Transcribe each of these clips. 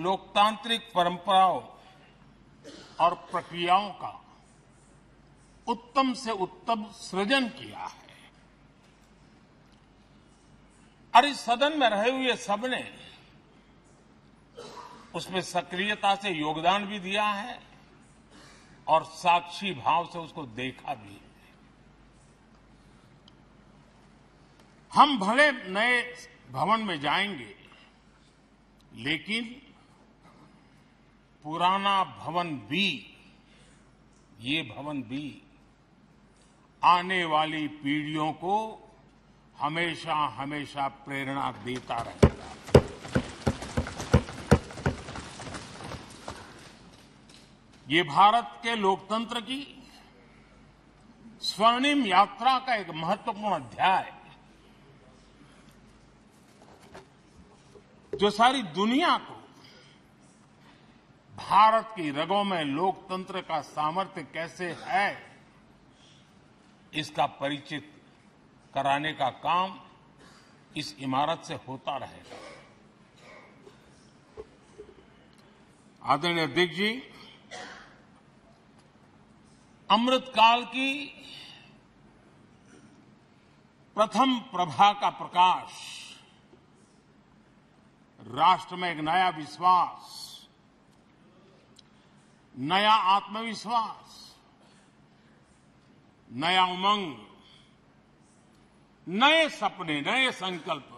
लोकतांत्रिक परंपराओं और प्रक्रियाओं का उत्तम से उत्तम सृजन किया है और इस सदन में रहे हुए सबने उसमें सक्रियता से योगदान भी दिया है और साक्षी भाव से उसको देखा भी है। हम भले नए भवन में जाएंगे, लेकिन पुराना भवन भी, ये भवन भी आने वाली पीढ़ियों को हमेशा हमेशा प्रेरणा देता रहेगा। ये भारत के लोकतंत्र की स्वर्णिम यात्रा का एक महत्वपूर्ण अध्याय है, जो सारी दुनिया को भारत की रगों में लोकतंत्र का सामर्थ्य कैसे है, इसका परिचित कराने का काम इस इमारत से होता रहेगा। आदरणीय अध्यक्ष जी, अमृतकाल की प्रथम प्रभा का प्रकाश राष्ट्र में एक नया विश्वास, नया आत्मविश्वास, नया उमंग, नए सपने, नए संकल्प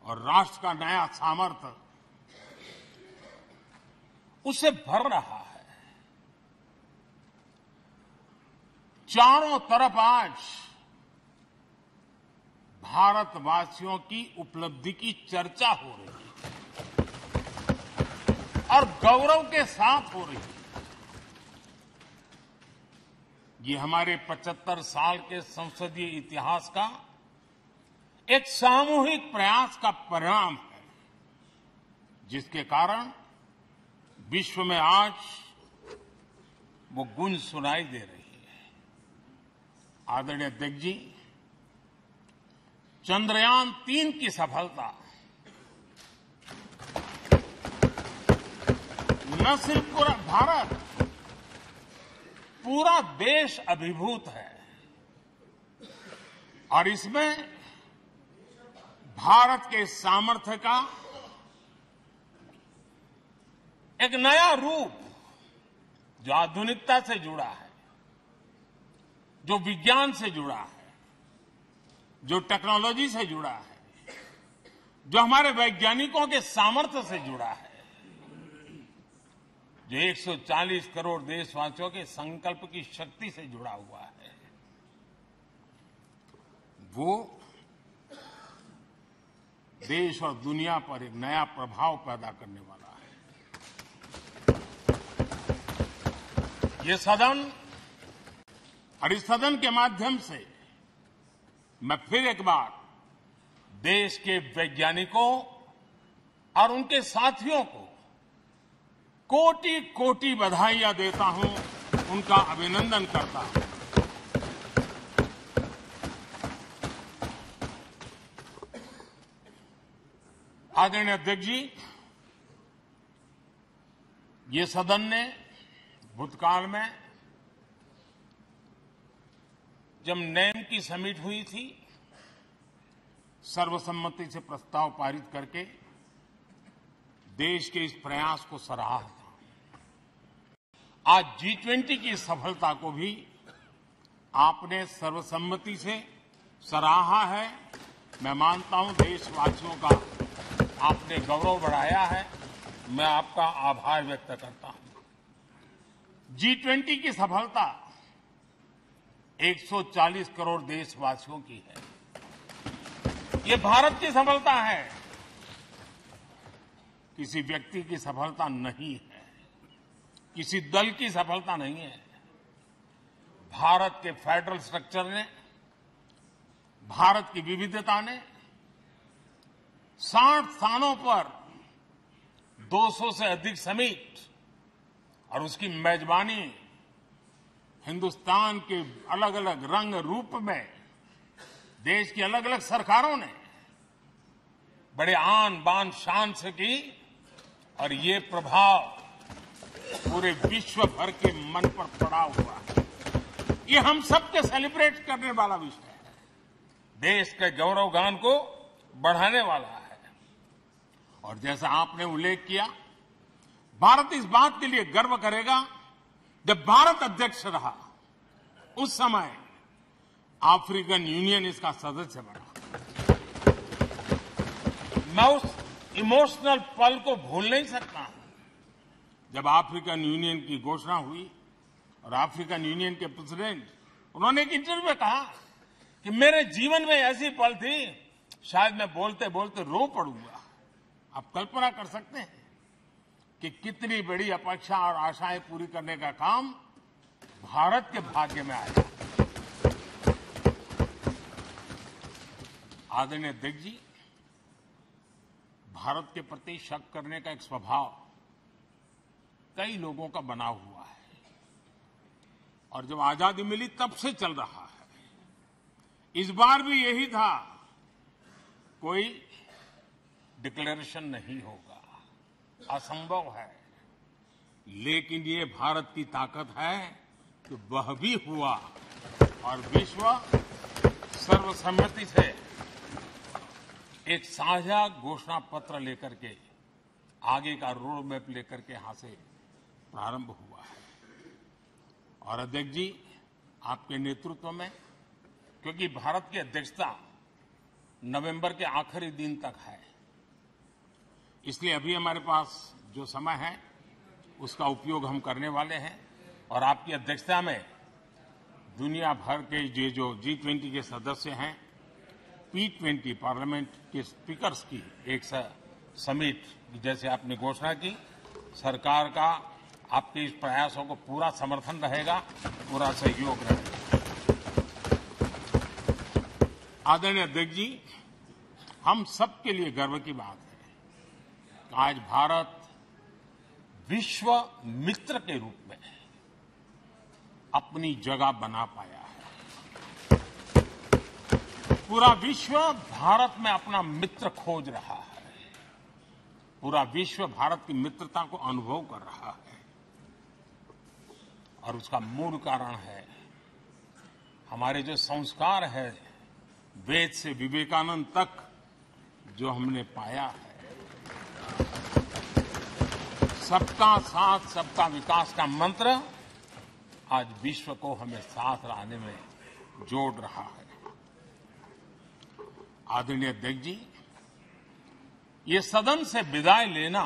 और राष्ट्र का नया सामर्थ्य उससे भर रहा है। चारों तरफ आज भारतवासियों की उपलब्धि की चर्चा हो रही है और गौरव के साथ हो रही है। ये हमारे 75 साल के संसदीय इतिहास का एक सामूहिक प्रयास का परिणाम है, जिसके कारण विश्व में आज वो गूंज सुनाई दे रही है। आदरणीय अध्यक्ष जी, चंद्रयान 3 की सफलता न सिर्फ पूरा भारत, पूरा देश अभिभूत है और इसमें भारत के सामर्थ्य का एक नया रूप, जो आधुनिकता से जुड़ा है, जो विज्ञान से जुड़ा है, जो टेक्नोलॉजी से जुड़ा है, जो हमारे वैज्ञानिकों के सामर्थ्य से जुड़ा है, जो 140 करोड़ देशवासियों के संकल्प की शक्ति से जुड़ा हुआ है, वो देश और दुनिया पर एक नया प्रभाव पैदा करने वाला है। ये सदन और इस सदन के माध्यम से मैं फिर एक बार देश के वैज्ञानिकों और उनके साथियों को कोटि कोटि बधाइयां देता हूं, उनका अभिनंदन करता हूं। आदरणीय अध्यक्ष जी, ये सदन ने भूतकाल में जब नेम की समिट हुई थी, सर्वसम्मति से प्रस्ताव पारित करके देश के इस प्रयास को सराहा था। आज G20 की सफलता को भी आपने सर्वसम्मति से सराहा है। मैं मानता हूं देशवासियों का आपने गौरव बढ़ाया है, मैं आपका आभार व्यक्त करता हूं। G20 की सफलता 140 करोड़ देशवासियों की है। ये भारत की सफलता है, किसी व्यक्ति की सफलता नहीं है, किसी दल की सफलता नहीं है। भारत के फेडरल स्ट्रक्चर ने, भारत की विविधता ने 60 स्थानों पर 200 से अधिक समिट और उसकी मेजबानी हिंदुस्तान के अलग अलग रंग रूप में देश की अलग अलग सरकारों ने बड़े आन बान शान से की और ये प्रभाव पूरे विश्व भर के मन पर पड़ा हुआ है। ये हम सबके सेलिब्रेट करने वाला विषय है, देश के गौरवगान को बढ़ाने वाला है। और जैसा आपने उल्लेख किया, भारत इस बात के लिए गर्व करेगा, जब भारत अध्यक्ष रहा उस समय अफ्रीकन यूनियन इसका सदस्य बना। मैं उस इमोशनल पल को भूल नहीं सकता जब अफ्रीकन यूनियन की घोषणा हुई और अफ्रीकन यूनियन के प्रेसिडेंट, उन्होंने एक इंटरव्यू में कहा कि मेरे जीवन में ऐसी पल थी, शायद मैं बोलते बोलते रो पड़ूंगा। आप कल्पना कर सकते हैं कि कितनी बड़ी अपेक्षा और आशाएं पूरी करने का काम भारत के भाग्य में आया। आदरणीय अध्यक्ष जी, भारत के प्रति शक करने का एक स्वभाव कई लोगों का बना हुआ है और जब आजादी मिली तब से चल रहा है। इस बार भी यही था, कोई डिक्लेरेशन नहीं होगा, असंभव है। लेकिन ये भारत की ताकत है कि वह भी हुआ और विश्व सर्वसम्मति से एक साझा घोषणा पत्र लेकर के आगे का रोड मैप लेकर के यहां से प्रारंभ हुआ है। और अध्यक्ष जी, आपके नेतृत्व में, क्योंकि भारत की अध्यक्षता नवंबर के आखिरी दिन तक है, इसलिए अभी हमारे पास जो समय है उसका उपयोग हम करने वाले हैं। और आपकी अध्यक्षता में दुनिया भर के ये जो G20 के सदस्य हैं, P20 पार्लियामेंट के स्पीकर्स की एक समिट, जैसे आपने घोषणा की, सरकार का आपके इस प्रयासों को पूरा समर्थन रहेगा, पूरा सहयोग रहेगा। आदरणीय अध्यक्ष जी, हम सबके लिए गर्व की बात है कि आज भारत विश्व मित्र के रूप में अपनी जगह बना पाया है। पूरा विश्व भारत में अपना मित्र खोज रहा है, पूरा विश्व भारत की मित्रता को अनुभव कर रहा है। और उसका मूल कारण है हमारे जो संस्कार है, वेद से विवेकानंद तक जो हमने पाया है। सबका साथ सबका विकास का मंत्र आज विश्व को हमें साथ लाने में जोड़ रहा है। आदरणीय अध्यक्ष जी, ये सदन से विदाई लेना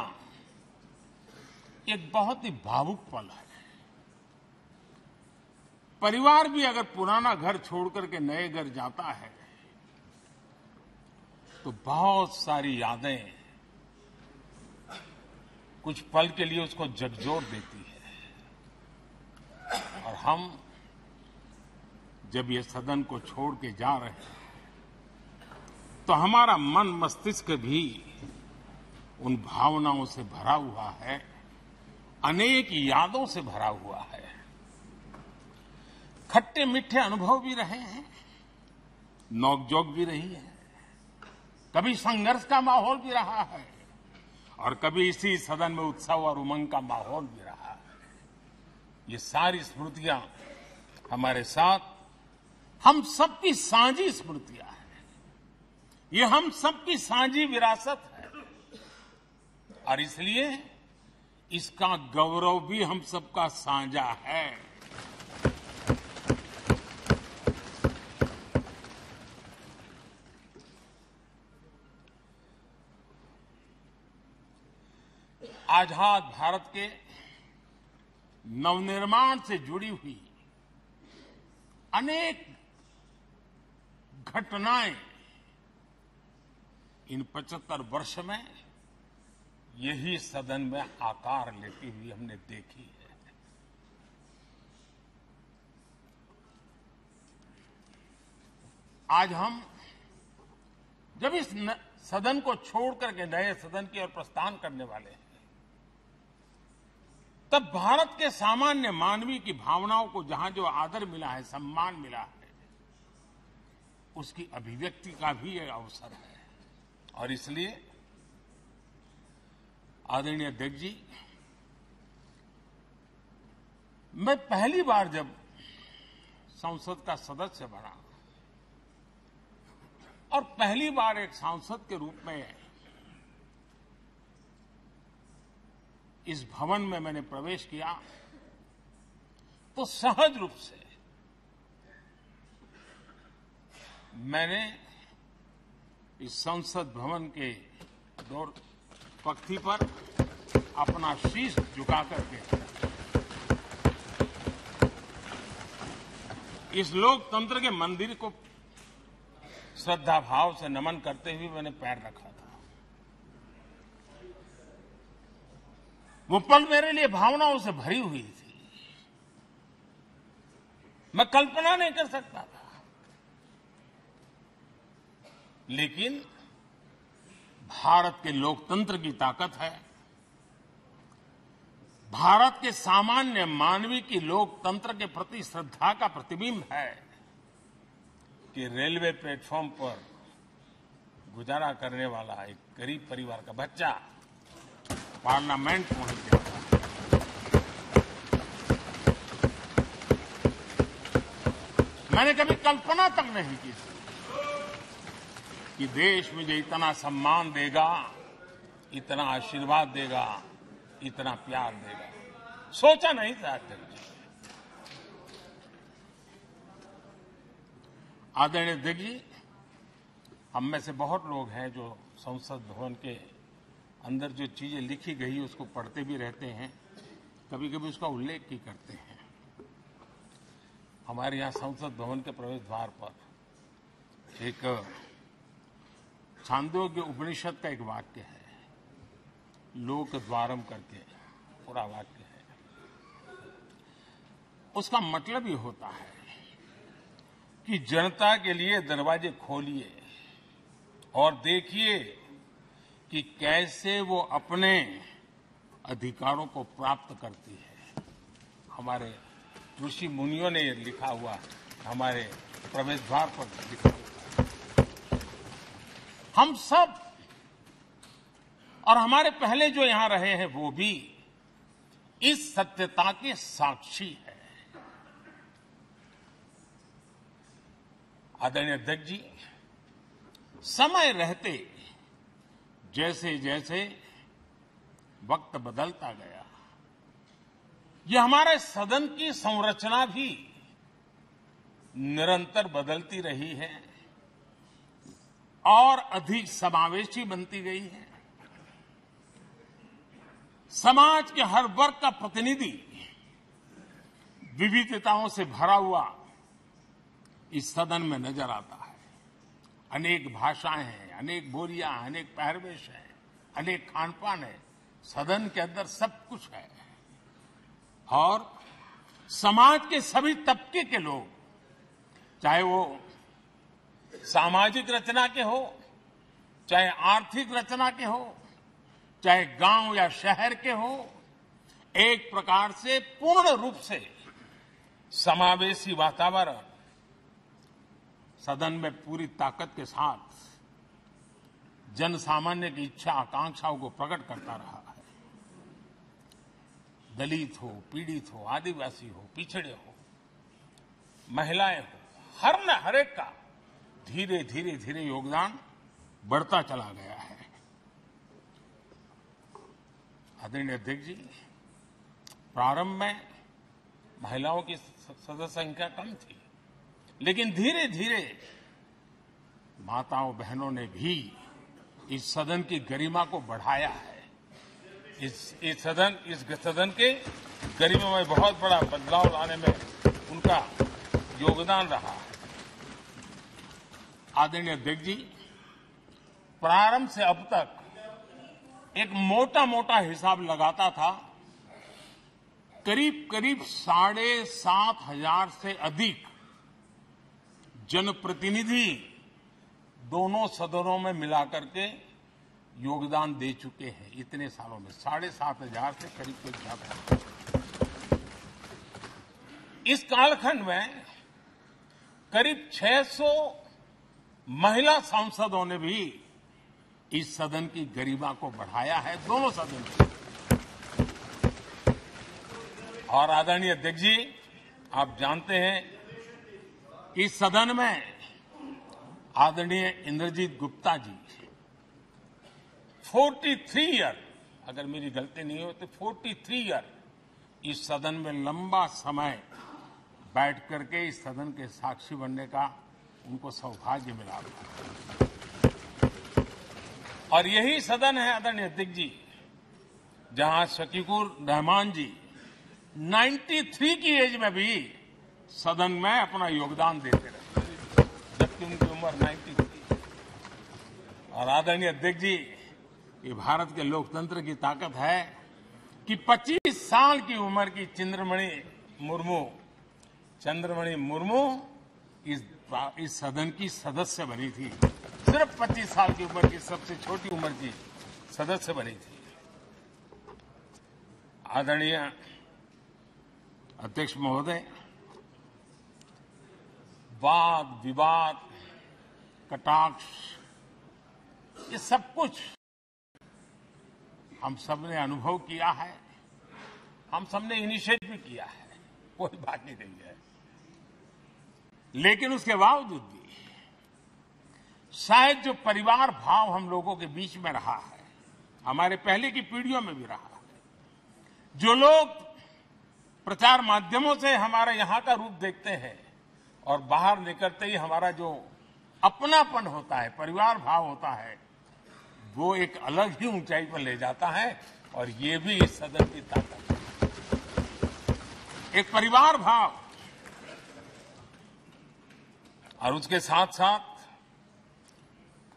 एक बहुत ही भावुक पल है। परिवार भी अगर पुराना घर छोड़कर के नए घर जाता है तो बहुत सारी यादें कुछ पल के लिए उसको झकझोर देती है। और हम जब ये सदन को छोड़ के जा रहे हैं तो हमारा मन मस्तिष्क भी उन भावनाओं से भरा हुआ है, अनेक यादों से भरा हुआ है। खट्टे मीठे अनुभव भी रहे हैं, नोकझोंक भी रही है, कभी संघर्ष का माहौल भी रहा है और कभी इसी सदन में उत्सव और उमंग का माहौल भी रहा है। ये सारी स्मृतियां हमारे साथ, हम सबकी साझी स्मृतियां हैं, ये हम सबकी साझी विरासत है और इसलिए इसका गौरव भी हम सबका साझा है। आजाद भारत के नवनिर्माण से जुड़ी हुई अनेक घटनाएं इन 75 वर्ष में यही सदन में आकार लेती हुई हमने देखी है। आज हम जब इस सदन को छोड़ करके नए सदन की ओर प्रस्थान करने वाले हैं, तब भारत के सामान्य मानवीय की भावनाओं को जहां जो आदर मिला है, सम्मान मिला है, उसकी अभिव्यक्ति का भी एक अवसर है। और इसलिए आदरणीय अध्यक्ष जी, मैं पहली बार जब संसद का सदस्य बना और पहली बार एक सांसद के रूप में इस भवन में मैंने प्रवेश किया, तो सहज रूप से मैंने इस संसद भवन के दौर पक्ति पर अपना शीश झुका करके इस लोकतंत्र के मंदिर को श्रद्धा भाव से नमन करते हुए मैंने पैर रखा था। वो पल मेरे लिए भावनाओं से भरी हुई थी। मैं कल्पना नहीं कर सकता था, लेकिन भारत के लोकतंत्र की ताकत है, भारत के सामान्य मानवीय की लोकतंत्र के प्रति श्रद्धा का प्रतिबिंब है कि रेलवे प्लेटफॉर्म पर गुजारा करने वाला एक गरीब परिवार का बच्चा पार्लियामेंट पहुंच गया। मैंने कभी कल्पना तक नहीं की कि देश मुझे इतना सम्मान देगा, इतना आशीर्वाद देगा, इतना प्यार देगा। सोचा नहीं था अध्यक्ष जी। आदरणीय अध्यक्ष जी, हम में से बहुत लोग हैं जो संसद भवन के अंदर जो चीजें लिखी गई उसको पढ़ते भी रहते हैं, कभी कभी उसका उल्लेख भी करते हैं। हमारे यहाँ संसद भवन के प्रवेश द्वार पर एक छांदोग्य उपनिषद का एक वाक्य है, लोक द्वारम करके पूरा वाक्य है। उसका मतलब ये होता है कि जनता के लिए दरवाजे खोलिए और देखिए कि कैसे वो अपने अधिकारों को प्राप्त करती है। हमारे ऋषि मुनियों ने ये लिखा हुआ है, हमारे प्रवेश द्वार पर लिखा हुआ है। हम सब और हमारे पहले जो यहां रहे हैं वो भी इस सत्यता के साक्षी है। आदरणीय अध्यक्ष जी, समय रहते जैसे जैसे वक्त बदलता गया, ये हमारे सदन की संरचना भी निरंतर बदलती रही है और अधिक समावेशी बनती गई है। समाज के हर वर्ग का प्रतिनिधि विविधताओं से भरा हुआ इस सदन में नजर आता है। अनेक भाषाएं हैं, अनेक बोलियां, अनेक पहरवेश हैं, अनेक खानपान है। सदन के अंदर सब कुछ है और समाज के सभी तबके के लोग, चाहे वो सामाजिक रचना के हो, चाहे आर्थिक रचना के हो, चाहे गांव या शहर के हो, एक प्रकार से पूर्ण रूप से समावेशी वातावरण सदन में पूरी ताकत के साथ जन सामान्य की इच्छा आकांक्षाओं को प्रकट करता रहा है। दलित हो, पीड़ित हो, आदिवासी हो, पिछड़े हो, महिलाएं हो, हर एक का धीरे धीरे धीरे योगदान बढ़ता चला गया है। आदरणीय अध्यक्ष जी, प्रारंभ में महिलाओं की सदस्य संख्या कम थी, लेकिन धीरे धीरे माताओं बहनों ने भी इस सदन की गरिमा को बढ़ाया है। इस सदन के गरिमा में बहुत बड़ा बदलाव लाने में उनका योगदान रहा है। आदरणीय अध्यक्ष जी, प्रारंभ से अब तक एक मोटा मोटा हिसाब लगाता था, करीब करीब 7,500 से अधिक जनप्रतिनिधि दोनों सदनों में मिलाकर के योगदान दे चुके हैं। इतने सालों में 7,500 से करीब ज्यादा। इस कालखंड में करीब 600 महिला सांसदों ने भी इस सदन की गरिमा को बढ़ाया है, दोनों सदन की। और आदरणीय अध्यक्ष जी, आप जानते हैं कि इस सदन में आदरणीय इंद्रजीत गुप्ता जी 43 ईयर, अगर मेरी गलती नहीं हो तो 43 ईयर इस सदन में लंबा समय बैठ करके इस सदन के साक्षी बनने का उनको सौभाग्य मिला। और यही सदन है आदरणीय अध्यक्ष जी जहां शकीकुर रहमान जी 93 की एज में भी सदन में अपना योगदान देते रहे, जबकि उनकी उम्र 93। और आदरणीय अध्यक्ष जी, ये भारत के लोकतंत्र की ताकत है कि 25 साल की उम्र की चंद्रमणि मुर्मू इस सदन की सदस्य बनी थी। सिर्फ 25 साल की उम्र की, सबसे छोटी उम्र की सदस्य बनी थी। आदरणीय अध्यक्ष महोदय, वाद विवाद कटाक्ष ये सब कुछ हम सबने अनुभव किया है, हम सबने इनिशिएट भी किया है, कोई बाकी नहीं है। लेकिन उसके बावजूद भी शायद जो परिवार भाव हम लोगों के बीच में रहा है, हमारे पहले की पीढ़ियों में भी रहा है, जो लोग प्रचार माध्यमों से हमारे यहां का रूप देखते हैं और बाहर निकलते ही हमारा जो अपनापन होता है, परिवार भाव होता है, वो एक अलग ही ऊंचाई पर ले जाता है। और ये भी इस सदन की ताकत है, एक परिवार भाव। और उसके साथ साथ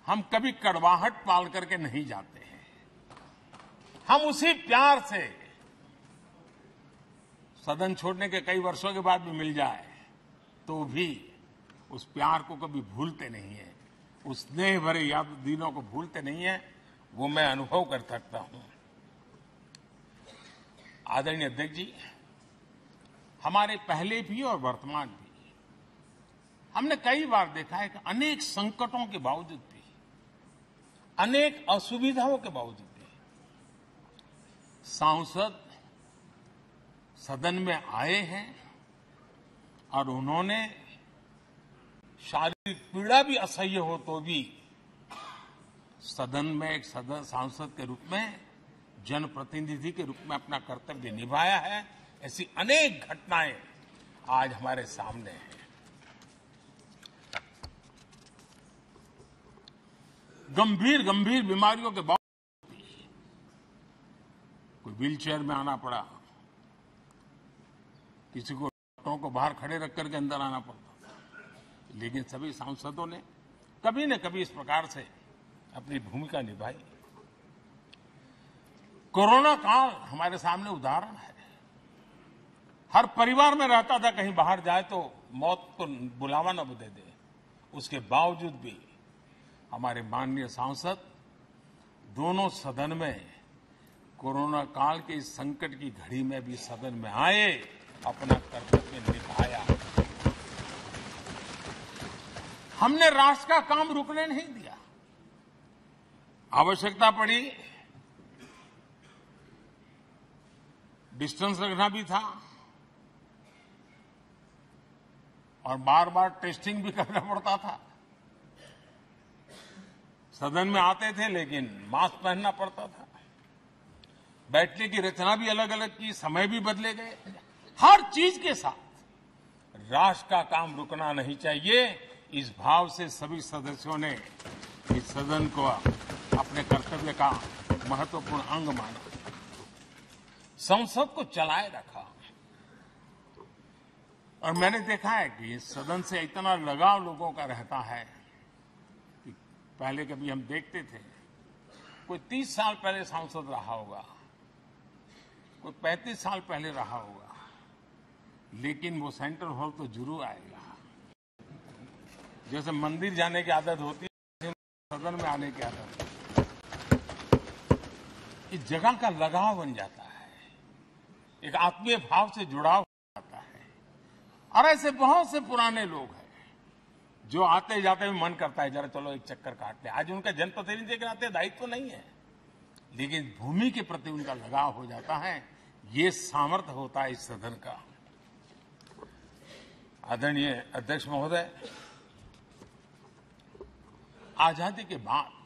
हम कभी कड़वाहट पाल करके नहीं जाते हैं, हम उसी प्यार से सदन छोड़ने के कई वर्षों के बाद भी मिल जाए तो भी उस प्यार को कभी भूलते नहीं है, उस स्नेह भरे याद दिनों को भूलते नहीं है। वो मैं अनुभव कर सकता हूं। आदरणीय अध्यक्ष जी, हमारे पहले भी और वर्तमान भी हमने कई बार देखा है कि अनेक संकटों के बावजूद भी, अनेक असुविधाओं के बावजूद भी सांसद सदन में आए हैं और उन्होंने शारीरिक पीड़ा भी असह्य हो तो भी सदन में एक सांसद के रूप में, जनप्रतिनिधि के रूप में अपना कर्तव्य निभाया है। ऐसी अनेक घटनाएं आज हमारे सामने हैं। गंभीर गंभीर बीमारियों के बावजूद कोई व्हीलचेयर में आना पड़ा, किसी को डॉक्टरों को बाहर खड़े रख करके अंदर आना पड़ता, लेकिन सभी सांसदों ने कभी न कभी इस प्रकार से अपनी भूमिका निभाई। कोरोना काल हमारे सामने उदाहरण है। हर परिवार में रहता था कहीं बाहर जाए तो मौत को बुलावा न दे दे, उसके बावजूद भी हमारे माननीय सांसद दोनों सदन में कोरोना काल के इस संकट की घड़ी में भी सदन में आए, अपना कर्तव्य निभाया। हमने राष्ट्र का काम रुकने नहीं दिया। आवश्यकता पड़ी, डिस्टेंस रखना भी था और बार बार टेस्टिंग भी करना पड़ता था। सदन में आते थे लेकिन मास्क पहनना पड़ता था, बैठने की रचना भी अलग अलग की, समय भी बदले गए। हर चीज के साथ राष्ट्र का काम रुकना नहीं चाहिए, इस भाव से सभी सदस्यों ने इस सदन को अपने कर्तव्य का महत्वपूर्ण अंग माना, संसद को चलाए रखा। और मैंने देखा है कि इस सदन से इतना लगाव लोगों का रहता है कि पहले कभी हम देखते थे कोई 30 साल पहले सांसद रहा होगा, कोई 35 साल पहले रहा होगा, लेकिन वो सेंट्रल हॉल तो जरूर आएगा। जैसे मंदिर जाने की आदत होती है, सदन में आने की आदत, इस जगह का लगाव बन जाता है, एक आत्मीय भाव से जुड़ाव हो जाता है। और ऐसे बहुत से पुराने लोग हैं जो आते जाते भी मन करता है जरा चलो एक चक्कर काट ले। आज उनका जनप्रतिनिधि के नाते दायित्व तो नहीं है, लेकिन भूमि के प्रति उनका लगाव हो जाता है। ये सामर्थ्य होता है इस सदन का। आदरणीय अध्यक्ष महोदय, आजादी के बाद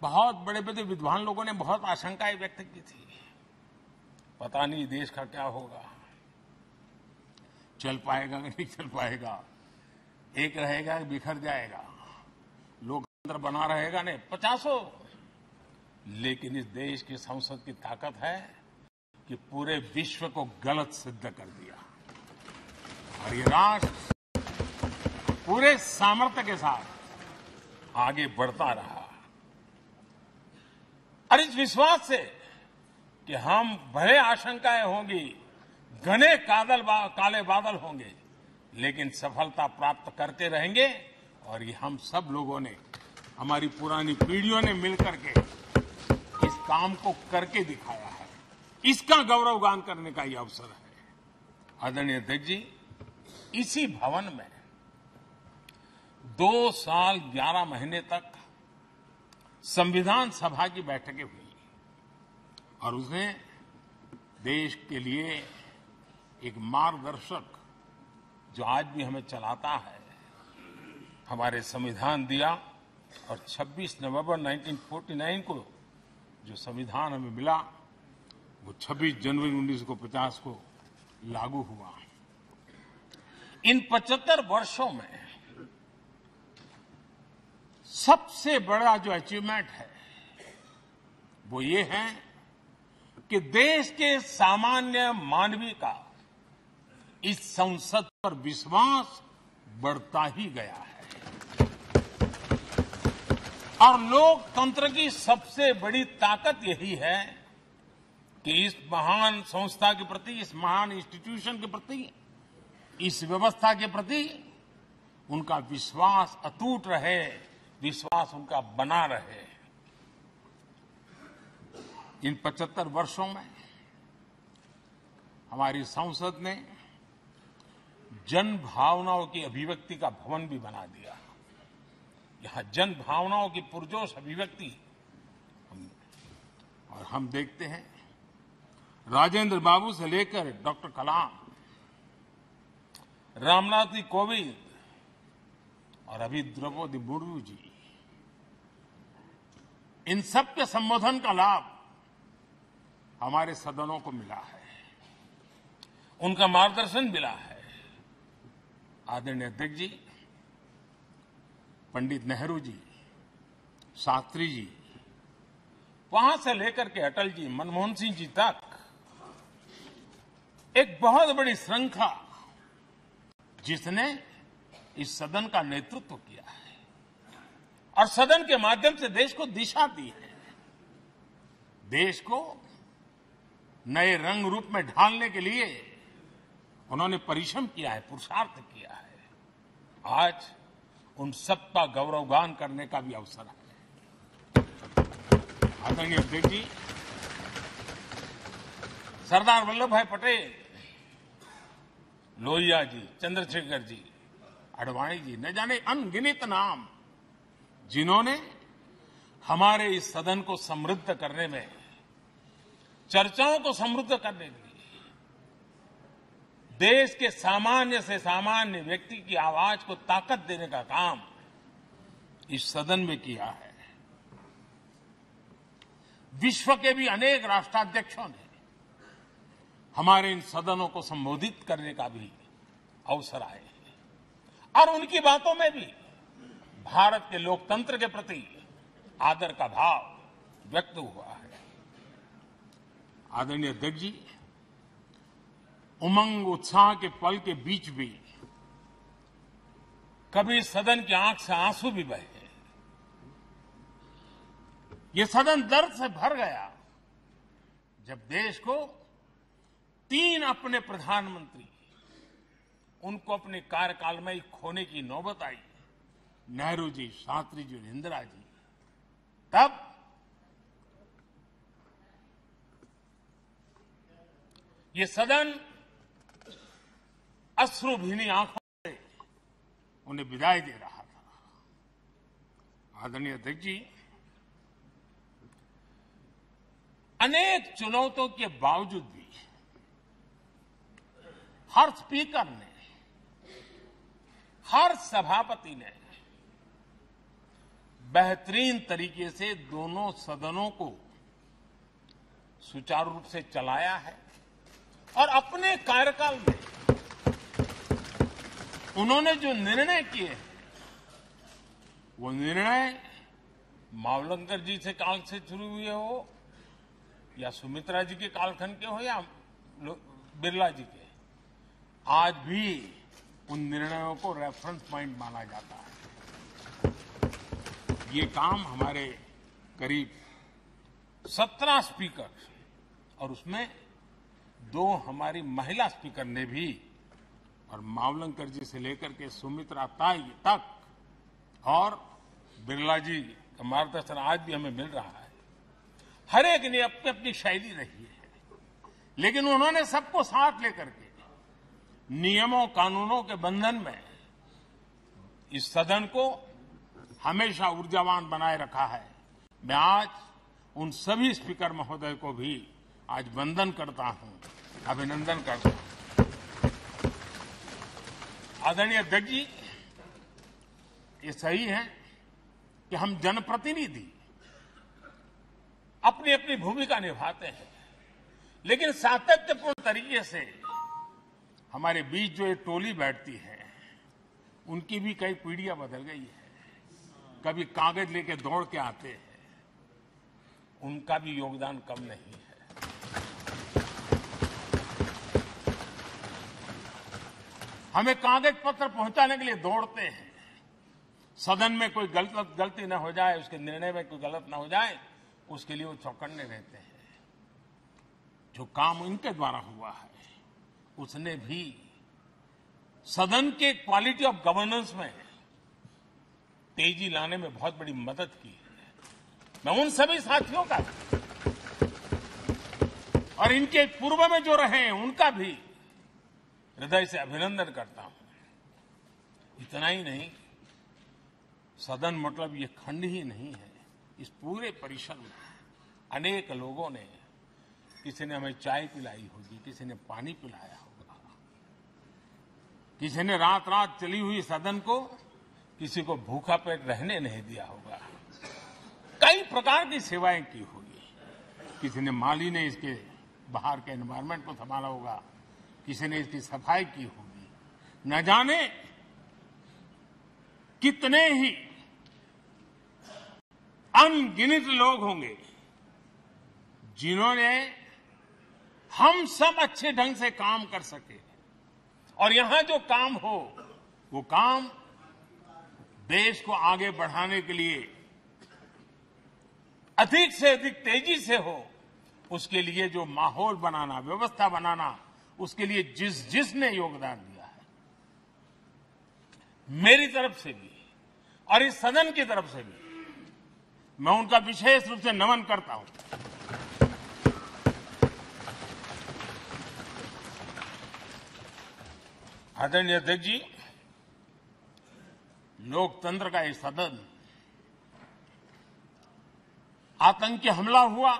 बहुत बड़े बड़े विद्वान लोगों ने बहुत आशंकाएं व्यक्त की थी। पता नहीं देश का क्या होगा, चल पाएगा कि नहीं चल पाएगा, एक रहेगा कि बिखर जाएगा, लोकतंत्र बना रहेगा नहीं, 50। लेकिन इस देश की संसद की ताकत है कि पूरे विश्व को गलत सिद्ध कर दिया और ये राष्ट्र पूरे सामर्थ्य के साथ आगे बढ़ता रहा। और इस विश्वास से कि हम भले आशंकाएं होंगी, घने काले बादल होंगे, लेकिन सफलता प्राप्त करते रहेंगे। और ये हम सब लोगों ने, हमारी पुरानी पीढ़ियों ने मिलकर के इस काम को करके दिखाया है। इसका गौरवगान करने का ये अवसर है। आदरणीय अध्यक्ष जी, इसी भवन में 2 साल 11 महीने तक संविधान सभा की बैठकें हुई और उसने देश के लिए एक मार्गदर्शक जो आज भी हमें चलाता है, हमारे संविधान दिया। और 26 नवंबर 1949 को जो संविधान हमें मिला, वो 26 जनवरी 1950 को लागू हुआ। इन 75 वर्षों में सबसे बड़ा जो अचीवमेंट है वो ये है कि देश के सामान्य मानवी का इस संसद पर विश्वास बढ़ता ही गया है। और लोकतंत्र की सबसे बड़ी ताकत यही है कि इस महान संस्था के प्रति, इस महान इंस्टीट्यूशन के प्रति, इस व्यवस्था के प्रति उनका विश्वास अटूट रहे, विश्वास उनका बना रहे। इन 75 वर्षों में हमारी संसद ने जन भावनाओं की अभिव्यक्ति का भवन भी बना दिया। यहां जन भावनाओं की पुरजोश अभिव्यक्ति और हम देखते हैं राजेंद्र बाबू से लेकर डॉक्टर कलाम, रामनाथ जी कोविंद और अभी द्रौपदी मुर्मू जी, इन सब के संबोधन का लाभ हमारे सदनों को मिला है, उनका मार्गदर्शन मिला है। आदरणीय अध्यक्ष जी, पंडित नेहरू जी, शास्त्री जी, वहां से लेकर के अटल जी, मनमोहन सिंह जी तक एक बहुत बड़ी श्रृंखला जिसने इस सदन का नेतृत्व किया है और सदन के माध्यम से देश को दिशा दी है, देश को नए रंग रूप में ढालने के लिए उन्होंने परिश्रम किया है, पुरुषार्थ किया है। आज उन सबका गौरवगान करने का भी अवसर है। आदरणीय अध्यक्ष जी, सरदार वल्लभ भाई पटेल, लोहिया जी, चंद्रशेखर जी, आडवाणी जी, न जाने अनगिनत नाम, जिन्होंने हमारे इस सदन को समृद्ध करने में, चर्चाओं को समृद्ध करने के लिए, देश के सामान्य से सामान्य व्यक्ति की आवाज को ताकत देने का काम इस सदन में किया है। विश्व के भी अनेक राष्ट्राध्यक्षों ने हमारे इन सदनों को संबोधित करने का भी अवसर आए हैं और उनकी बातों में भी भारत के लोकतंत्र के प्रति आदर का भाव व्यक्त हुआ है। आदरणीय अध्यक्ष जी, उमंग उत्साह के पल के बीच भी कभी सदन की आंख से आंसू भी बहे। ये सदन दर्द से भर गया जब देश को 3 अपने प्रधानमंत्री उनको अपने कार्यकाल में ही खोने की नौबत आई, नेहरू जी, शास्त्री जी और इंदिरा जी। तब ये सदन अश्रु भीनी आंखों से उन्हें विदाई दे रहा था। आदरणीय अध्यक्ष जी, अनेक चुनौतियों के बावजूद भी हर स्पीकर ने, हर सभापति ने बेहतरीन तरीके से दोनों सदनों को सुचारू रूप से चलाया है और अपने कार्यकाल में उन्होंने जो निर्णय किए हैं वो निर्णय मावलंकर जी से काल से शुरू हुए हो या सुमित्रा जी के कालखंड के हो या बिरला जी के, आज भी उन निर्णयों को रेफरेंस पॉइंट माना जाता है। ये काम हमारे करीब 17 स्पीकर और उसमें 2 हमारी महिला स्पीकर ने भी, और मावलंकर जी से लेकर के सुमित्रा ताई तक और बिरला जी का मार्गदर्शन आज भी हमें मिल रहा है। हर एक ने अपनी अपनी शैली रही है, लेकिन उन्होंने सबको साथ लेकर के नियमों कानूनों के बंधन में इस सदन को हमेशा ऊर्जावान बनाए रखा है। मैं आज उन सभी स्पीकर महोदय को भी आज वंदन करता हूं, अभिनंदन करता हूं। आदरणीय अध्यक्ष जी, ये सही है कि हम जनप्रतिनिधि अपनी अपनी भूमिका निभाते हैं, लेकिन सातत्यपूर्ण तरीके से हमारे बीच जो एक टोली बैठती है उनकी भी कई पीढ़ियां बदल गई है। कभी कागज लेके दौड़ के आते हैं, उनका भी योगदान कम नहीं है। हमें कागज पत्र पहुंचाने के लिए दौड़ते हैं, सदन में कोई गलती न हो जाए, उसके निर्णय में कोई गलत न हो जाए, उसके लिए वो चौकन्ने रहते हैं। जो काम इनके द्वारा हुआ है उसने भी सदन के क्वालिटी ऑफ गवर्नेंस में तेजी लाने में बहुत बड़ी मदद की है। मैं उन सभी साथियों का और इनके पूर्व में जो रहे हैं उनका भी हृदय से अभिनंदन करता हूं। इतना ही नहीं, सदन मतलब ये खंड ही नहीं है, इस पूरे परिसर में अनेक लोगों ने, किसी ने हमें चाय पिलाई होगी, किसी ने पानी पिलाया होगा, किसी ने रात रात चली हुई सदन को किसी को भूखा पेट रहने नहीं दिया होगा। कई प्रकार की सेवाएं की होगी। किसी ने माली ने इसके बाहर के एनवायरनमेंट को संभाला होगा, किसी ने इसकी सफाई की होगी। न जाने कितने ही अनगिनत लोग होंगे जिन्होंने हम सब अच्छे ढंग से काम कर सके, और यहां जो काम हो वो काम देश को आगे बढ़ाने के लिए अधिक से अधिक तेजी से हो, उसके लिए जो माहौल बनाना, व्यवस्था बनाना, उसके लिए जिसने योगदान दिया है, मेरी तरफ से भी और इस सदन की तरफ से भी मैं उनका विशेष रूप से नमन करता हूं। आदरणीय अध्यक्ष जी, लोकतंत्र का ये सदन, आतंकी हमला हुआ,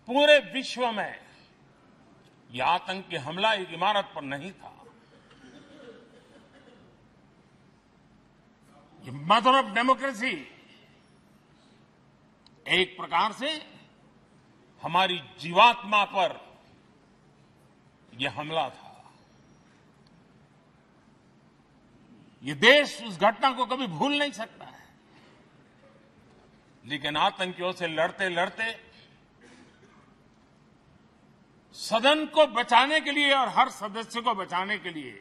पूरे विश्व में यह आतंकी हमला एक इमारत पर नहीं था, ये मदर ऑफ डेमोक्रेसी एक प्रकार से हमारी जीवात्मा पर यह हमला था। ये देश उस घटना को कभी भूल नहीं सकता है, लेकिन आतंकियों से लड़ते लड़ते सदन को बचाने के लिए और हर सदस्य को बचाने के लिए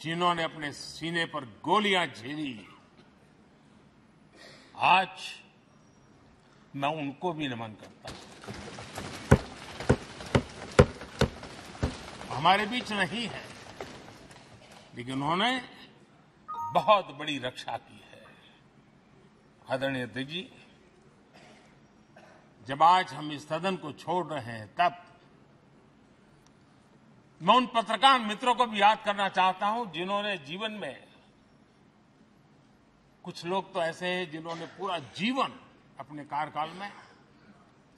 जिन्होंने अपने सीने पर गोलियां झेली, आज मैं उनको भी नमन करता हूं। हमारे बीच नहीं है, लेकिन उन्होंने बहुत बड़ी रक्षा की है। आदरणीय अध्यक्ष जी, जब आज हम इस सदन को छोड़ रहे हैं, तब मैं उन पत्रकार मित्रों को भी याद करना चाहता हूं जिन्होंने जीवन में, कुछ लोग तो ऐसे हैं जिन्होंने पूरा जीवन अपने कार्यकाल में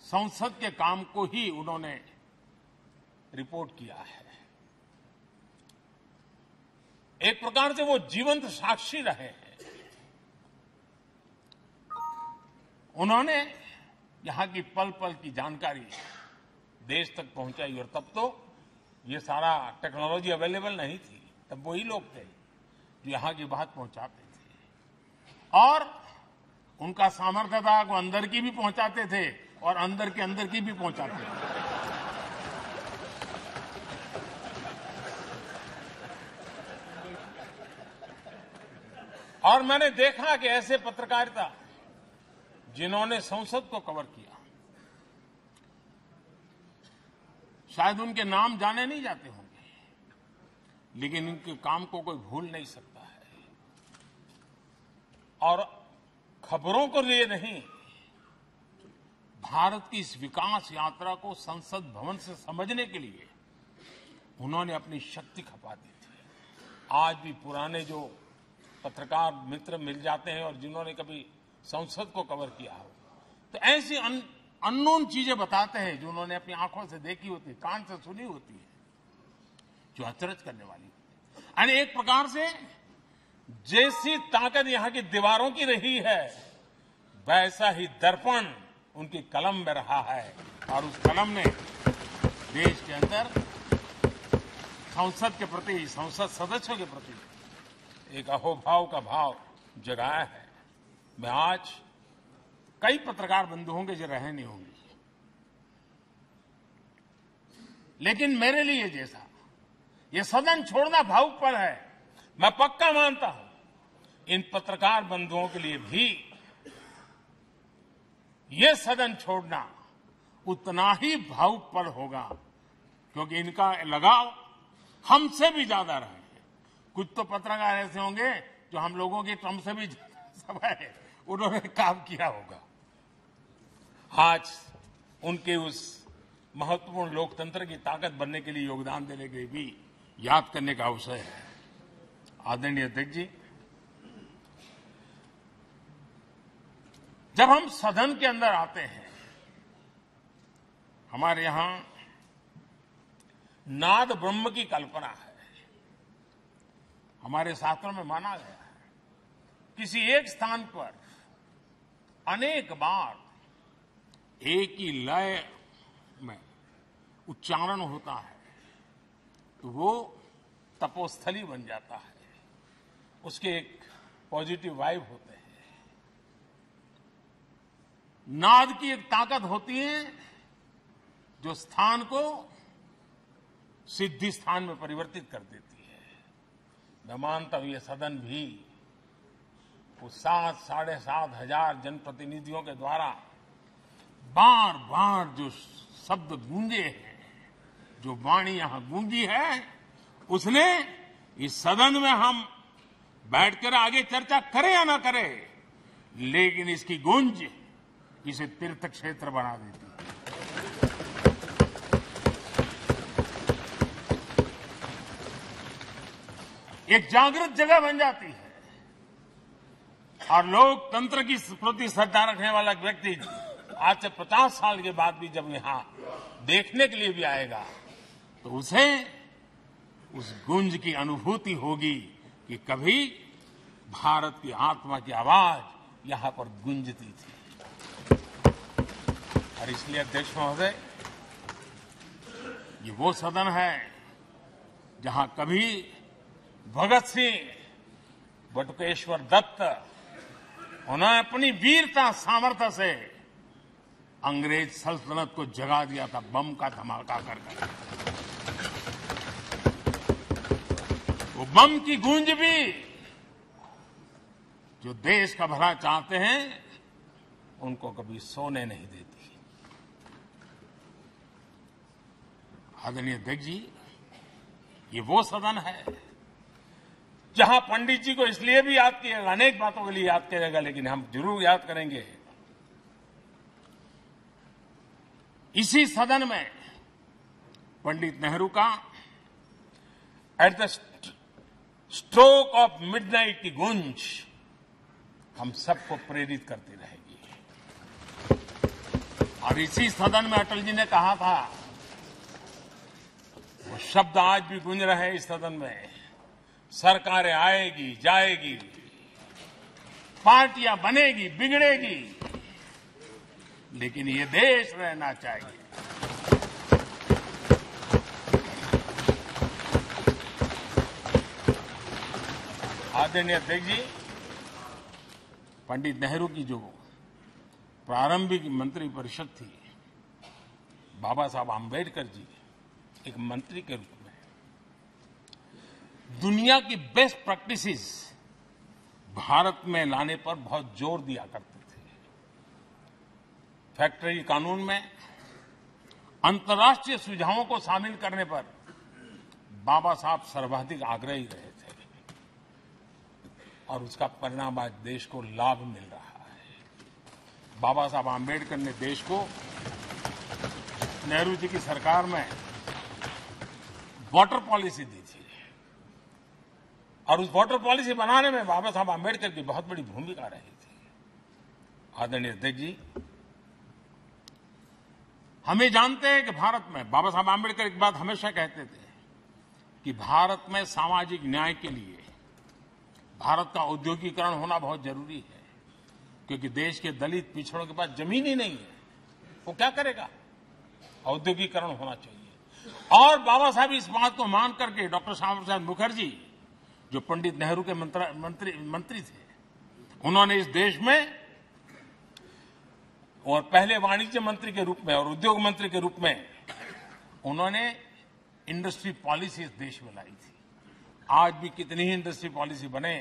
संसद के काम को ही उन्होंने रिपोर्ट किया है। एक प्रकार से वो जीवंत साक्षी रहे हैं। उन्होंने यहां की पल पल की जानकारी देश तक पहुंचाई, और तब तो ये सारा टेक्नोलॉजी अवेलेबल नहीं थी। तब वही लोग थे जो यहां की बात पहुंचाते थे, और उनका सामर्थ्य था वो अंदर की भी पहुंचाते थे और अंदर के अंदर की भी पहुंचाते थे। और मैंने देखा कि ऐसे पत्रकारिता जिन्होंने संसद को कवर किया, शायद उनके नाम जाने नहीं जाते होंगे, लेकिन उनके काम को कोई भूल नहीं सकता है। और खबरों को लिए नहीं, भारत की इस विकास यात्रा को संसद भवन से समझने के लिए उन्होंने अपनी शक्ति खपा दी थी। आज भी पुराने जो पत्रकार मित्र मिल जाते हैं और जिन्होंने कभी संसद को कवर किया हो, तो ऐसी अननोन चीजें बताते हैं जो उन्होंने अपनी आंखों से देखी होती है, कान से सुनी होती है, जो अचरज करने वाली होती है। यानी एक प्रकार से जैसी ताकत यहां की दीवारों की रही है, वैसा ही दर्पण उनकी कलम में रहा है, और उस कलम ने देश के अंदर संसद के प्रति, संसद सदस्यों के प्रति एक अहोभाव का भाव जगाया है। मैं आज कई पत्रकार बंधु होंगे जो रहे नहीं होंगे, लेकिन मेरे लिए जैसा ये सदन छोड़ना भावुक पल है, मैं पक्का मानता हूं इन पत्रकार बंधुओं के लिए भी ये सदन छोड़ना उतना ही भावुक पल होगा, क्योंकि इनका लगाव हमसे भी ज्यादा रहे। कुछ तो पत्रकार ऐसे होंगे जो हम लोगों की टर्म से भी ज्यादा है, उन्होंने काम किया होगा। आज उनके उस महत्वपूर्ण लोकतंत्र की ताकत बनने के लिए योगदान देने के लिए भी याद करने का अवसर है। आदरणीय अध्यक्ष जी, जब हम सदन के अंदर आते हैं, हमारे यहां नाद ब्रह्म की कल्पना है। हमारे शास्त्रों में माना गया है किसी एक स्थान पर अनेक बार एक ही लय में उच्चारण होता है तो वो तपोस्थली बन जाता है, उसके एक पॉजिटिव वाइब होते हैं। नाद की एक ताकत होती है जो स्थान को सिद्धि स्थान में परिवर्तित कर देती है। मैं मानता हूं ये सदन भी उस 7,500 हजार जनप्रतिनिधियों के द्वारा बार बार जो शब्द गूंजे हैं, जो वाणी यहां गूंजी है, उसने इस सदन में हम बैठकर आगे चर्चा करें या ना करें, लेकिन इसकी गूंज इसे तीर्थ क्षेत्र बना देती है। एक जागृत जगह बन जाती है, और लोकतंत्र की प्रति श्रद्धा रखने वाला व्यक्ति आज से 50 साल के बाद भी जब यहां देखने के लिए भी आएगा तो उसे उस गुंज की अनुभूति होगी कि कभी भारत की आत्मा की आवाज यहां पर गूंजती थी। और इसलिए अध्यक्ष महोदय, ये वो सदन है जहां कभी भगत सिंह, बटुकेश्वर दत्त, उन्होंने अपनी वीरता सामर्थ्य से अंग्रेज सल्तनत को जगा दिया था बम का धमाका करके। वो बम की गूंज भी जो देश का भला चाहते हैं उनको कभी सोने नहीं देती। आदरणीय अध्यक्ष जी, ये वो सदन है जहां पंडित जी को इसलिए भी याद किएगा, अनेक बातों के लिए याद करेगा, लेकिन हम जरूर याद करेंगे इसी सदन में पंडित नेहरू का at the stroke of midnight की गूंज हम सबको प्रेरित करती रहेगी। और इसी सदन में अटल जी ने कहा था, वो शब्द आज भी गूंज रहे हैं इस सदन में, सरकारें आएगी जाएगी, पार्टियां बनेगी बिगड़ेगी, लेकिन ये देश रहना चाहिए। आदरणीय अध्यक्ष जी, पंडित नेहरू की जो प्रारंभिक मंत्री परिषद थी, बाबा साहब आम्बेडकर जी एक मंत्री के रूप में दुनिया की बेस्ट प्रैक्टिसेस भारत में लाने पर बहुत जोर दिया करते थे। फैक्ट्री कानून में अंतर्राष्ट्रीय सुझावों को शामिल करने पर बाबा साहब सर्वाधिक आग्रही रहे थे और उसका परिणाम आज देश को लाभ मिल रहा है। बाबा साहब आम्बेडकर ने देश को नेहरू जी की सरकार में वाटर पॉलिसी दी थी और उस वाटर पॉलिसी बनाने में बाबा साहब आम्बेडकर की बहुत बड़ी भूमिका रही थी। आदरणीय अध्यक्ष जी, हम ये जानते हैं कि भारत में बाबा साहब आम्बेडकर एक बात हमेशा कहते थे कि भारत में सामाजिक न्याय के लिए भारत का औद्योगिकरण होना बहुत जरूरी है, क्योंकि देश के दलित पिछड़ों के पास जमीन ही नहीं है, वो क्या करेगा? औद्योगिकरण होना चाहिए। और बाबा साहब इस बात को मान करके डॉक्टर श्यामा प्रसाद मुखर्जी, जो पंडित नेहरू के मंत्री थे, उन्होंने इस देश में और पहले वाणिज्य मंत्री के रूप में और उद्योग मंत्री के रूप में उन्होंने इंडस्ट्री पॉलिसी इस देश में लाई थी। आज भी कितनी ही इंडस्ट्री पॉलिसी बने,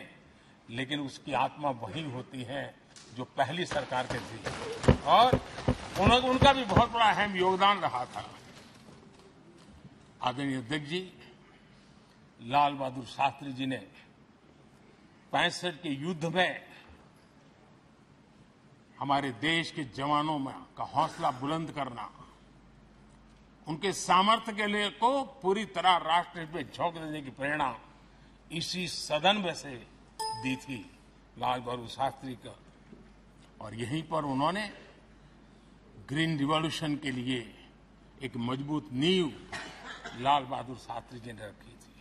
लेकिन उसकी आत्मा वही होती है जो पहली सरकार के थी और उनका भी बहुत बड़ा अहम योगदान रहा था। आदरणीय अध्यक्ष जी, लाल बहादुर शास्त्री जी ने 65 के युद्ध में हमारे देश के जवानों में का हौसला बुलंद करना, उनके सामर्थ्य के लिए को पूरी तरह राष्ट्र में झोंक देने की प्रेरणा इसी सदन में से दी थी लाल बहादुर शास्त्री का। और यहीं पर उन्होंने ग्रीन रिवॉल्यूशन के लिए एक मजबूत नींव लाल बहादुर शास्त्री जी ने रखी थी।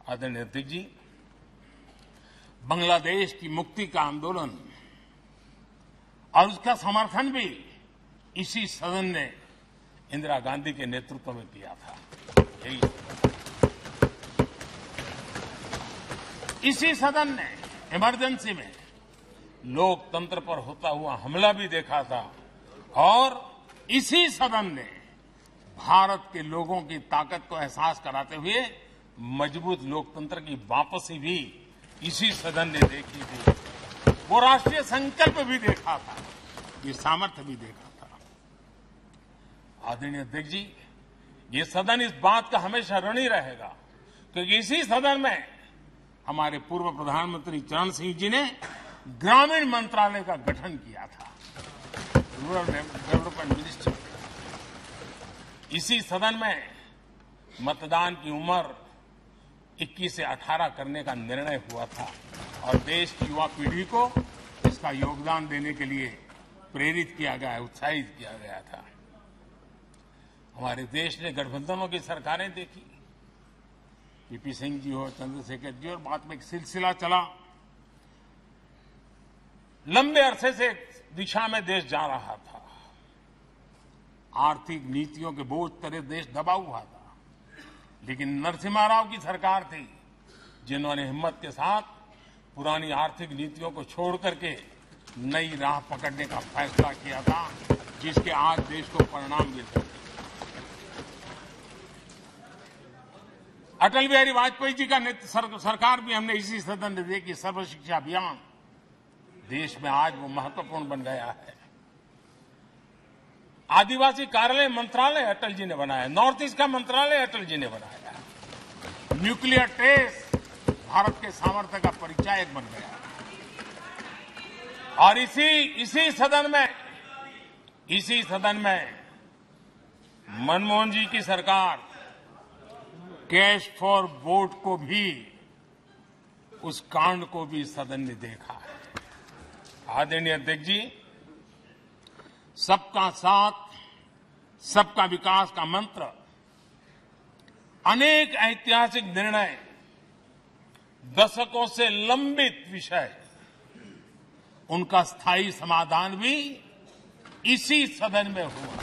आदरणीय अध्यक्ष जी, बांग्लादेश की मुक्ति का आंदोलन और उसका समर्थन भी इसी सदन ने इंदिरा गांधी के नेतृत्व में किया था। इसी सदन ने इमरजेंसी में लोकतंत्र पर होता हुआ हमला भी देखा था और इसी सदन ने भारत के लोगों की ताकत को एहसास कराते हुए मजबूत लोकतंत्र की वापसी भी इसी सदन ने देखी थी। वो राष्ट्रीय संकल्प भी देखा था, ये सामर्थ्य भी देखा था। आदरणीय अध्यक्ष जी, ये सदन इस बात का हमेशा ऋणी रहेगा, क्योंकि इसी सदन में हमारे पूर्व प्रधानमंत्री चरण सिंह जी ने ग्रामीण मंत्रालय का गठन किया था, रूरल डेवलपमेंट मिनिस्ट्री। इसी सदन में मतदान की उम्र 21 से 18 करने का निर्णय हुआ था और देश की युवा पीढ़ी को इसका योगदान देने के लिए प्रेरित किया गया, उत्साहित किया गया था। हमारे देश ने गठबंधनों की सरकारें देखी, पीपी सिंह जी हो, चंद्रशेखर जी, और बाद में एक सिलसिला चला। लंबे अरसे से दिशा में देश जा रहा था, आर्थिक नीतियों के बोझ तले देश दबा हुआ था, लेकिन नरसिम्हा राव की सरकार थी जिन्होंने हिम्मत के साथ पुरानी आर्थिक नीतियों को छोड़ करके नई राह पकड़ने का फैसला किया था, जिसके आज देश को परिणाम मिलते हैं। अटल बिहारी वाजपेयी जी का सरकार भी हमने इसी सदन में देखी। सर्व शिक्षा अभियान देश में आज वो महत्वपूर्ण बन गया है। आदिवासी कार्यालय मंत्रालय अटल जी ने बनाया, नॉर्थ ईस्ट का मंत्रालय अटल जी ने बनाया, न्यूक्लियर टेस्ट भारत के सामर्थ्य का परिचायक बन गया। और इसी सदन में मनमोहन जी की सरकार कैश फॉर वोट को भी, उस कांड को भी सदन ने देखा है। आदरणीय अध्यक्ष जी, सबका साथ सबका विकास का मंत्र, अनेक ऐतिहासिक निर्णय, दशकों से लंबित विषय, उनका स्थायी समाधान भी इसी सदन में हुआ।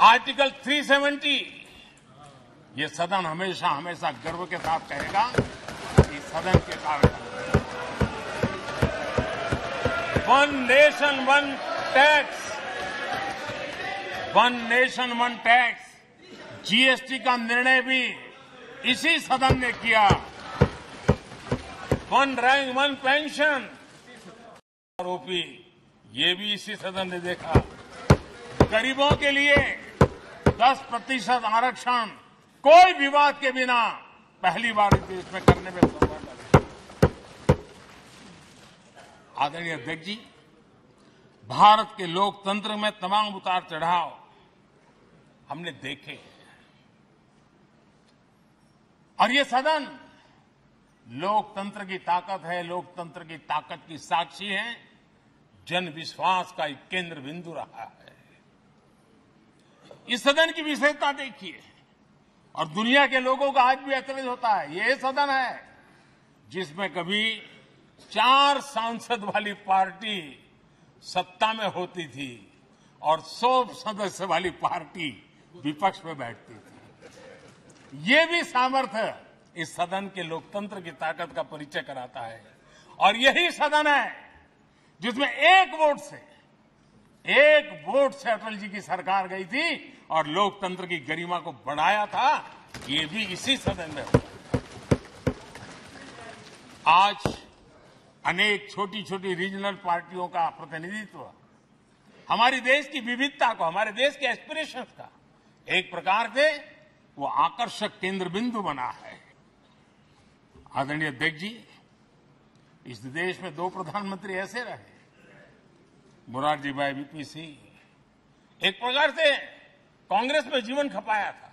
आर्टिकल 370, ये सदन हमेशा हमेशा गर्व के साथ कहेगा कि सदन के कारण one nation one tax, one nation one tax, GST का निर्णय भी इसी सदन ने किया। वन रैंक वन पेंशन, आरोपी, ये भी इसी सदन ने देखा। गरीबों के लिए 10% आरक्षण कोई विवाद के बिना पहली बार इस देश में करने में सफल रहे। आदरणीय अध्यक्ष जी, भारत के लोकतंत्र में तमाम उतार चढ़ाव हमने देखे और ये सदन लोकतंत्र की ताकत है, लोकतंत्र की ताकत की साक्षी है, जन विश्वास का एक केंद्र बिंदु रहा है। इस सदन की विशेषता देखिए और दुनिया के लोगों का आज भी ऐतराज होता है। ये सदन है जिसमें कभी 4 सांसद वाली पार्टी सत्ता में होती थी और 100 सदस्य वाली पार्टी विपक्ष में बैठती थी। ये भी सामर्थ्य इस सदन के लोकतंत्र की ताकत का परिचय कराता है। और यही सदन है जिसमें एक वोट से अटल जी की सरकार गई थी और लोकतंत्र की गरिमा को बढ़ाया था। ये भी इसी सदन में हुआ। आज अनेक छोटी छोटी रीजनल पार्टियों का प्रतिनिधित्व हमारे देश की विविधता को, हमारे देश के एस्पिरेशंस का एक प्रकार से वो आकर्षक केंद्र बिंदु बना है। आदरणीय अध्यक्ष जी, इस देश में 2 प्रधानमंत्री ऐसे रहे, मोरारजी भाई वीपी सिंह एक प्रकार से कांग्रेस में जीवन खपाया था,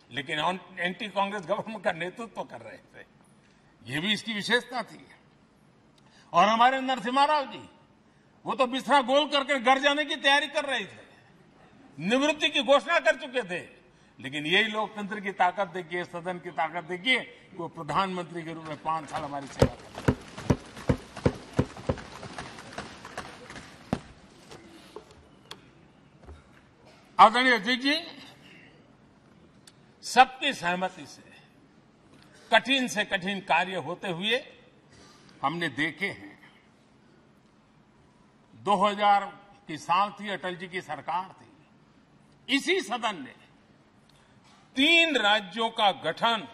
लेकिन एंटी कांग्रेस गवर्नमेंट का नेतृत्व कर रहे थे। ये भी इसकी विशेषता थी। और हमारे नरसिम्हा राव जी, वो तो बिस्तरा गोल करके घर जाने की तैयारी कर रहे थे, निवृत्ति की घोषणा कर चुके थे, लेकिन यही लोकतंत्र की ताकत देखिए, सदन की ताकत देखिए, वो प्रधानमंत्री के रूप में 5 साल हमारी सेवा कर रहे। आदरणीय अध्यक्ष जी, सबकी सहमति से कठिन कार्य होते हुए हमने देखे हैं। 2000 की साल थी, अटल जी की सरकार थी। इसी सदन ने 3 राज्यों का गठन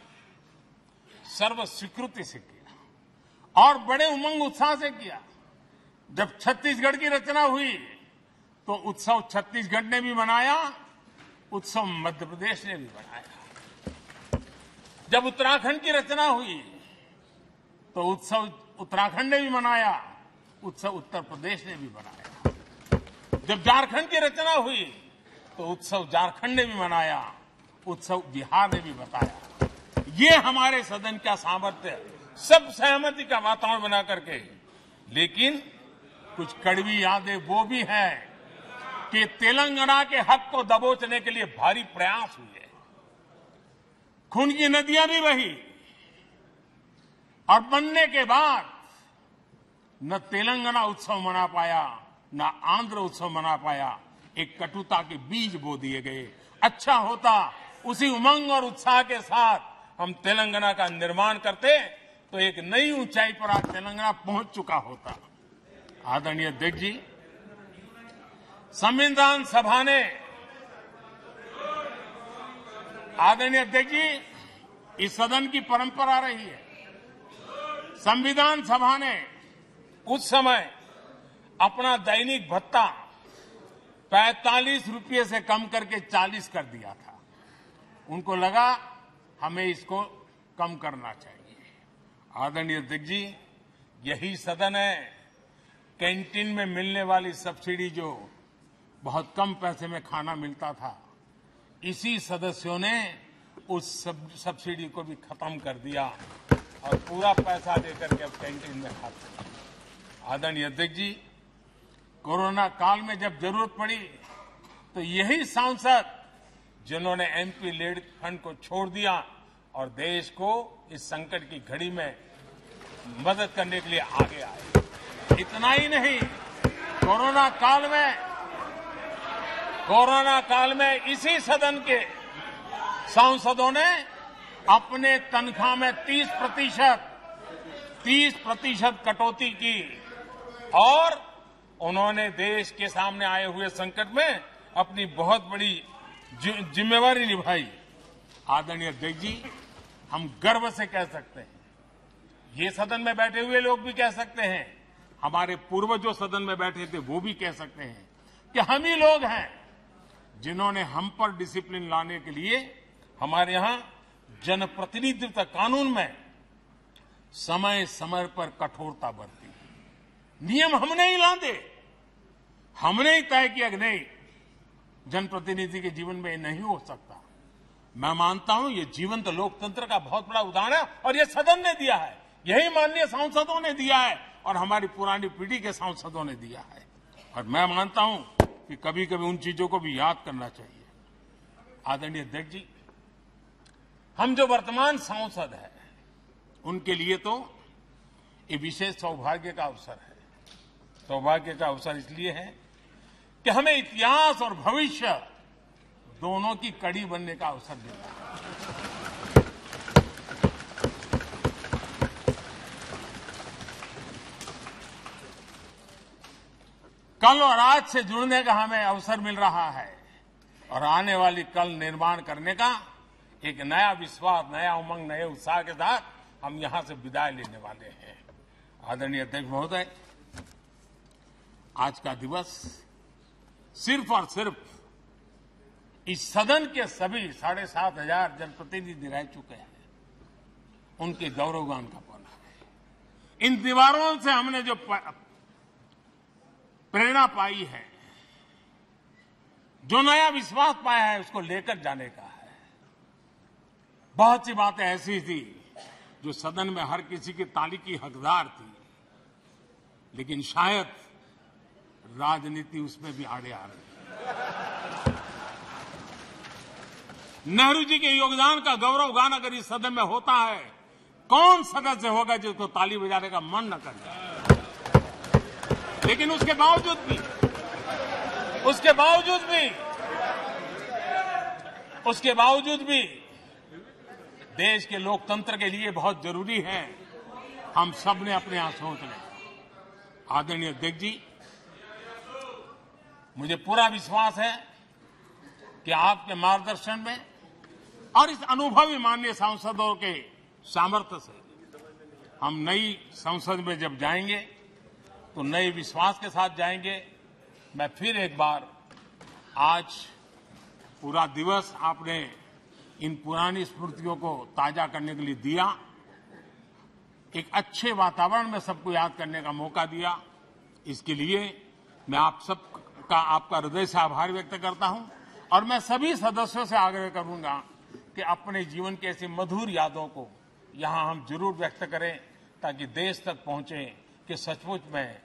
सर्वस्वीकृति से किया और बड़े उमंग उत्साह से किया। जब छत्तीसगढ़ की रचना हुई तो उत्सव छत्तीसगढ़ ने भी मनाया, उत्सव मध्य प्रदेश ने भी मनाया। जब उत्तराखंड की रचना हुई तो उत्सव उत्तराखंड ने भी मनाया, उत्सव उत्तर प्रदेश ने भी मनाया। जब झारखंड की रचना हुई तो उत्सव झारखंड ने भी मनाया, उत्सव बिहार ने भी बताया। ये हमारे सदन का सामर्थ्य, सब सहमति का वातावरण बना करके। लेकिन कुछ कड़वी यादें वो भी हैं कि तेलंगाना के हक को दबोचने के लिए भारी प्रयास हुए, खून की नदियां भी बही और बनने के बाद न तेलंगाना उत्सव मना पाया, न आंध्र उत्सव मना पाया। एक कटुता के बीज बो दिए गए। अच्छा होता उसी उमंग और उत्साह के साथ हम तेलंगाना का निर्माण करते तो एक नई ऊंचाई पर आज तेलंगाना पहुंच चुका होता। आदरणीय अध्यक्ष जी, संविधान सभा ने, आदरणीय अध्यक्ष जी, इस सदन की परंपरा रही है। संविधान सभा ने उस समय अपना दैनिक भत्ता 45 रुपये से कम करके 40 कर दिया था। उनको लगा हमें इसको कम करना चाहिए। आदरणीय अध्यक्ष जी, यही सदन है कैंटीन में मिलने वाली सब्सिडी, जो बहुत कम पैसे में खाना मिलता था, इसी सदस्यों ने उस सब्सिडी को भी खत्म कर दिया और पूरा पैसा देकर के अब कैंटीन में खाते हैं। आदरणीय अध्यक्ष जी, कोरोना काल में जब जरूरत पड़ी तो यही सांसद जिन्होंने एमपी लीड फंड को छोड़ दिया और देश को इस संकट की घड़ी में मदद करने के लिए आगे आए। इतना ही नहीं, कोरोना काल में इसी सदन के सांसदों ने अपने तनख्वाह में 30% कटौती की और उन्होंने देश के सामने आए हुए संकट में अपनी बहुत बड़ी जिम्मेवारी निभाई। आदरणीय अध्यक्ष जी, हम गर्व से कह सकते हैं, ये सदन में बैठे हुए लोग भी कह सकते हैं, हमारे पूर्वज जो सदन में बैठे थे वो भी कह सकते हैं कि हम ही लोग हैं जिन्होंने हम पर डिसिप्लिन लाने के लिए हमारे यहां जनप्रतिनिधित्व कानून में समय समय पर कठोरता बरती। नियम हमने ही लादे, हमने ही तय किया कि नहीं, जनप्रतिनिधि के जीवन में ये नहीं हो सकता। मैं मानता हूं ये जीवंत लोकतंत्र का बहुत बड़ा उदाहरण है और ये सदन ने दिया है, यही माननीय सांसदों ने दिया है और हमारी पुरानी पीढ़ी के सांसदों ने दिया है। और मैं मानता हूं कि कभी कभी उन चीजों को भी याद करना चाहिए। आदरणीय अध्यक्ष जी, हम जो वर्तमान सांसद हैं उनके लिए तो ये विशेष सौभाग्य का अवसर है। सौभाग्य का अवसर इसलिए है कि हमें इतिहास और भविष्य दोनों की कड़ी बनने का अवसर देता है। कल और आज से जुड़ने का हमें अवसर मिल रहा है और आने वाली कल निर्माण करने का एक नया विश्वास, नया उमंग, नए उत्साह के साथ हम यहां से विदाई लेने वाले हैं। आदरणीय अध्यक्ष महोदय, आज का दिवस सिर्फ और सिर्फ इस सदन के सभी 7,500 जनप्रतिनिधि रह चुके हैं उनके गौरवगान का पल है। इन दीवारों से हमने जो प्रेरणा पाई है, जो नया विश्वास पाया है, उसको लेकर जाने का है। बहुत सी बातें ऐसी थी जो सदन में हर किसी की ताली की हकदार थी, लेकिन शायद राजनीति उसमें भी आड़े आ रही। नेहरू जी के योगदान का गौरवगान अगर इस सदन में होता है, कौन सदस्य होगा जिसको ताली बजाने का मन न कर जाए। लेकिन उसके बावजूद भी देश के लोकतंत्र के लिए बहुत जरूरी है हम सब ने अपने यहां सोच लें। आदरणीय अध्यक्ष जी, मुझे पूरा विश्वास है कि आपके मार्गदर्शन में और इस अनुभवी माननीय सांसदों के सामर्थ्य से हम नई संसद में जब जाएंगे तो नए विश्वास के साथ जाएंगे। मैं फिर एक बार, आज पूरा दिवस आपने इन पुरानी स्मृतियों को ताजा करने के लिए दिया, एक अच्छे वातावरण में सबको याद करने का मौका दिया। इसके लिए मैं आप सबका, आपका हृदय से आभार व्यक्त करता हूं और मैं सभी सदस्यों से आग्रह करूंगा कि अपने जीवन की ऐसी मधुर यादों को यहां हम जरूर व्यक्त करें ताकि देश तक पहुंचे कि सचमुच में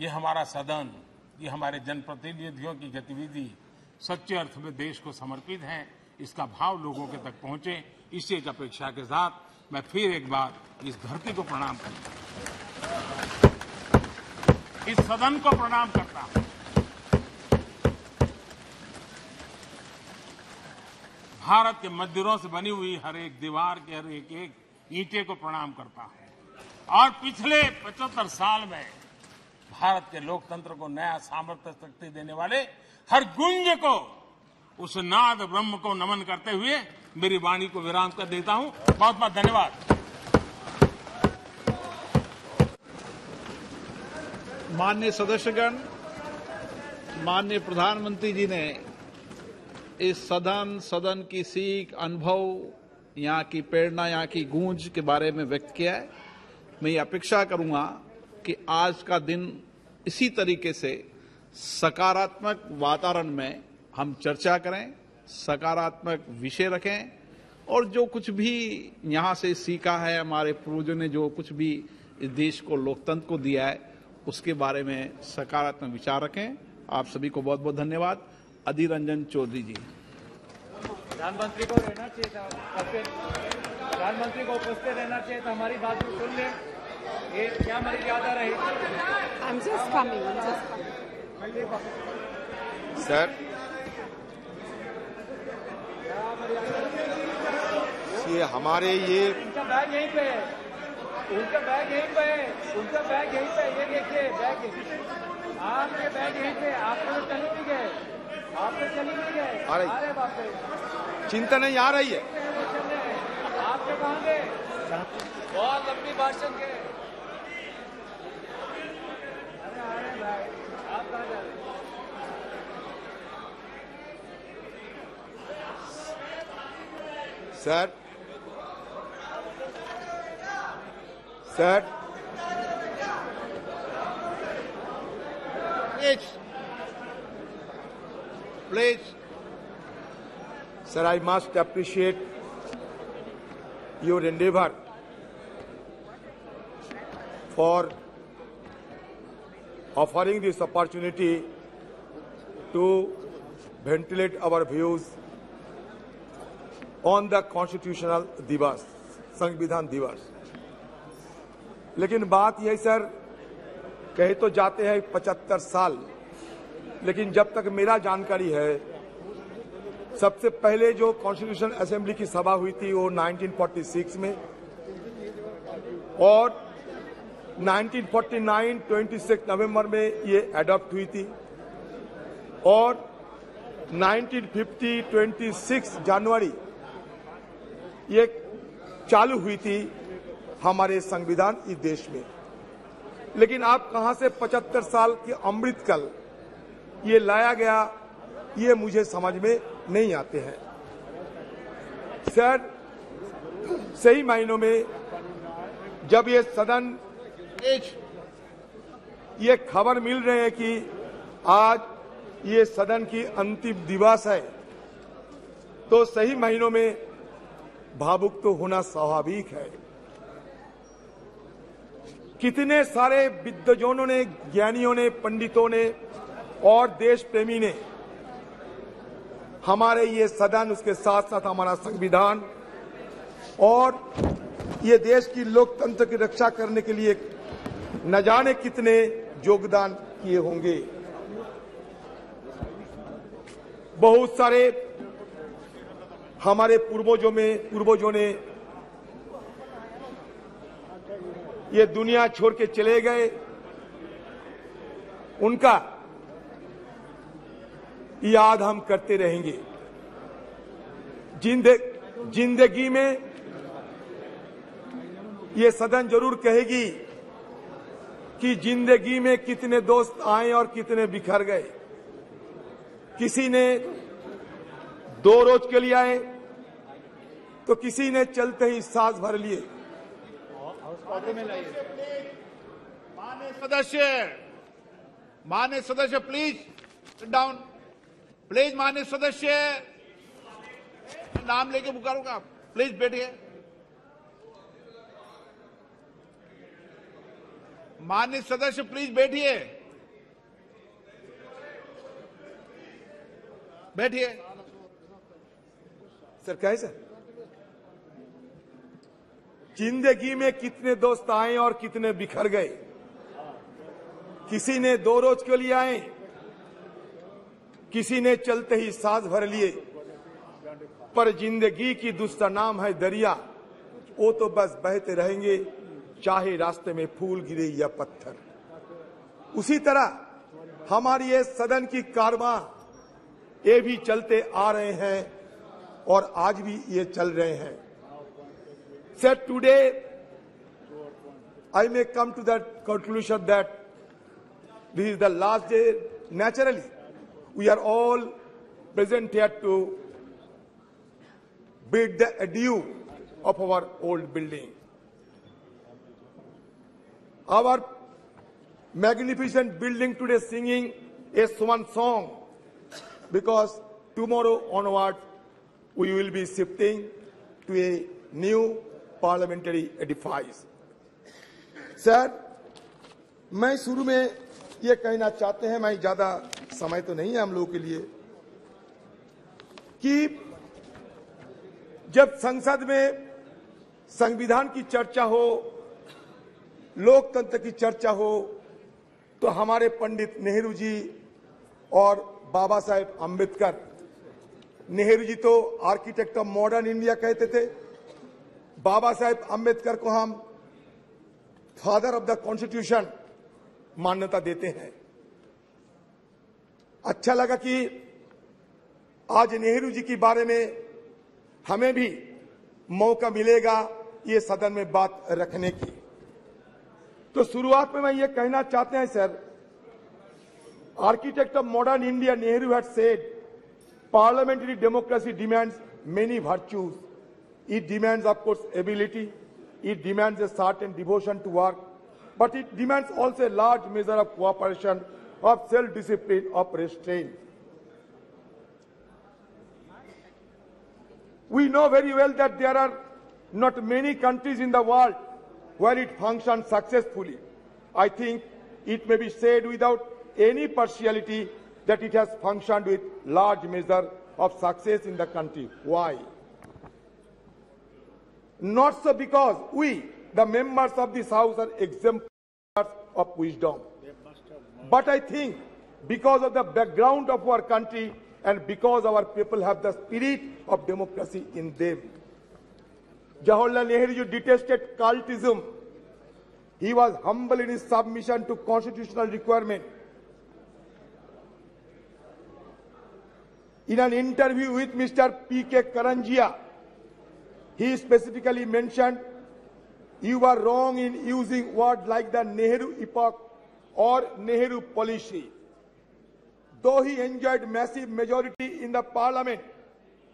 ये हमारा सदन, ये हमारे जनप्रतिनिधियों की गतिविधि सच्चे अर्थ में देश को समर्पित है, इसका भाव लोगों के तक पहुंचे। इसी एक अपेक्षा के साथ मैं फिर एक बार इस धरती को प्रणाम करता हूं, इस सदन को प्रणाम करता हूं। भारत के मंदिरों से बनी हुई हर एक दीवार के हर एक ईंटे को प्रणाम करता हूं और पिछले 75 साल में भारत के लोकतंत्र को नया सामर्थ्य शक्ति देने वाले हर गुंज को, उस नाद ब्रह्म को नमन करते हुए मेरी वाणी को विराम कर देता हूं। बहुत बहुत धन्यवाद। माननीय सदस्यगण, माननीय प्रधानमंत्री जी ने इस सदन की सीख, अनुभव, यहाँ की प्रेरणा, यहाँ की गूंज के बारे में व्यक्त किया है। मैं ये अपेक्षा करूंगा कि आज का दिन इसी तरीके से सकारात्मक वातावरण में हम चर्चा करें, सकारात्मक विषय रखें और जो कुछ भी यहाँ से सीखा है, हमारे पूर्वजों ने जो कुछ भी इस देश को, लोकतंत्र को दिया है, उसके बारे में सकारात्मक विचार रखें। आप सभी को बहुत बहुत धन्यवाद। अधीर रंजन चौधरी जी। प्रधानमंत्री को रहना चाहिए था, प्रधानमंत्री को उपस्थित रहना चाहिए था, हमारी बात भी सुन ले। ये क्या हमारी ज्यादा रही? I'm just coming. सर, ये हमारे ये उनका बैग यहीं पे है, उनका बैग यहीं पे है, उनका बैग यहीं पे, ये देखिए बैग, आपके बैग यहीं पे, आप तो चले नहीं गए, आप तो चले नहीं गए, आ रही, अरे बाप रे, चिंता नहीं आ रही है, आपके कहाँ गए? बहुत लंबी भाषण के, अरे आ रहे भाई, आप कहाँ जा रहे? Sir, sir, please, sir, I must appreciate your endeavor for offering this opportunity to ventilate our views on the constitutional दिवस, संविधान दिवस। लेकिन बात यह सर, कहे तो जाते हैं 75 साल, लेकिन जब तक मेरा जानकारी है, सबसे पहले जो कॉन्स्टिट्यूशन असेंबली की सभा हुई थी वो 1946 में, और 1949 26 नवंबर में ये अडॉप्ट हुई थी, और 1950 26 जनवरी ये चालू हुई थी हमारे संविधान इस देश में। लेकिन आप कहां से 75 साल के अमृतकाल ये लाया गया, ये मुझे समझ में नहीं आते हैं। सर, सही मायनों में जब ये सदन, ये खबर मिल रही है कि आज ये सदन की अंतिम दिवस है, तो सही महीनों में भावुक तो होना स्वाभाविक है। कितने सारे विद्वजनों ने, ज्ञानियों ने, पंडितों ने और देश प्रेमी ने हमारे ये सदन, उसके साथ साथ हमारा संविधान और ये देश की लोकतंत्र की रक्षा करने के लिए न जाने कितने योगदान किए होंगे। बहुत सारे हमारे पूर्वजों ने ये दुनिया छोड़ के चले गए, उनका याद हम करते रहेंगे। जिंदगी में ये सदन जरूर कहेगी कि जिंदगी में कितने दोस्त आए और कितने बिखर गए। किसी ने 2 रोज के लिए आए, तो किसी ने चलते ही सांस भर लिए। माननीय सदस्य प्लीज सिट डाउन, प्लीज। माननीय सदस्य, नाम लेके पुकारूंगा, प्लीज बैठिए। माननीय सदस्य प्लीज बैठिए, बैठिए। सर क्या है सर? जिंदगी में कितने दोस्त आए और कितने बिखर गए। किसी ने 2 रोज के लिए आए, किसी ने चलते ही सांस भर लिए। पर जिंदगी की दूसरा नाम है दरिया, वो तो बस बहते रहेंगे, चाहे रास्ते में फूल गिरे या पत्थर। उसी तरह हमारी ये सदन की कारवां ये भी चलते आ रहे हैं और आज भी ये चल रहे हैं। Sir, today I may come to that conclusion that this is the last day. Naturally, we are all present here to bid the adieu of our old building. Our magnificent building today singing a swan song, because tomorrow onward, we will be shifting to a new parliamentary edifice. Sir, मैं शुरू में ये कहना चाहते हैं, मैं ज्यादा समय तो नहीं है हम लोगों के लिए, कि जब संसद में संविधान की चर्चा हो, लोकतंत्र की चर्चा हो, तो हमारे पंडित नेहरू जी और बाबा साहेब अम्बेडकर, नेहरू जी तो आर्किटेक्ट ऑफ मॉडर्न इंडिया कहते थे, बाबा साहेब अम्बेडकर को हम फादर ऑफ द कॉन्स्टिट्यूशन मान्यता देते हैं। अच्छा लगा कि आज नेहरू जी के बारे में हमें भी मौका मिलेगा ये सदन में बात रखने की। तो शुरुआत में मैं ये कहना चाहते हैं sir, architect of modern India Nehru had said parliamentary democracy demands many virtues. It demands, of course, ability. It demands a certain devotion to work. But it demands also a large measure of cooperation, of self-discipline, of restraint. We know very well that there are not many countries in the world where it functions successfully. I think it may be said without any partiality that it has functioned with large measure of success in the country. Why? Not so because we, the members of this House, are exemplars of wisdom, but I think because of the background of our country and because our people have the spirit of democracy in them. Jawaharlal Nehru detested cultism. He was humble in his submission to constitutional requirement. In an interview with Mr. P.K. Karanjia, he specifically mentioned, "You are wrong in using words like the Nehru epoch or Nehru policy." Though he enjoyed massive majority in the parliament,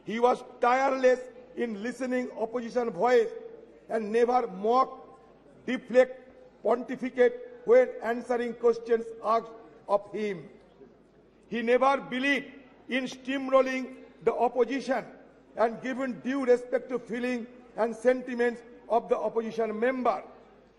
he was tireless in listening opposition voice and never mock, deflect, pontificate when answering questions asked of him. He never believed in steamrolling the opposition and given due respect to feeling and sentiments of the opposition member.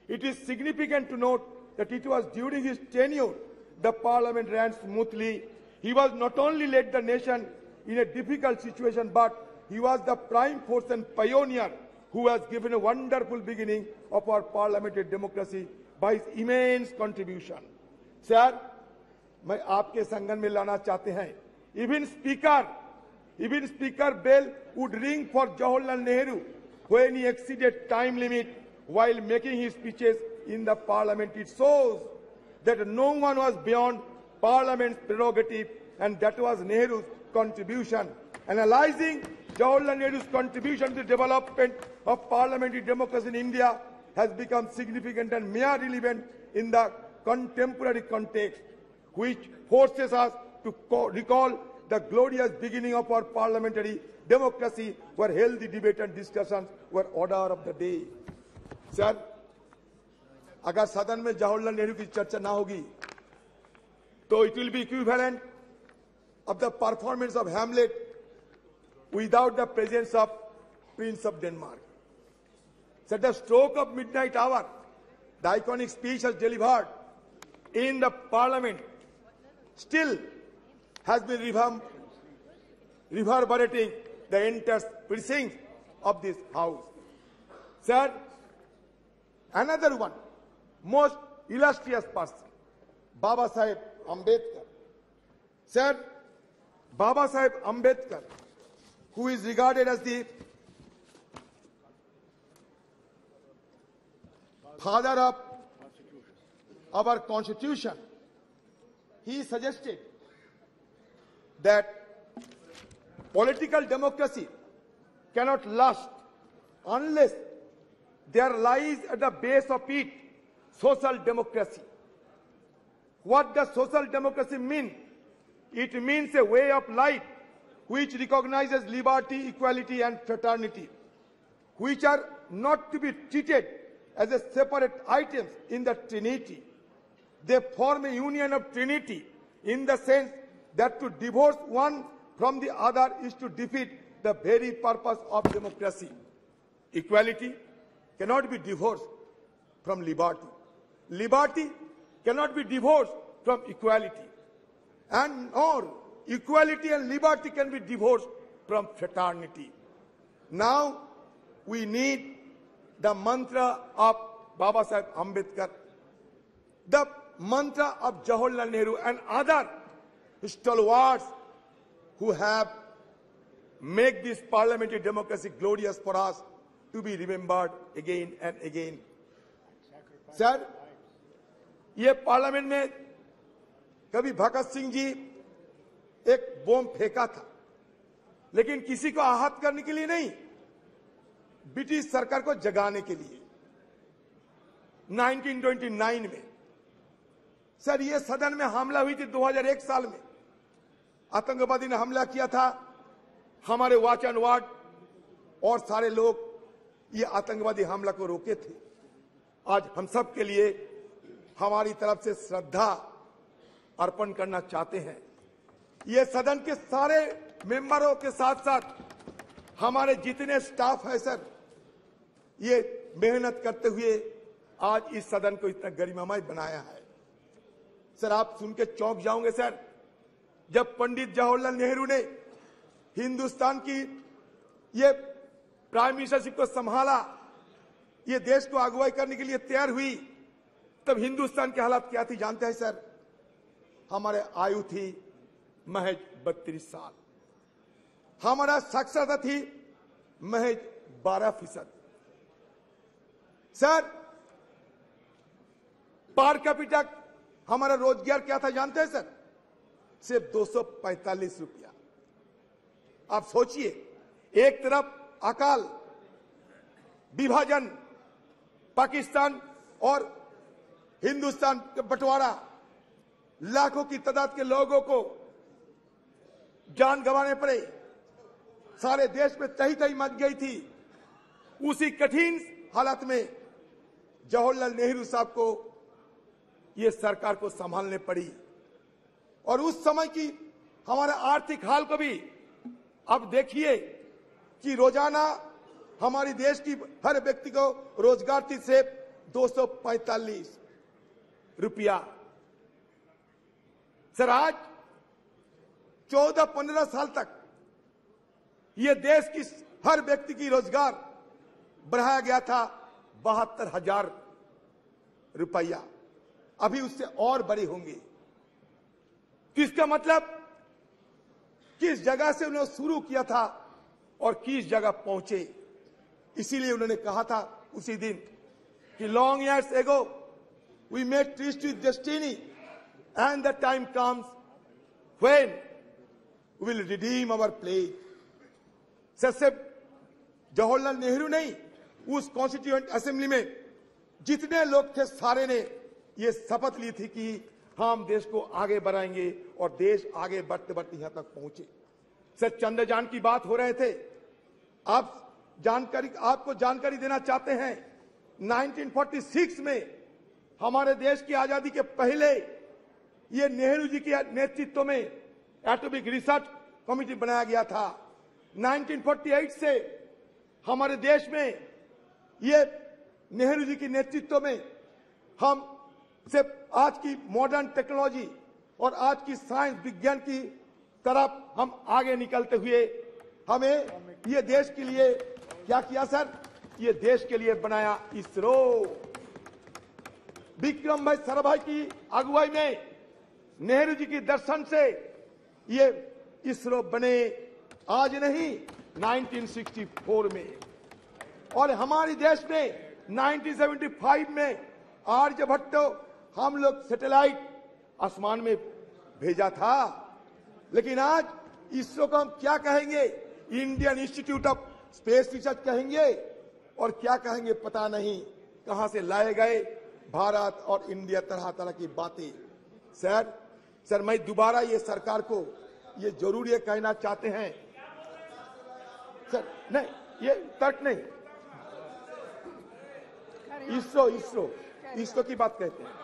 It is significant to note that it was during his tenure the parliament ran smoothly. He was not only led the nation in a difficult situation, but he was the prime force and pioneer who has given a wonderful beginning of our parliamentary democracy by his immense contribution. Sir, मैं आपके संगन में लाना चाहते हैं, even Speaker Bell would ring for Jawaharlal Nehru when he exceeded time limit while making his speeches in the parliament. It shows that no one was beyond parliament's prerogative, and that was Nehru's contribution. Analyzing Jawaharlal Nehru's contribution to the development of parliamentary democracy in India has become significant and mere relevant in the contemporary context, which forces us to recall the glorious beginning of our parliamentary democracy, where healthy debate and discussions were order of the day. Sir, अगर सदन में जवाहरलाल नेहरू की चर्चा ना होगी, तो it will be equivalent of the performance of Hamlet without the presence of Prince of Denmark. So at the stroke of midnight hour, the iconic speech has delivered in the parliament still has been reverberating the entire precincts of this house. Sir, another one, most illustrious person, Baba Saheb Ambedkar. Sir, Baba Saheb Ambedkar, who is regarded as the father of our constitution, he suggested that political democracy cannot last unless there lies at the base of it social democracy. What does social democracy mean? It means a way of life which recognizes liberty, equality, and fraternity, which are not to be treated as a separate items in the Trinity. They form a union of Trinity in the sense that to divorce one from the other is to defeat the very purpose of democracy. Equality cannot be divorced from liberty. Liberty cannot be divorced from equality. And nor equality and liberty can be divorced from fraternity. Now we need the mantra of Baba Sahib Ambedkar, the mantra of Jawaharlal Nehru and other stalwarts who have made this parliamentary democracy glorious for us to be remembered again and again. Sir, ये parliament में कभी भगत सिंह जी एक बम फेंका था, लेकिन किसी को आहत करने के लिए नहीं, ब्रिटिश सरकार को जगाने के लिए 1929 में। सर, ये सदन में हमला हुई थी 2001 साल में, आतंकवादी ने हमला किया था, हमारे वॉच एंड वार्ड और सारे लोग ये आतंकवादी हमला को रोके थे। आज हम सब के लिए हमारी तरफ से श्रद्धा अर्पण करना चाहते हैं। ये सदन के सारे मेंबरों के साथ साथ हमारे जितने स्टाफ है सर, ये मेहनत करते हुए आज इस सदन को इतना गरिमामय बनाया है। सर, आप सुन के चौंक जाओगे सर, जब पंडित जवाहरलाल नेहरू ने हिंदुस्तान की ये प्राइम मिनिस्टरशिप को संभाला, ये देश को अगुवाई करने के लिए तैयार हुई, तब हिंदुस्तान की हालत क्या थी जानते हैं सर? हमारे आयु थी महज 32 साल, हमारा साक्षरता थी महज 12%। सर, पर कैपिटा हमारा रोजगार क्या था जानते हैं सर? सिर्फ 245 रुपया। आप सोचिए, एक तरफ अकाल, विभाजन, पाकिस्तान और हिंदुस्तान का बंटवारा, लाखों की तादाद के लोगों को जान गंवाने पड़े, सारे देश में तही तही मच गई थी। उसी कठिन हालत में जवाहरलाल नेहरू साहब को ये सरकार को संभालने पड़ी, और उस समय की हमारे आर्थिक हाल को भी अब देखिए कि रोजाना हमारी देश की हर व्यक्ति को रोजगार थी सिर्फ 245 रुपया। सर, आज 14-15 साल तक ये देश की हर व्यक्ति की रोजगार बढ़ाया गया था 72,000 रुपया, अभी उससे और बड़ी होंगी। किसका मतलब किस जगह से उन्होंने शुरू किया था और किस जगह पहुंचे। इसीलिए उन्होंने कहा था उसी दिन कि long years ago we made tryst with destiny and the time comes when we will redeem our pledge. सिर्फ जवाहरलाल नेहरू नहीं, उस कॉन्स्टिट्यूएंट असेंबली में जितने लोग थे सारे ने ये शपथ ली थी कि हम देश को आगे बढ़ाएंगे, और देश आगे बढ़ते बढ़ते यहां तक पहुंचे। सर, चंद्रयान की बात हो रहे थे, आपको जानकारी देना चाहते हैं, 1946 में हमारे देश की आजादी के पहले ये नेहरू जी के नेतृत्व में एटॉमिक रिसर्च कमेटी बनाया गया था। 1948 से हमारे देश में ये नेहरू जी के नेतृत्व में हम सिर्फ आज की मॉडर्न टेक्नोलॉजी और आज की साइंस विज्ञान की तरफ हम आगे निकलते हुए हमें ये देश के लिए क्या किया सर? ये देश के लिए बनाया इसरो। विक्रम भाई साराभाई की अगुवाई में, नेहरू जी के दर्शन से ये इसरो बने, आज नहीं 1964 में। और हमारे देश में 1975 में आर्यभट्ट हम लोग सैटेलाइट आसमान में भेजा था। लेकिन आज इसरो को हम क्या कहेंगे? Indian institute of space research कहेंगे, और क्या कहेंगे पता नहीं, कहां से लाए गए भारत और इंडिया, तरह तरह की बातें। सर, मैं दोबारा ये सरकार को ये जरूर ये कहना चाहते हैं सर, नहीं ये तर्क नहीं, इसरो की बात कहते हैं।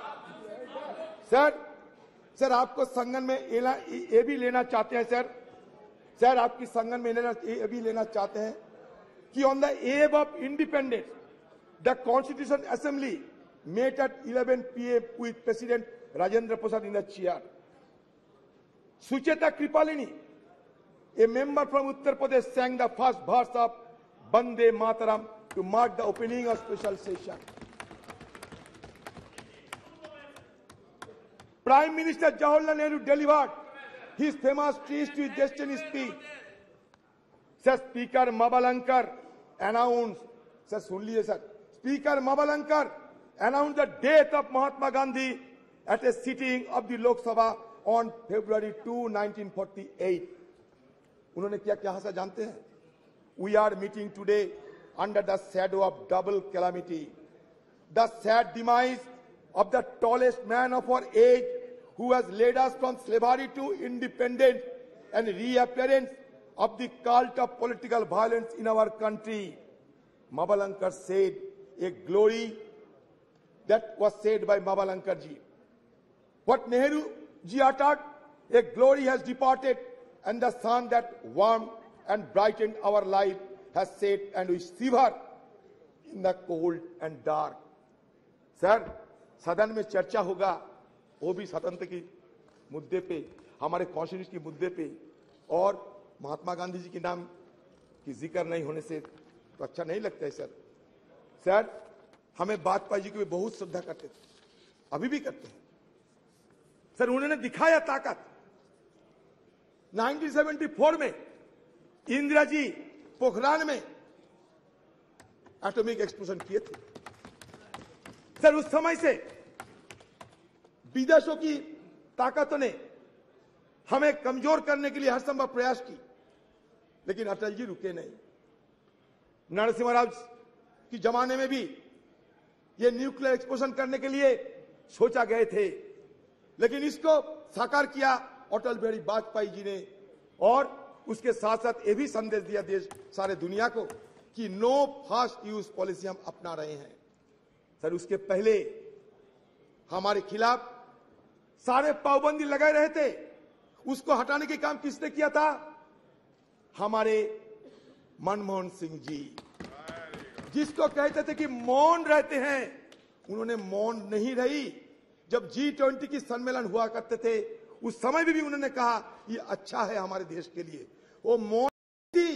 सर, आपको संज्ञान में ये भी लेना चाहते हैं सर सर आपकी संज्ञान में ये भी लेना चाहते हैं कि on the eve of independence the constitution assembly met at 11 PM with president Rajendra Prasad in the chair. Sucheta Kripalani, a member from Uttar Pradesh, sang the first verse of Bande Mataram to mark the opening of special session. Prime Minister Jawaharlal Nehru delivered his famous Trees to Destiny speech. Sir, Speaker Mabalankar announced, sir, सुन लिए sir, Speaker Mabalankar announced the death of Mahatma Gandhi at a sitting of the Lok Sabha on February 2, 1948. उन्होंने क्या कहा था जानते हैं? We are meeting today under the shadow of double calamity. The sad demise of the tallest man of our age who has led us from slavery to independence and reappearance of the cult of political violence in our country. Mabalankar said a glory that was said by Mabalankar ji. What Nehru ji uttered, a glory has departed, and the sun that warmed and brightened our life has set, and we shiver in the cold and dark. Sir, सदन में चर्चा होगा, वो भी स्वतंत्र की मुद्दे पे, हमारे कॉन्स्टिट्यूशन की मुद्दे पे, और महात्मा गांधी जी के नाम की जिक्र नहीं होने से तो अच्छा नहीं लगता है सर. सर, हमें वाजपेयी जी को बहुत श्रद्धा करते थे, अभी भी करते हैं. सर, उन्होंने दिखाया ताकत. 1974 में इंदिरा जी पोखरान में एटॉमिक एक्सप्लोजन किए थे. सर, उस समय से विदेशों की ताकतों ने हमें कमजोर करने के लिए हर संभव प्रयास की, लेकिन अटल जी रुके नहीं. नरसिम्हा राव की जमाने में भी ये न्यूक्लियर एक्सप्लोजन करने के लिए सोचा गए थे, लेकिन इसको साकार किया अटल बिहारी वाजपेयी जी ने, और उसके साथ साथ ये भी संदेश दिया देश सारे दुनिया को कि नो फास्ट यूज पॉलिसी हम अपना रहे हैं. सर, उसके पहले हमारे खिलाफ सारे पाबंदी लगाए रहे थे, उसको हटाने के काम किसने किया था? हमारे मनमोहन सिंह जी, जिसको कहते थे कि मौन रहते हैं, उन्होंने मौन नहीं रही. जब G20 की सम्मेलन हुआ करते थे, उस समय भी उन्होंने कहा ये अच्छा है हमारे देश के लिए. वो मौन थी,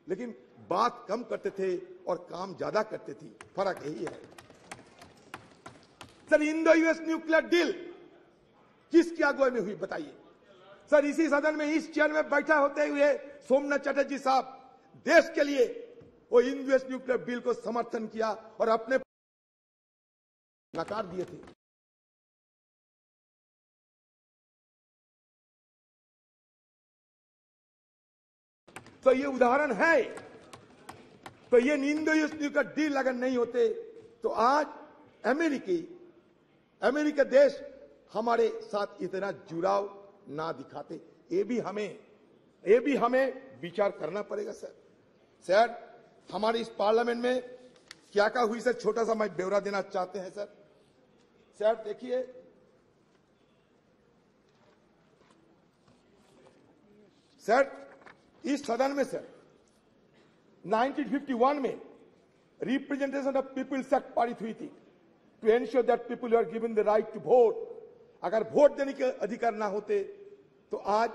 लेकिन बात कम करते थे और काम ज्यादा करते थे. फर्क यही है. Sir, Indo US nuclear deal किसकी अगुवाई में हुई बताइए? सर, इसी सदन में इस चेयर में बैठा होते हुए सोमनाथ चटर्जी साहब देश के लिए वो इंडो यूएस न्यूक्लियर डील को समर्थन किया और अपने नकार दिए थे. तो ये उदाहरण है. तो ये इंडो यूएस न्यूक्लियर डील अगर नहीं होते तो आज अमेरिका देश हमारे साथ इतना जुड़ाव ना दिखाते. ये भी हमें विचार करना पड़ेगा सर. सर, हमारे इस पार्लियामेंट में क्या क्या हुई सर, छोटा सा मैं ब्यौरा देना चाहते हैं सर. सर देखिए, सर इस सदन में सर 1951 में रिप्रेजेंटेशन ऑफ पीपल्स एक्ट पारित हुई थी to ensure that people are given the right to vote. अगर वोट देने के अधिकार ना होते तो आज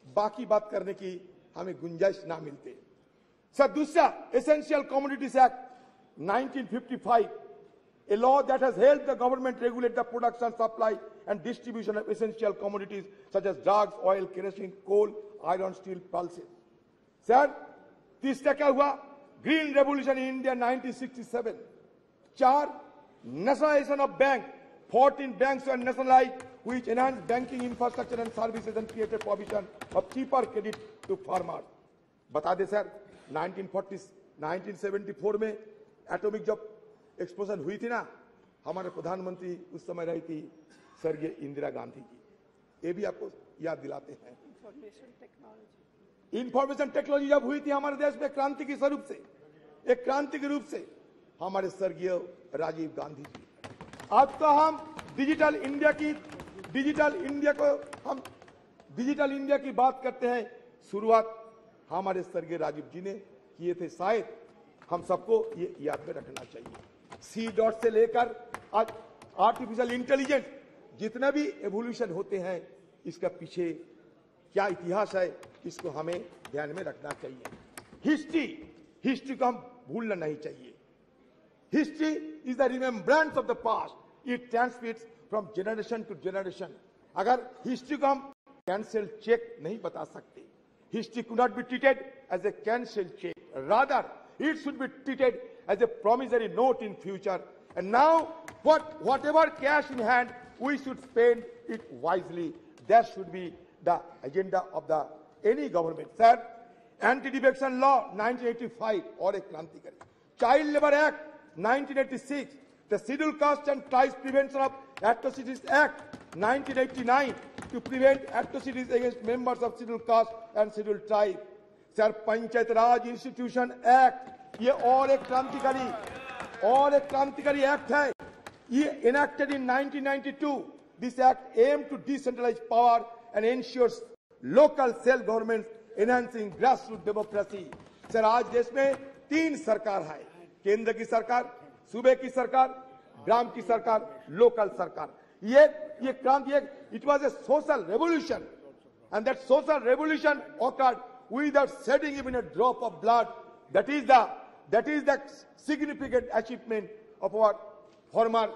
बाकी बात करने की हमें गुंजाइश ना मिलते. सर, दूसरा essential commodities act 1955, a law that has helped the government regulate the production, supply and distribution of essential commodities such as drugs, oil, kerosene, coal, iron, steel, pulses. Sir, तीसरा क्या हुआ? Green revolution in India 1967. 4, nationalisation of bank. 14 banks were nationalized which enhanced banking infrastructure and services and created provision of cheaper credit to farmers. बता दे sir, 1974 में atomic जब explosion हुई थी ना, हमारे प्रधानमंत्री उस समय रही थी स्वर्गीय इंदिरा गांधी जी. ये भी आपको याद दिलाते हैं. इंफॉर्मेशन टेक्नोलॉजी जब हुई थी हमारे देश में क्रांति के स्वरूप से, एक क्रांति के रूप से हमारे स्वर्गीय राजीव गांधी जी. आज तो हम डिजिटल इंडिया की बात करते हैं. शुरुआत हमारे स्वर्गीय राजीव जी ने किए थे। शायद हम सबको ये याद में रखना चाहिए। सी डॉट से लेकर आज आर्टिफिशियल इंटेलिजेंस, जितने भी एवोल्यूशन होते हैं, इसका पीछे क्या इतिहास है, इसको हमें ध्यान में रखना चाहिए। हिस्ट्री को हम भूलना नहीं चाहिए। History is the remembrance of the past, it transmits from generation to generation. अगर हिस्ट्री को हम कैंसिल चेक नहीं बता सकते, history could not be treated as a cancel cheque, rather it should be treated as a promissory note in future. And now whatever cash in hand, we should spend it wisely. That should be the agenda of the any government. Sir, anti-defection law 1985 और एक क्रांतिकारी, child labor act 1986, the scheduled caste and tribes prevention of atrocities act 1989 to prevent atrocities against members of scheduled caste and scheduled tribe. Sir, panchayat Raj institution act, ये और एक क्रांतिकारी act है। ये enacted in 1992। This act aim to decentralise power and ensures local self government, enhancing grassroot democracy. Sir, आज देश में 3 सरकार है, केंद्र की सरकार, सूबे की सरकार, ग्राम की सरकार, लोकल सरकार। ये क्रांति, it was a social revolution, and that social revolution occurred without shedding even a drop of blood. That is the significant achievement of our former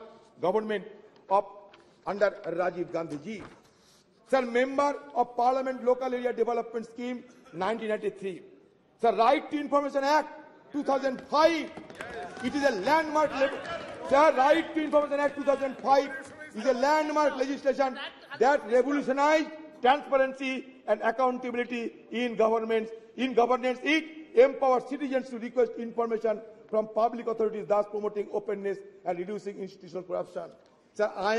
government of under Rajiv Gandhi ji. Sir, member of Parliament Local Area Development Scheme 1993. Sir, Right to Information Act 2005. It is a landmark. Sir, Right to Information Act 2005 is a landmark legislation that revolutionized transparency and accountability in governance. It empowers citizens to request information from public authorities, thus promoting openness and reducing institutional corruption. Sir, I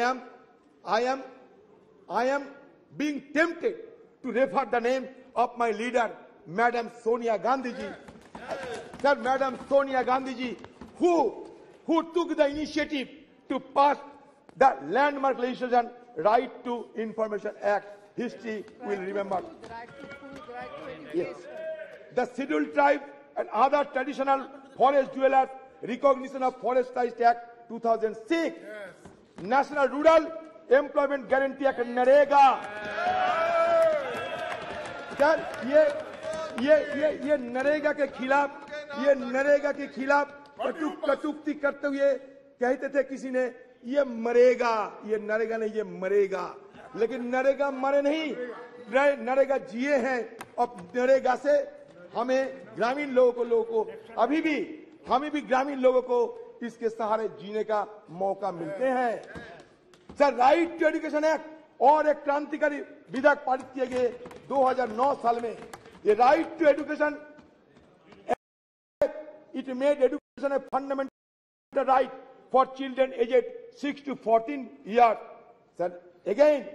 am being tempted to refer the name of my leader, Madam Sonia Gandhi ji. Sir, Madam Sonia Gandhi ji, who took the initiative to pass the landmark legislation, Right to Information Act. History will remember. Yes. The scheduled tribe and other traditional forest dwellers, recognition of Forest Rights Act 2006. Yes. National Rural Employment Guarantee Act NREGA. Sir, ये नरेगा के खिलाफ कटुक्ति करते हुए कहते थे किसी ने, ये मरेगा, ये नरेगा नहीं, ये मरेगा। लेकिन नरेगा मरे नहीं, नरेगा जिए हैं। और नरेगा से हमें ग्रामीण लोगों को अभी भी ग्रामीण लोगों को इसके सहारे जीने का मौका मिलते हैं। Sir, right to education act और एक क्रांतिकारी विधेयक पारित किए गए 2009 साल में। ये right to education, it made education a fundamental right for children aged 6 to 14 years. Sir, again,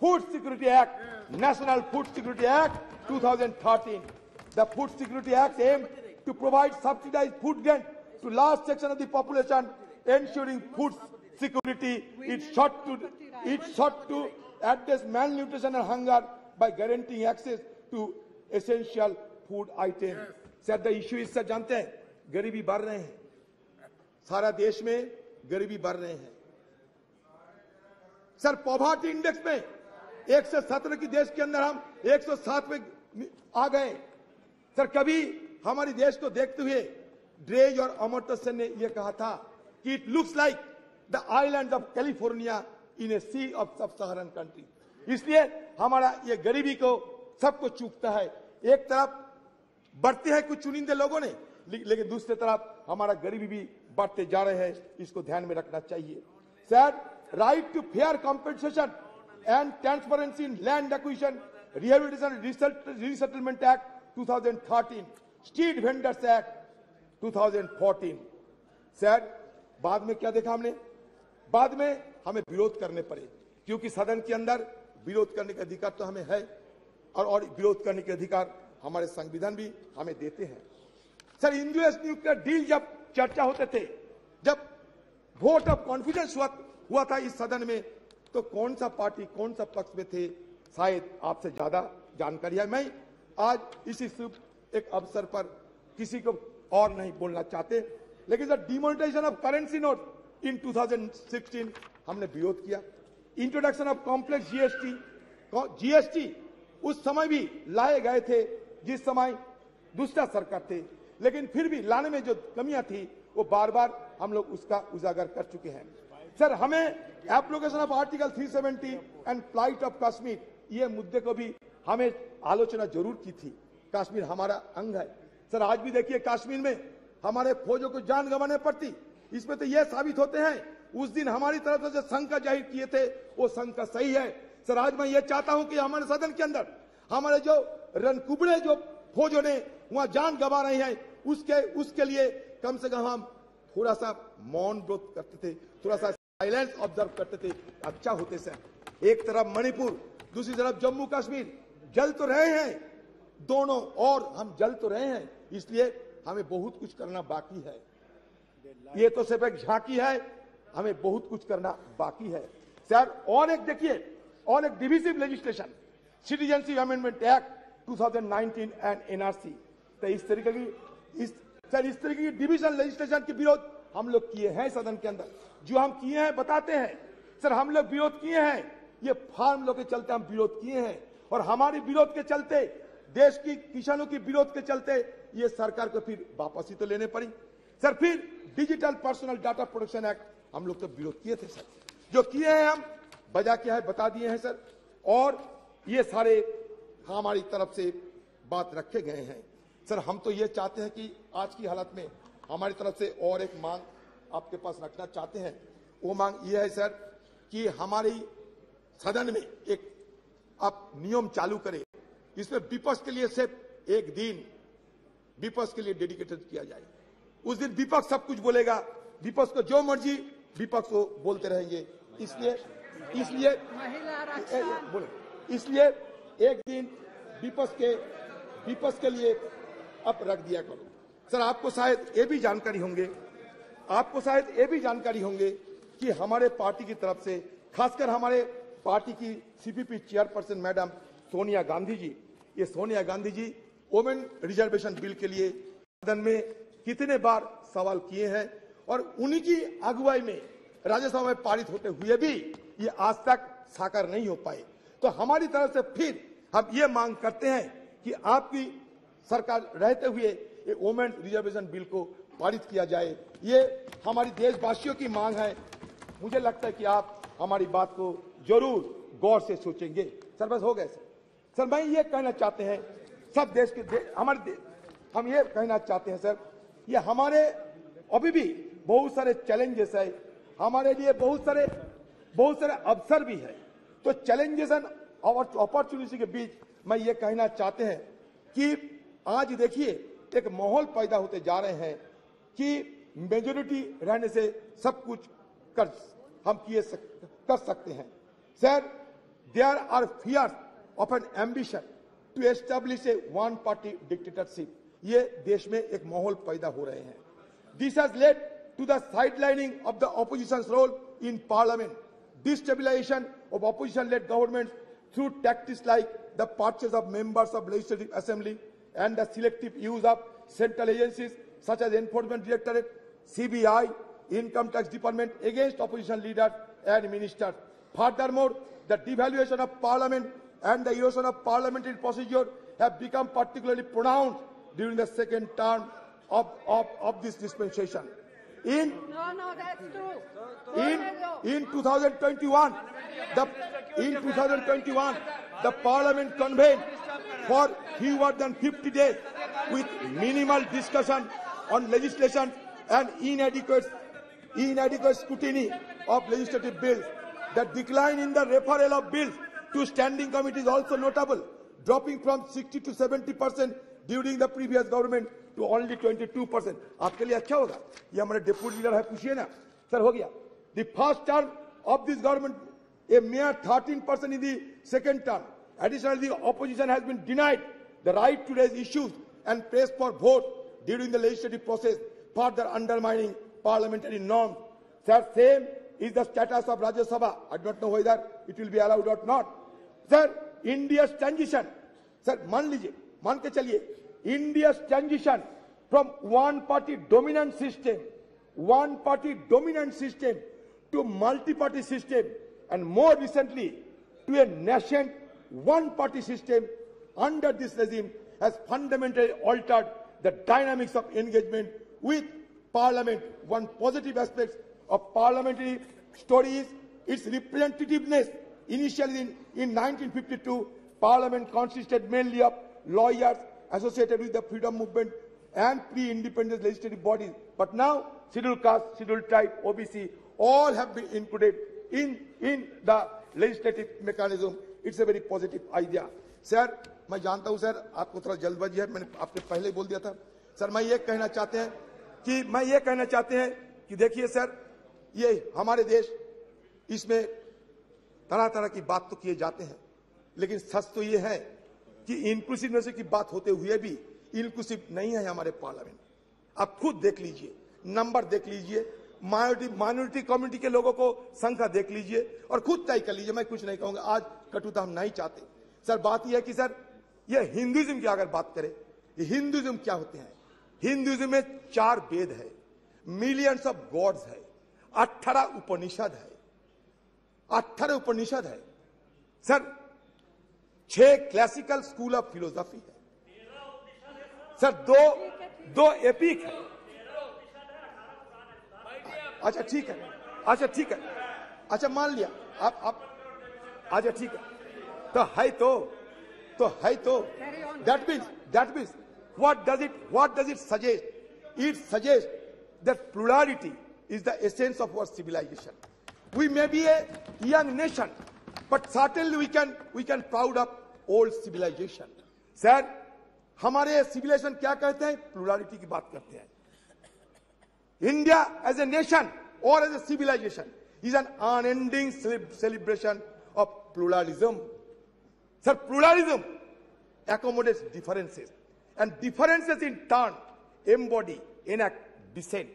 Food Security Act, National Food Security Act 2013. The Food Security Act aimed to provide subsidized food grant to large section of the population, ensuring food security. It sought to address malnutrition and hunger by guaranteeing access to essential food items. Sir, the issue is, sir, जानते हैं, गरीबी बढ़ रहे हैं, सारा देश में गरीबी बढ़ रहे हैं। सर, पॉवर्टी इंडेक्स में 117 की देश के अंदर हम 107 में आ गए। सर, कभी हमारी देश को देखते हुए ड्रेज और अमर्त्य सेन ने यह कहा था कि it looks like the island of California in a sea of sub Saharan country. इसलिए हमारा ये गरीबी को सबको चूकता है। एक तरफ बढ़ते हैं कुछ चुनिंदे लोगों ने, लेकिन दूसरी तरफ हमारा गरीबी भी बढ़ते जा रहे हैं। इसको ध्यान में रखना चाहिए। Sir, right to fair compensation and transparency in land acquisition, rehabilitation resettlement act 2013, street vendors act 2014। Sir, बाद में क्या देखा हमने? बाद में हमें विरोध करने पड़े, क्योंकि सदन के अंदर विरोध करने का अधिकार तो हमें है, और विरोध करने के अधिकार हमारे संविधान भी हमें देते हैं। Sir, Indo US nuclear deal जब चर्चा होते थे, जब वोट ऑफ कॉन्फिडेंस हुआ था इस सदन में, तो कौन सा पार्टी कौन सा पक्ष में थे, शायद आपसे ज्यादा जानकारी है। मैं आज इसी शुभ एक अवसर पर किसी को और नहीं बोलना चाहते, लेकिन sir demonetisation of currency note in 2016 हमने विरोध किया। इंट्रोडक्शन ऑफ कॉम्प्लेक्स जीएसटी उस समय भी लाए गए थे जिस समय दूसरा सरकार थे, लेकिन फिर भी लाने में जो कमियां थी वो बार बार हम लोग उसका उजागर कर चुके हैं। सर हमें application of article 370 and flight of Kashmir, ये मुद्दे को भी हमें आलोचना जरूर की थी। कश्मीर हमारा अंग है सर। आज भी देखिए कश्मीर में हमारे फौजों को जान गंवाने पड़ती, इसमें तो यह साबित होते हैं उस दिन हमारी तरफ से जो शंका जाहिर किए थे वो शंका सही है। सर आज मैं ये चाहता हूं कि हमारे सदन के अंदर हमारे जो रणकुबड़े जो फौजों ने वहां जान गंवा रहे हैं उसके लिए कम से कम हम थोड़ा सा मौन व्रत करते थे, थोड़ा सा साइलेंस ऑब्जर्व करते थे, अच्छा होते सर। एक तरफ मणिपुर, दूसरी तरफ जम्मू कश्मीर जल तो रहे हैं दोनों, और हम जल तो रहे हैं, इसलिए हमें बहुत कुछ करना बाकी है। ये तो सिर्फ एक झांकी है, हमें बहुत कुछ करना बाकी है सर। और एक देखिए, और एक divisive legislation, citizenship amendment act 2019 and NRC, तो इस तरीके की डिविजन लेजिस्लेशन के विरोध हम लोग किए हैं सदन के अंदर। जो हम किए हैं बताते हैं सर, हम लोग विरोध किए हैं, ये फार्म लोग के चलते हम विरोध किए हैं, और हमारे विरोध के चलते, देश की किसानों की विरोध के चलते ये सरकार को फिर वापसी तो लेने पड़ी सर। फिर digital personal data protection act हम लोग तो विरोध किए थे सर। जो किए हैं हम वजह क्या है बता दिए हैं सर, और ये सारे हमारी तरफ से बात रखे गए हैं सर। हम तो ये चाहते हैं कि आज की हालत में हमारी तरफ से और एक मांग आपके पास रखना चाहते हैं। वो मांग ये है सर कि हमारी सदन में एक आप नियम चालू करें, इसमें विपक्ष के लिए सिर्फ एक दिन विपक्ष के लिए डेडिकेटेड किया जाए। उस दिन विपक्ष सब कुछ बोलेगा, विपक्ष को जो मर्जी विपक्ष को बोलते रहेंगे, इसलिए एक दिन विपक्ष के लिए अब रख दिया करो सर। आपको शायद ये भी जानकारी होंगे कि हमारे पार्टी की तरफ से, खासकर हमारे पार्टी की CPP chairperson madam Sonia Gandhi ji, ये Sonia Gandhi ji women reservation bill के लिए सदन में कितने बार सवाल किए हैं, और उन्हीं की अगुवाई में राज्यसभा में पारित होते हुए भी ये आज तक साकार नहीं हो पाए। तो हमारी तरफ से फिर हम ये मांग करते हैं कि आपकी सरकार रहते हुए ये वोमेन रिजर्वेशन बिल को पारित किया जाए। ये हमारी देशवासियों की मांग है। मुझे लगता है कि आप हमारी बात को जरूर गौर से सोचेंगे सर। बस हो गए सर। मैं ये कहना चाहते हैं सब देश के हम ये कहना चाहते हैं सर, ये हमारे अभी भी बहुत सारे चैलेंजेस है, हमारे लिए बहुत सारे अवसर भी है। तो चैलेंजेस एंड अपॉर्चुनिटी के बीच मैं ये कहना चाहते हैं कि आज देखिए एक माहौल पैदा होते जा रहे हैं कि मेजोरिटी रहने से सब कुछ कर सकते हैं sir. There are fears of an ambition to establish a one party dictatorship, ये देश में एक माहौल पैदा हो रहे हैं। This has led to the sidelining of the opposition's role in parliament, destabilization of opposition-led governments through tactics like the purchase of members of legislative assembly and the selective use of central agencies such as Enforcement Directorate, CBI, Income Tax Department against opposition leaders and ministers. Furthermore, the devaluation of Parliament and the erosion of parliamentary procedure have become particularly pronounced during the second term of this dispensation. In 2021, the Parliament convened for fewer than 50 days with minimal discussion on legislation and inadequate scrutiny of legislative bills. The decline in the referral of bills to standing committee is also notable, dropping from 60 to 70% during the previous government to only 22%. आपके लिए अच्छा होगा, ये हमारे deputy leader है, पूछिए ना sir. हो गया the first term of this government, a mere 13% in the second term. Additionally, the opposition has been denied the right to raise issues and press for vote during the legislative process, further undermining parliamentary norms. Sir, same is the status of Rajaswa. I don't know whether it will be allowed or not. Sir, India's transition. Sir, मान मान के चलिए, India's transition from one party dominant system to multi-party system, and more recently to a nascent one-party system under this regime has fundamentally altered the dynamics of engagement with Parliament. One positive aspect of parliamentary story is its representativeness. Initially in 1952, Parliament consisted mainly of lawyers associated with the freedom movement and pre-independence legislative bodies. But now, scheduled caste, scheduled tribe, OBC, all have been included in the legislative mechanism. It's a very positive idea. Sir, मैं जानता हूं sir आपको थोड़ा जल्दबाजी है, मैंने आपने पहले ही बोल दिया था। सर मैं ये कहना चाहते हैं कि देखिए सर, ये हमारे देश, इसमें तरह तरह की बात तो किए जाते हैं, लेकिन सच तो ये है कि इंक्लूसिवनेस की बात होते हुए भी इंक्लूसिव नहीं है हमारे पार्लियामेंट। आप खुद देख लीजिए, नंबर देख लीजिए, माइनॉरिटी कम्युनिटी के लोगों को संख्या देख लीजिए और खुद तय कर लीजिए। मैं कुछ नहीं कहूंगा, आज कटुता हम नहीं चाहते। सर बात यह है कि सर ये हिंदुइज्म की अगर बात करें, हिंदुइज्म क्या होते हैं? हिंदुइज्म में 4 वेद है, मिलियंस ऑफ गॉड्स है, 18 उपनिषद है sir, 6 classical school of philosophy है सर, दो एपिक है। अच्छा ठीक है, अच्छा मान लिया आप अच्छा ठीक है, तो है तो that means what does it suggest? It suggests that plurality is the essence of our civilization. We may be a young nation, but certainly we can proud of old civilization. Sir, हमारे civilization क्या कहते हैं? Plurality की बात करते हैं। India as a nation or as a civilization is an unending celebration of pluralism. Sir, pluralism accommodates differences, and differences in turn embody, enact dissent.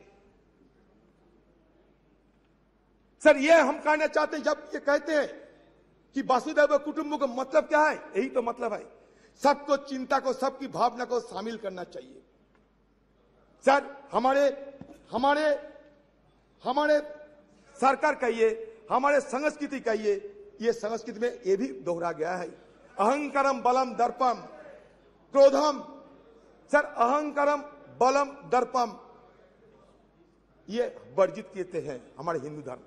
Sir ये हम कहना चाहते हैं, जब ये कहते हैं कि वसुधैव कुटुंबकम का मतलब क्या है? यही तो मतलब है, सबको चिंता को, सबकी भावना को शामिल करना चाहिए। सर हमारे सरकार कहिए, हमारे संस्कृति कहिए, ये संस्कृति में ये भी दोहरा गया है, अहंकारम बलम दर्पम क्रोधम। सर अहंकारम बलम दर्पम ये वर्जित कहते हैं हमारे हिंदू धर्म।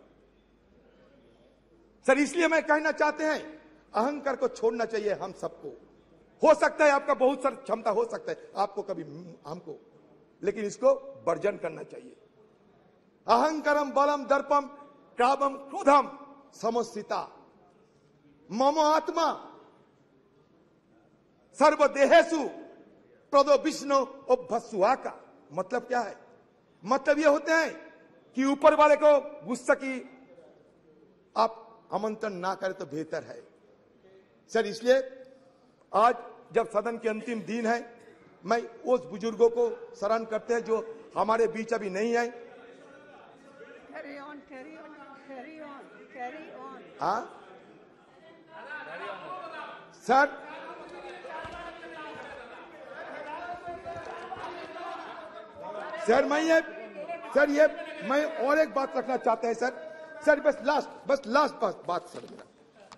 सर इसलिए मैं कहना चाहते हैं, अहंकार को छोड़ना चाहिए हम सबको। हो सकता है आपका बहुत सारी क्षमता हो सकता है, आपको कभी हमको, लेकिन इसको वर्जन करना चाहिए। अहंकारम बलम दर्पम कामम क्रोधम समस्थिता मम आत्मा सर्वदेहेषु प्रदो विष्णु अभ्यसुआ का मतलब क्या है? मतलब ये होते हैं कि ऊपर वाले को गुस्सा की आप आमंत्रण ना करें तो बेहतर है। सर इसलिए आज जब सदन के अंतिम दिन है, मैं उस बुजुर्गों को शरण करते हैं जो हमारे बीच अभी नहीं है। Carry on. हाँ सर, मैं और एक बात रखना चाहते हैं सर बस लास्ट बात सर मेरा।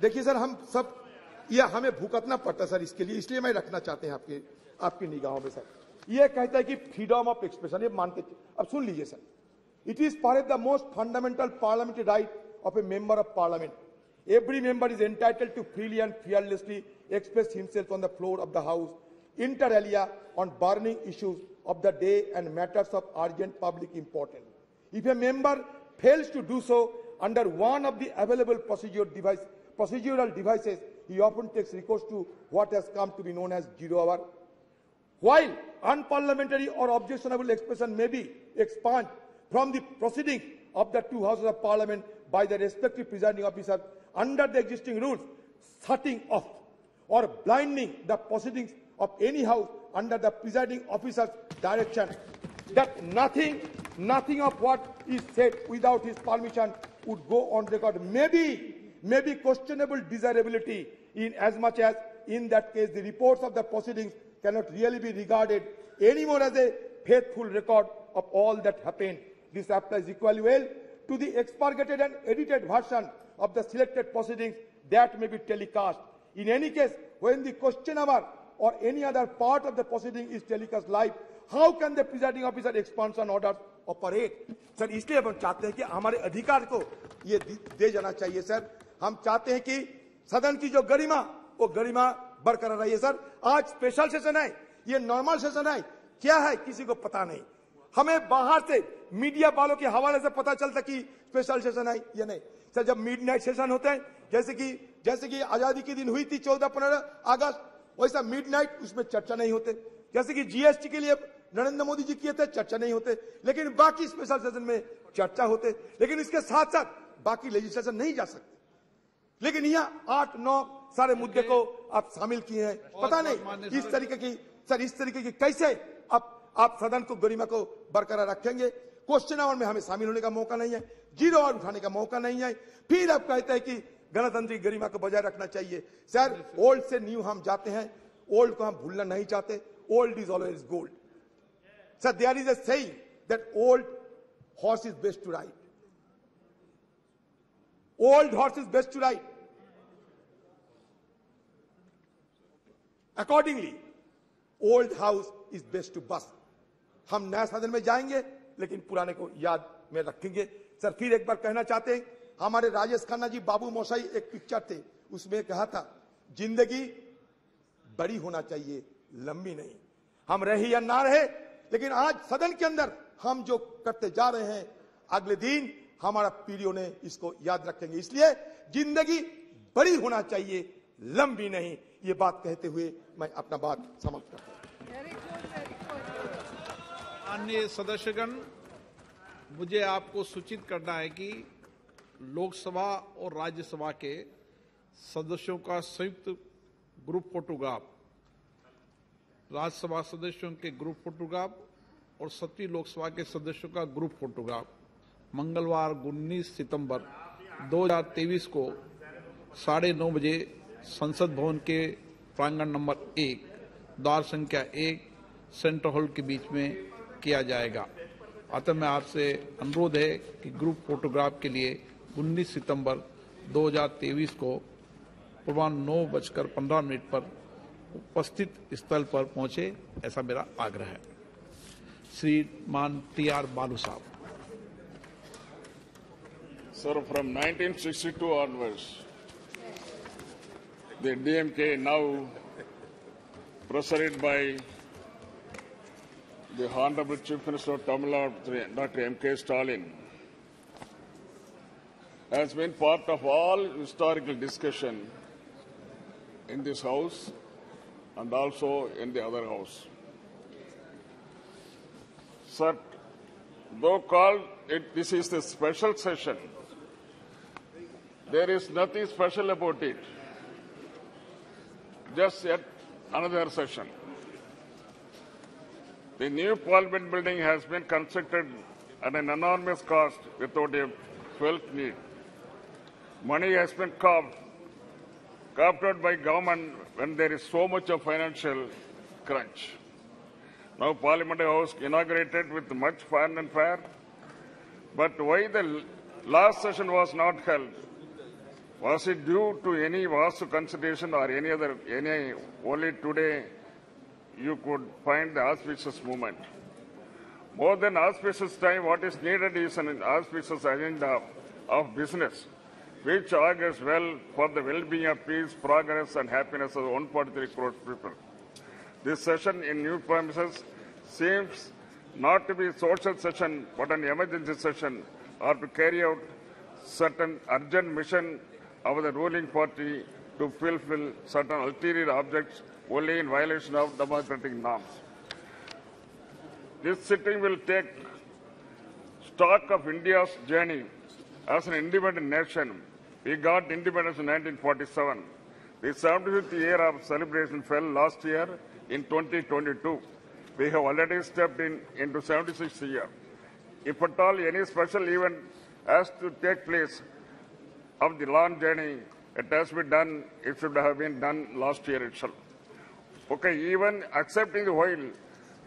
देखिए सर, हम सब ये हमें भुगतना पड़ता है सर इसके लिए, इसलिए मैं रखना चाहते हैं आपकी निगाहों में। सर ये कहता है कि फ्रीडम ऑफ एक्सप्रेशन, ये मान के अब सुन लीजिए sir, it is perhaps the most fundamental parliamentary right of a member of parliament. Every member is entitled to freely and fearlessly express himself on the floor of the house, inter alia on burning issues of the day and matters of urgent public importance. If a member fails to do so under one of the available procedural devices, he often takes recourse to what has come to be known as zero hour. While unparliamentary or objectionable expression may be expunged from the proceedings of the two houses of parliament by the respective presiding officer under the existing rules, shutting off or blinding the proceedings of any house under the presiding officer's direction, that nothing of what is said without his permission would go on record may be questionable desirability, in as much as in that case the reports of the proceedings cannot really be regarded anymore as a faithful record of all that happened. This applies equally well to the expurgated and edited version of the selected proceedings that may be telecast. In any case, when the question hour or any other part of the proceeding is telecast live, how can the presiding officer expansion orders operate? Sir, इसलिए हम चाहते हैं कि हमारे अधिकार को ये दे जाना चाहिए सर। हम चाहते हैं कि सदन की जो गरिमा, वो गरिमा बरकरार रही है सर। आज स्पेशल सेशन है, ये नॉर्मल सेशन है, क्या है किसी को पता नहीं। हमें बाहर से मीडिया वालों के हवाले से पता चलता कि स्पेशल सेशन है या नहीं। सर, जब मिडनाइट सेशन होते हैं, जैसे कि आजादी के दिन हुई थी 14-15 अगस्त, वैसा मिडनाइट उसमें चर्चा नहीं होते। जैसे कि जीएसटी के लिए नरेंद्र मोदी जी किए थे, चर्चा नहीं होते, लेकिन बाकी स्पेशल सेशन में चर्चा होते। लेकिन इसके साथ साथ बाकी लेजिस्लेशन नहीं जा सकते। लेकिन यहाँ 8-9 सारे मुद्दे को आप शामिल किए हैं। पता नहीं इस तरीके की कैसे आप सदन को गरिमा को बरकरार रखेंगे। क्वेश्चन आवर में हमें शामिल होने का मौका नहीं है, जीरो आवर उठाने का मौका नहीं है। फिर आप कहते हैं कि गणतंत्र की गरिमा को बजाय रखना चाहिए। सर, ओल्ड से न्यू हम जाते हैं, ओल्ड को हम भूलना नहीं चाहते। Old is always gold. Sir, there is a saying that old horse is best to ride. Old horse is best to ride. Accordingly old house is best to बस। हम नया सदन में जाएंगे, लेकिन पुराने को याद में रखेंगे। सर, फिर एक बार कहना चाहते हैं, हमारे राजेश खन्ना जी बाबू मोशाई एक पिक्चर थे, उसमें कहा था जिंदगी बड़ी होना चाहिए, लंबी नहीं। हम रहे या ना रहे, लेकिन आज सदन के अंदर हम जो करते जा रहे हैं, अगले दिन हमारा पीढ़ियों ने इसको याद रखेंगे। इसलिए जिंदगी बड़ी होना चाहिए, लंबी नहीं। ये बात कहते हुए मैं अपना बात समाप्त करता हूं। माननीय सदस्यगण, मुझे आपको सूचित करना है कि लोकसभा और राज्यसभा के सदस्यों का संयुक्त ग्रुप फोटोग्राफ, राज्यसभा सदस्यों के ग्रुप फोटोग्राफ और 7वीं लोकसभा के सदस्यों का ग्रुप फोटोग्राफ मंगलवार 19 सितंबर 2023 को 9:30 बजे संसद भवन के प्रांगण नंबर 1, द्वार संख्या 1, सेंट्रल हॉल के बीच में किया जाएगा। अतः मैं आपसे अनुरोध है कि ग्रुप फोटोग्राफ के लिए 19 सितंबर 2023 को पूर्वाह्न 9:15 पर उपस्थित स्थल पर पहुंचे, ऐसा मेरा आग्रह है। श्रीमान टी.आर. बालू साहब। Sir, from 1962 onwards, the DMK, now presided by the Honorable Chief Minister of Tamil Nadu, Dr. M.K. Stalin, has been part of all historical discussion in this House and also in the other House. Sir, though called this is the special session, there is nothing special about it. Just yet another session. The new Parliament building has been constructed at an enormous cost without a felt need. Money has been carved out by government when there is so much of financial crunch. Now Parliament House inaugurated with much fun and fair. But why the last session was not held? Was it due to any vast consideration or any only today you could find the auspicious moment? More than auspicious time, what is needed is an auspicious agenda of business, which augurs well for the well-being of peace, progress and happiness of 1.3 crore people. This session in new premises seems not to be a social session but an emergency session, or to carry out certain urgent mission of the ruling party to fulfill certain ulterior objects only in violation of democratic norms. This sitting will take stock of India's journey as an independent nation. We got independence in 1947. The 75th year of celebration fell last year in 2022. We have already stepped into 76th year. If at all any special event has to take place of the long journey, it has been done. It should have been done last year itself. Okay, even accepting the while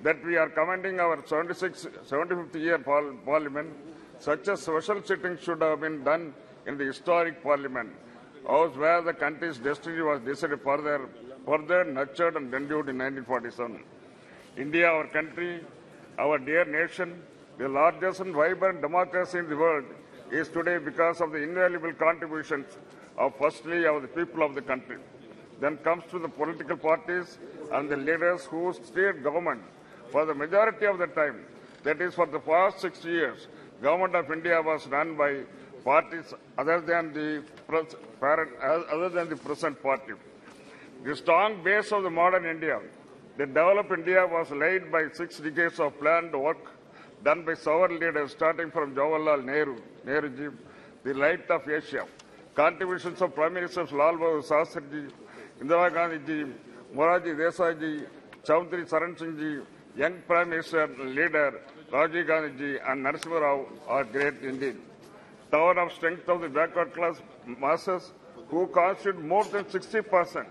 that we are commending our 75th year parliament, such a special sitting should have been done in the historic parliament, house where the country's destiny was decided further nurtured and renewed in 1947. India, our country, our dear nation, the largest and vibrant democracy in the world, is today because of the invaluable contributions of firstly of the people of the country. Then comes to the political parties and the leaders who steered government for the majority of the time. That is, for the past 60 years, government of India was run by parties other than the present party. The strong base of the modern India, the developed India, was laid by 6 decades of planned work done by sovereign leaders, starting from Jawaharlal Nehruji, the light of Asia. Contributions of Prime Ministers Lal Bahadur Shastriji, Indira Gandhi ji, Morarji Desai ji, Chaudhary Charan Singh ji, young Prime Minister and leader Rajiv Gandhi ji, and Narasimha Rao are great indeed. Tower of strength of the backward class masses, who constitute more than 60%.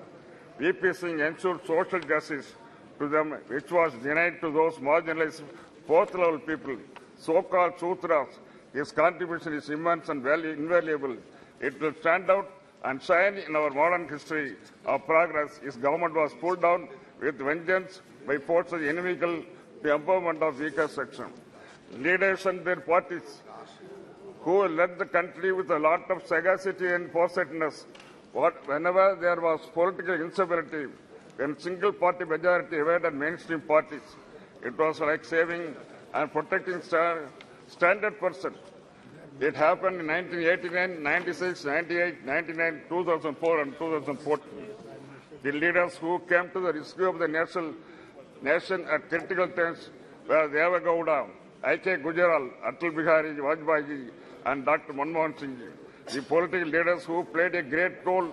VP Singh ensured social justice to them, which was denied to those marginalized fourth-level people, so-called Sutras. His contribution is immense and invaluable. It will stand out and shine in our modern history of progress. His government was pulled down with vengeance by forces inimical to the empowerment of weaker section. Leaders and their parties who led the country with a lot of sagacity and foresightedness. Whenever there was political instability, when single-party majority evaded mainstream parties, it was like saving and protecting standard person. It happened in 1989, 96, 98, 99, 2004 and 2014. The leaders who came to the rescue of the nation at critical times were Deva Gowda, I.K. Gujaral, Atal Bihari Vajpayee and Dr. Manmohan Singh. The political leaders who played a great role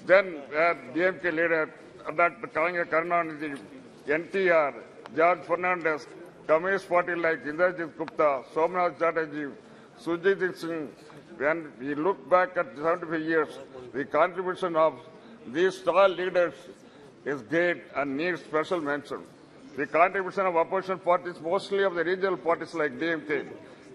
then were DMK leader Dr. Karunanidhi, NTR, George Fernandez, Communist Party like Indrajit Gupta, Somnath Chatterjee, Sujit Singh. When we look back at 75 years, the contribution of these tall leaders is great and needs special mention. The contribution of opposition parties, mostly of the regional parties like DMK,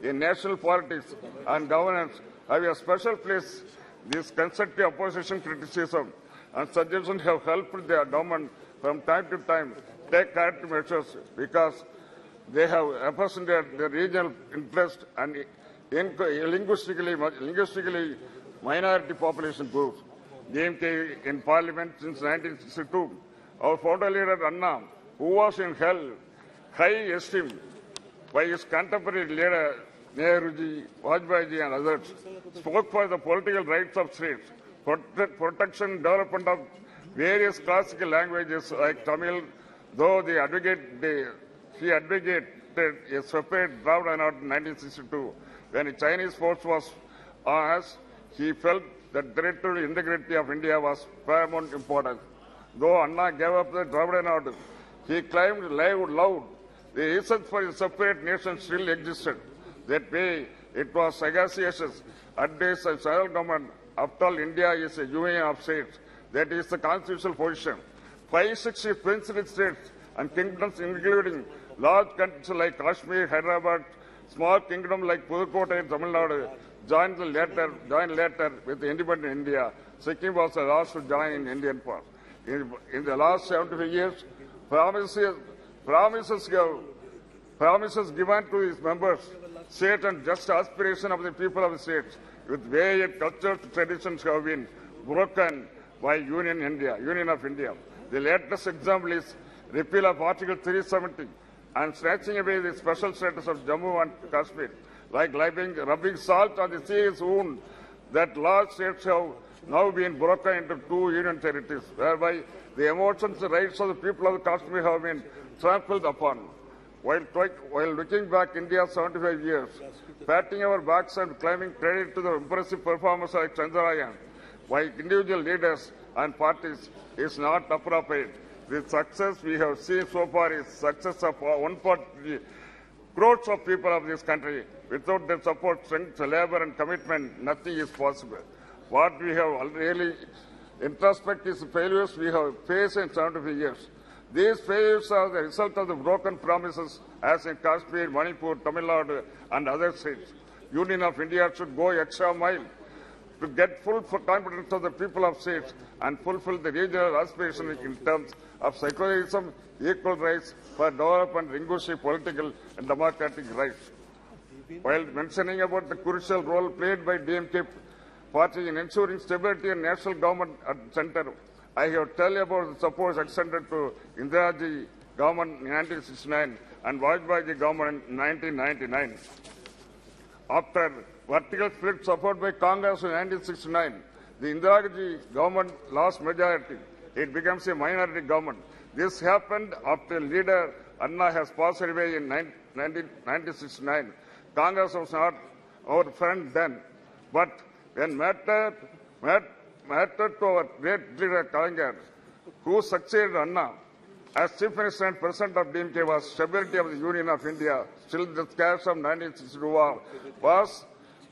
in national politics and governance, have a special place. This constructive opposition criticism and suggestions have helped the government from time to time take corrective measures because they have represented the regional interest and linguistically minority population groups. DMK in parliament since 1962. Our founder leader Anna, who was in high esteem by his contemporary leader Nehruji, Vajpayee and others, spoke for the political rights of states, protection and development of various classical languages like Tamil, though he advocated a separate Dravida Nadu in 1962. When a Chinese force was on us, he felt that territorial integrity of India was paramount importance. Though Anna gave up the Dravida Nadu, he claimed loud the reason for a separate nation still existed. That way, it was sagacious advice of central government. After all, India is a union of states. That is the constitutional position. 560 princely states and kingdoms, including large countries like Kashmir, Hyderabad, small kingdom like Pudukkottai, Tamil Nadu, joined later with independent India. Sikkim was the last to join in Indian part. In the last 75 years, promises given to its members, state and just aspiration of the people of the states, with various cultural traditions have been broken by Union of India. The latest example is repeal of Article 370 and snatching away the special status of Jammu and Kashmir, like rubbing salt on the serious wound that large states have now been broken into 2 union territories, whereby the emotions and rights of the people of Kashmir have been trampled upon. While looking back India's 75 years, patting our backs and claiming credit to the impressive performance like Chandrayaan by individual leaders and parties is not appropriate. The success we have seen so far is success of 140 crores of people of this country. Without their support, strength, labor and commitment, nothing is possible. What we have really introspect the failures we have faced in 75 years. These failures are the result of the broken promises as in Kashmir, Manipur, Tamil Nadu and other states. Union of India should go extra mile to get full confidence of the people of states and fulfill the regional aspirations in terms of secularism, equal rights for development, linguistic, political and democratic rights. While mentioning about the crucial role played by DMK party in ensuring stability and national government at the center, I have tell you about the support extended to Indiraji government in 1969 and Vajpayee government in 1999. After vertical split support by Congress in 1969, the Indiraji government lost majority. It becomes a minority government. This happened after leader Anna has passed away in 1969. Congress was not our friend then, but when mattered to our great leader Kalaignar, who succeeded Anna as Chief Minister and President of DMK, was stability of the Union of India. Still, the scars of 1962 war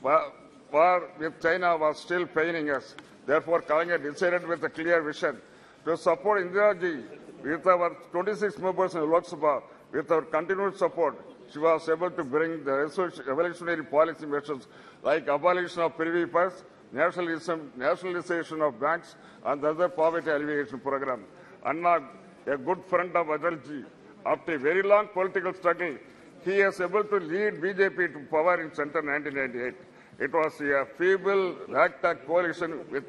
with China was still paining us. Therefore, Kalaignar decided with a clear vision to support Indiraji with our 26 members in Lok Sabha. With our continued support, she was able to bring the revolutionary policy measures like abolition of privy purse, nationalization of banks, and the other poverty alleviation program. Anna, a good friend of Atalji, after a very long political struggle, he is able to lead BJP to power in center 1998. It was a feeble, ragtag coalition with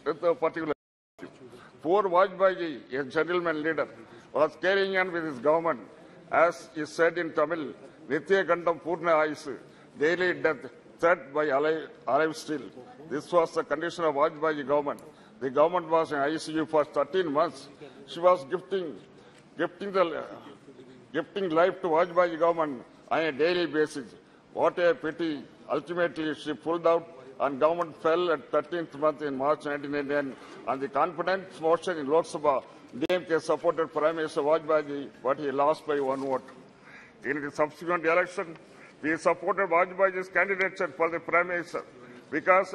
a particular. Poor Vajpayee, a gentleman leader, was carrying on with his government. As is said in Tamil, Nitya Gandam Purna Aisu, daily death, threat by alive still. This was the condition of Vajpayee government. The government was in ICU for 13 months. She was gifting life to Vajpayee government on a daily basis. What a pity. Ultimately, she pulled out and government fell at 13th month in March 1999. On the confidence motion in Lok Sabha, DMK supported Prime Minister Vajpayee, but he lost by 1 vote. In the subsequent election, we supported Vajpayee's candidature for the Prime Minister because,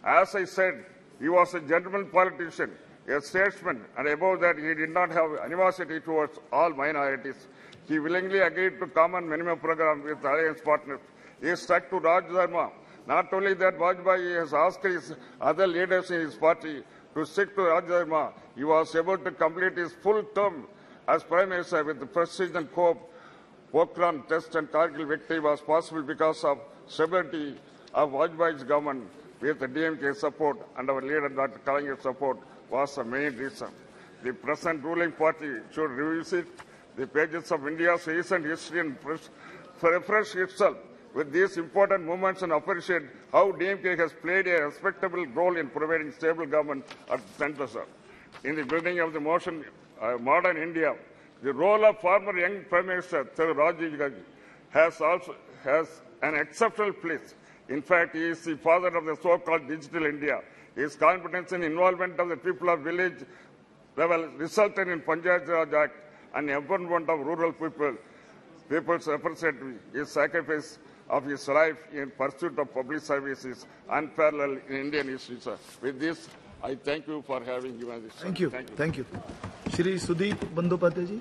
as I said, he was a gentleman politician, a statesman, and above that, he did not have animosity towards all minorities. He willingly agreed to common minimum program with alliance partners. He stuck to Raj Dharma. Not only that, Vajpayee has asked his other leaders in his party to stick to Raj Dharma. He was able to complete his full term as Prime Minister with the prestige and hope. Pokhran test and Kargil victory was possible because of stability of Vajpayee's government with the DMK support and our leader Dr. Kalaignar support was the main reason. The present ruling party should revisit the pages of India's recent history and refresh itself with these important movements and appreciate how DMK has played a respectable role in providing stable government at the center, sir. In the building of the modern India, the role of former young Prime Minister Rajiv Gandhi has an exceptional place. In fact, he is the father of the so-called digital India. His competence and involvement of the people of village level resulted in Panchayat Raj Act and empowerment of rural people's representative. His sacrifice of his life in pursuit of public services unparalleled in Indian history, sir. With this, I thank you for having given this. Thank you. Thank you. Shri Sudeep Bandyopadhyay ji.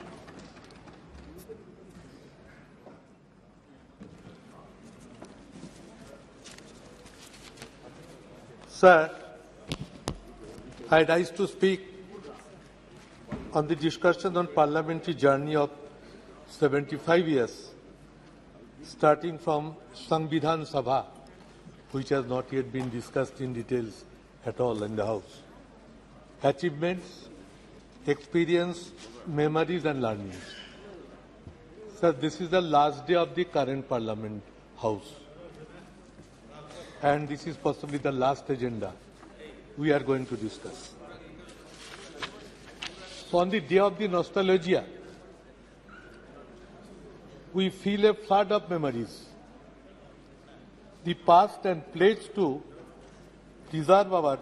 Sir, I rise to speak on the discussion on parliamentary journey of 75 years, starting from Samvidhan Sabha, which has not yet been discussed in details at all in the House. Achievements, experience, memories and learnings. Sir, this is the last day of the current Parliament House. And this is possibly the last agenda we are going to discuss. So on the day of the nostalgia, we feel a flood of memories. The past and pledge to preserve our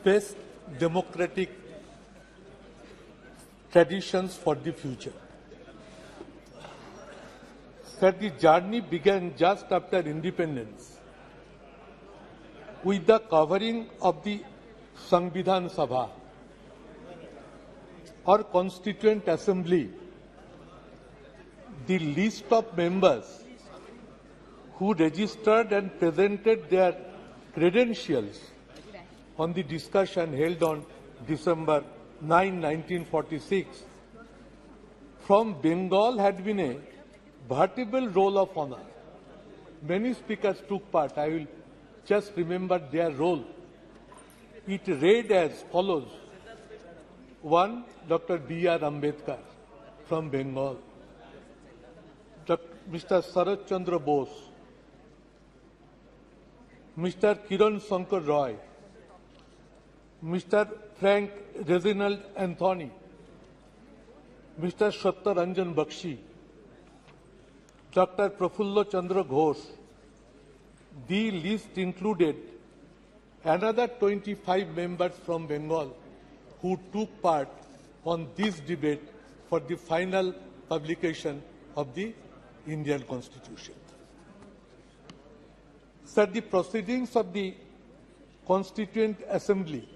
best democratic traditions for the future. Sir, the journey began just after independence with the covering of the Samvidhan Sabha or Constituent Assembly, the list of members who registered and presented their credentials on the discussion held on December 9, 1946, from Bengal had been a veritable roll of honor. Many speakers took part. I will just remember their role. It read as follows. 1. Dr. B.R. Ambedkar from Bengal. Mr. Sarat Chandra Bose. Mr. Kiran Shankar Roy. Mr. Frank Reginald Anthony. Mr. Satyaranjan Bakshi. Dr. Prafulla Chandra Ghosh. The list included another 25 members from Bengal who took part on this debate for the final publication of the Indian Constitution. Sir, the proceedings of the Constituent Assembly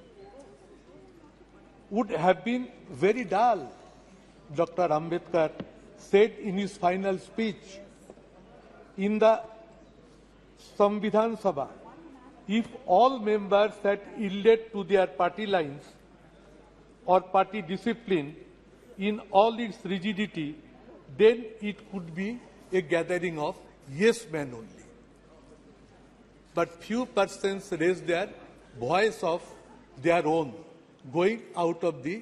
would have been very dull, Dr. Ambedkar said in his final speech. In the Samvidhan Sabha, if all members had yielded to their party lines or party discipline in all its rigidity, then it could be a gathering of yes men only. But few persons raised their voice of their own, going out of the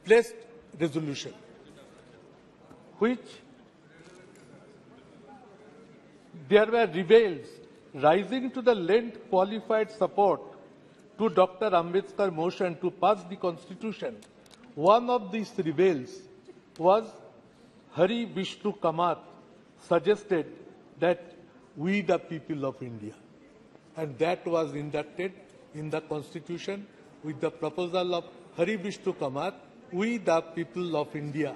placed resolution, which there were rebels rising to the lend qualified support to Dr. Ambedkar's motion to pass the Constitution. One of these rebels was Hari Vishnu Kamath, suggested that we the people of India. And that was inducted in the Constitution with the proposal of Hari Vishnu Kamath, we the people of India,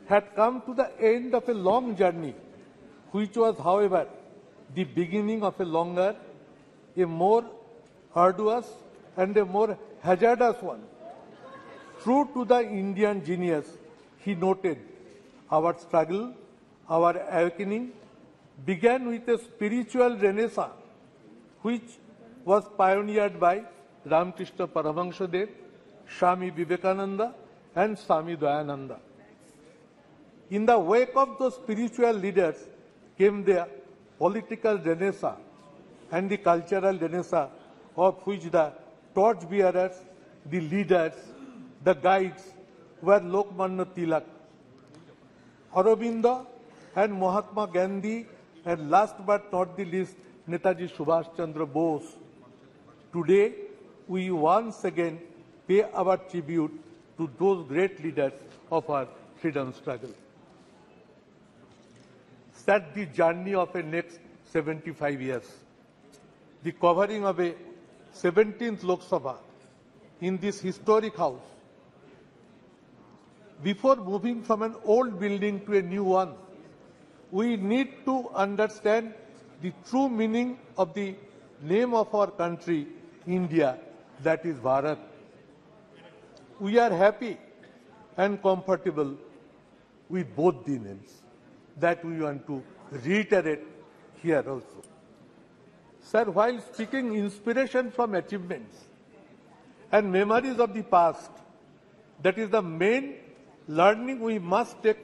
had come to the end of a long journey, which was, however, the beginning of a longer, a more arduous and a more hazardous one. True to the Indian genius, he noted, our struggle, our awakening, began with a spiritual renaissance, which was pioneered by Ramakrishna Paramahansadev, Swami Vivekananda and Swami Dayananda. In the wake of those spiritual leaders came the political renaissance and the cultural renaissance, of which the torchbearers, the leaders, the guides were Lokmanya Tilak, Aurobindo and Mahatma Gandhi, and last but not the least, Netaji Subhash Chandra Bose. Today, we once again pay our tribute to those great leaders of our freedom struggle. Set the journey of a next 75 years. The covering of a 17th Lok Sabha in this historic house. Before moving from an old building to a new one, we need to understand the true meaning of the name of our country, India, that is Bharat. We are happy and comfortable with both the names. That we want to reiterate here also. Sir, while speaking inspiration from achievements and memories of the past, that is the main learning we must take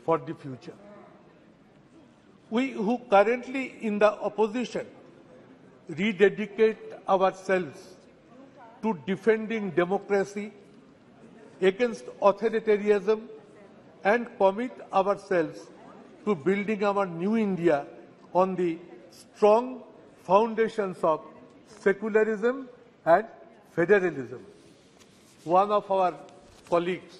for the future. We who currently in the opposition rededicate ourselves to defending democracy against authoritarianism and commit ourselves to building our new India on the strong foundations of secularism and federalism. One of our colleagues,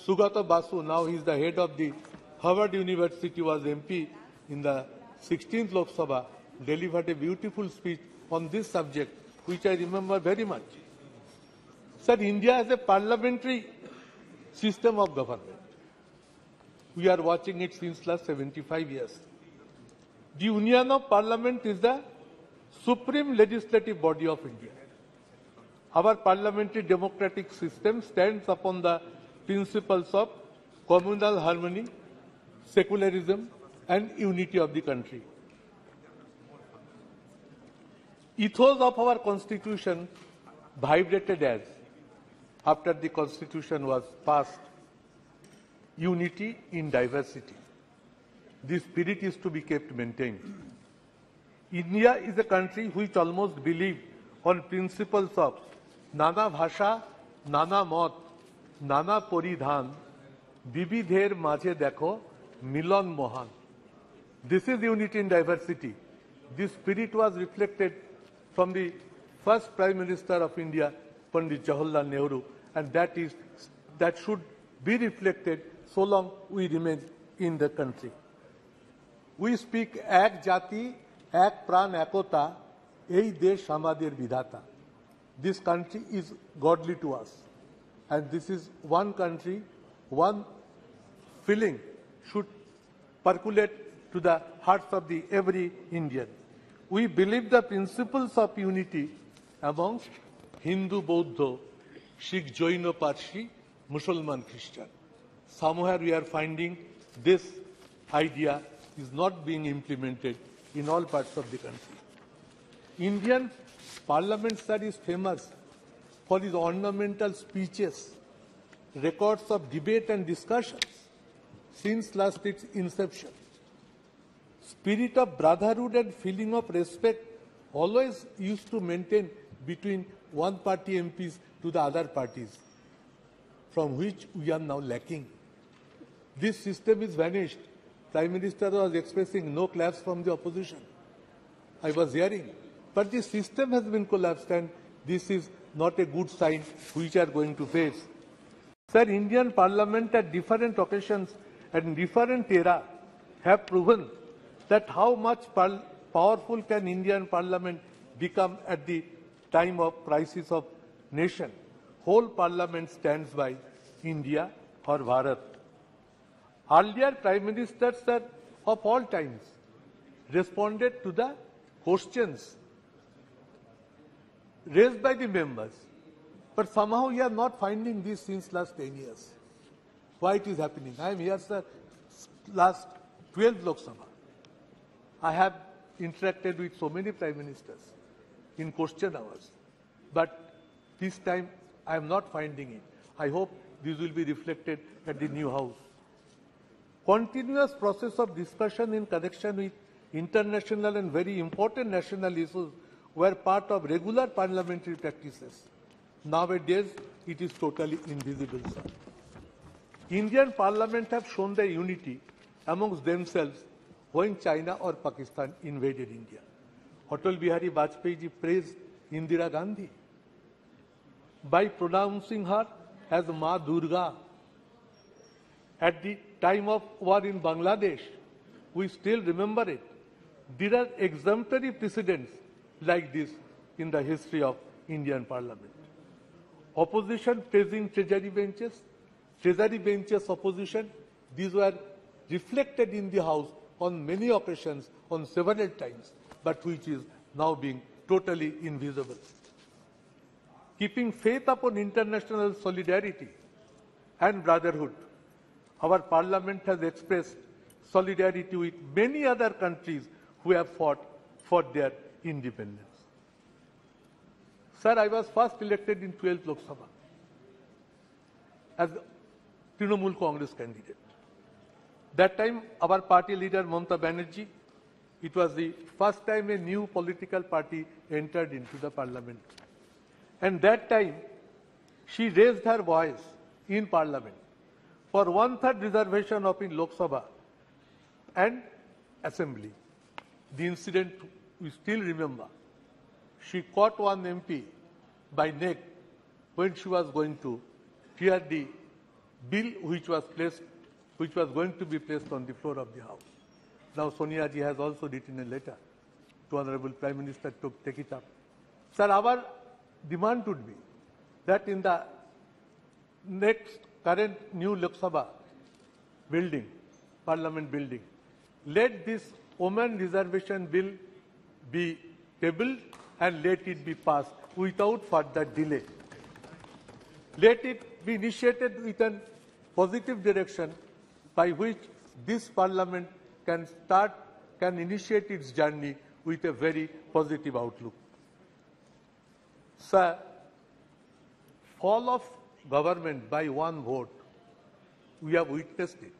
Sugata Basu, now he is the head of the Harvard University, was MP in the 16th Lok Sabha, delivered a beautiful speech on this subject, which I remember very much. Sir, India has a parliamentary system of government. We are watching it since last 75 years. The Union of Parliament is the supreme legislative body of India. Our parliamentary democratic system stands upon the principles of communal harmony, secularism, and unity of the country. Ethos of our constitution vibrated as, after the constitution was passed, unity in diversity. This spirit is to be kept maintained. India is a country which almost believes on principles of Nana Bhasha, Nana Mot, Nana Poridhan, Bibidher Majhe Dekho, Milan Mohan. This is unity in diversity. This spirit was reflected from the first Prime Minister of India, Pandit Jawaharlal Nehru, and that should be reflected so long we remain in the country. We speak Ek Jati, Ek Pran Ekota, Ei Desh Hamader Vidhata. This country is godly to us, and this is one country, one feeling should percolate to the hearts of every Indian. We believe the principles of unity amongst Hindu, Bauddha, Sikh, Jaina, Parsi, Muslim, Christian. Somewhere we are finding this idea is not being implemented in all parts of the country. Indian Parliament, sir, is famous for its ornamental speeches, records of debate and discussions since last its inception. Spirit of brotherhood and feeling of respect always used to maintain between one party MPs to the other parties, from which we are now lacking. This system is vanished. Prime Minister was expressing no claps from the opposition. I was hearing. But the system has been collapsed, and this is not a good sign which we are going to face. Sir, Indian Parliament at different occasions and different era have proven that how much powerful can Indian Parliament become at the time of crisis of nation. Whole Parliament stands by India or Bharat. Earlier Prime Ministers, sir, of all times responded to the questions raised by the members. But somehow we are not finding this since last 10 years. Why it is happening? I am here, sir, last 12 Lok Sabha. I have interacted with so many Prime Ministers in question hours. But this time I am not finding it. I hope this will be reflected at the new House. Continuous process of discussion in connection with international and very important national issues were part of regular parliamentary practices. Nowadays, it is totally invisible, sir. Indian Parliament have shown their unity amongst themselves when China or Pakistan invaded India. Atal Bihari Vajpayee ji praised Indira Gandhi by pronouncing her as Ma Durga. At the time of war in Bangladesh, we still remember it. There are exemplary precedents like this in the history of Indian Parliament. Opposition praising treasury benches opposition, these were reflected in the House on many occasions, on several times, but which is now being totally invisible. Keeping faith upon international solidarity and brotherhood, our Parliament has expressed solidarity with many other countries who have fought for their independence. Sir, I was first elected in 12th Lok Sabha as Trinamool Congress candidate. That time, our party leader, Mamata Banerjee, it was the first time a new political party entered into the parliament. And that time, she raised her voice in parliament for 1/3 reservation of in Lok Sabha and assembly. The incident we still remember. She caught one MP by neck when she was going to clear the bill which was going to be placed on the floor of the House. Now Sonia ji has also written a letter to Honorable Prime Minister to take it up. Sir, our demand would be that in the next current new Lok Sabha building, Parliament building, let this women reservation bill be tabled and let it be passed without further delay. Let it be initiated with a positive direction by which this Parliament can initiate its journey with a very positive outlook. Sir, fall of government by one vote, we have witnessed it,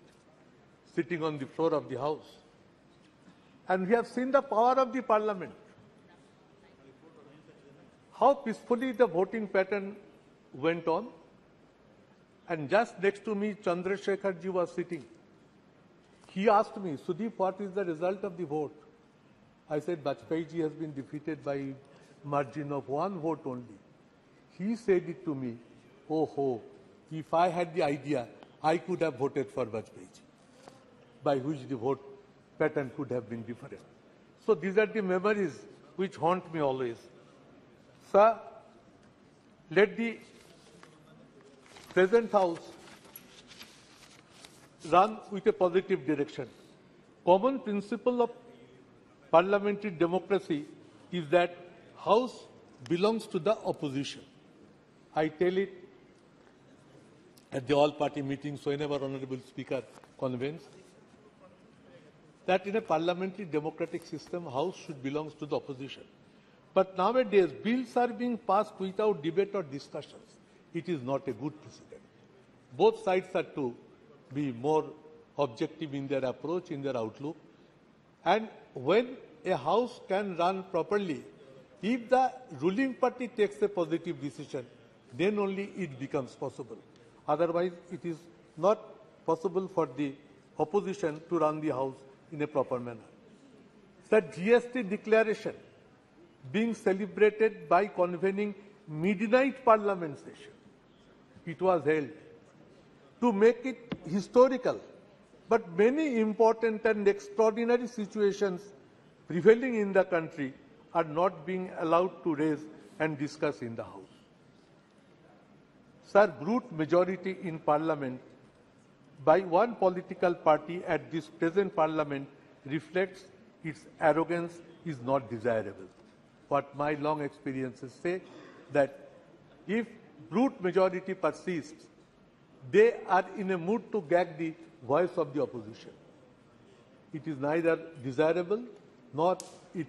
sitting on the floor of the House. And we have seen the power of the Parliament. How peacefully the voting pattern went on. And just next to me, Chandrasekhar ji was sitting. He asked me, Sudeep, what is the result of the vote? I said, Bajpayee ji has been defeated by margin of one vote only. He said it to me, oh, if I had the idea, I could have voted for Bajpayee ji, by which the vote pattern could have been different. So these are the memories which haunt me always. Sir, let the present House run with a positive direction. Common principle of parliamentary democracy is that House belongs to the opposition. I tell it at the all-party meetings whenever Honorable Speaker convenes that in a parliamentary democratic system, House should belong to the opposition. But nowadays, bills are being passed without debate or discussions. It is not a good precedent. Both sides are to be more objective in their approach, in their outlook. And when a House can run properly, if the ruling party takes a positive decision, then only it becomes possible. Otherwise, it is not possible for the opposition to run the House in a proper manner. The GST declaration being celebrated by convening midnight parliament session. It was held to make it historical, but many important and extraordinary situations prevailing in the country are not being allowed to raise and discuss in the House. Sir, brute majority in Parliament by one political party at this present Parliament reflects its arrogance is not desirable. What my long experiences say that if brute majority persists, they are in a mood to gag the voice of the opposition. It is neither desirable nor it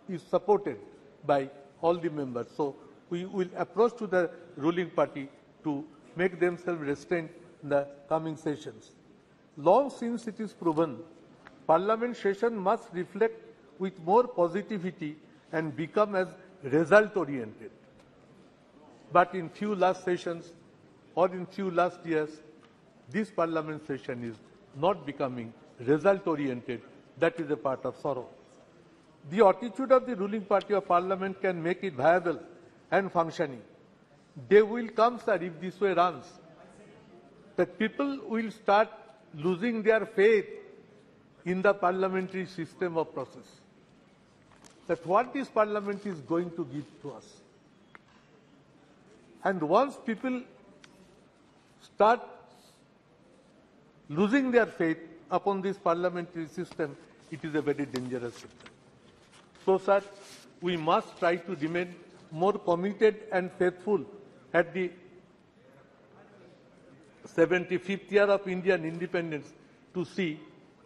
is supported by all the members. So we will approach to the ruling party to make themselves restrained in the coming sessions. Long since it is proven, Parliament session must reflect with more positivity and become as result-oriented. But in few last sessions or in few last years, this Parliament session is not becoming result-oriented. That is a part of sorrow. The attitude of the ruling party of Parliament can make it viable and functioning. They will come, sir, if this way runs. That people will start losing their faith in the parliamentary system of process. That what this Parliament is going to give to us. And once people start losing their faith upon this parliamentary system, it is a very dangerous system. So, sir, we must try to remain more committed and faithful at the 75th year of Indian independence to see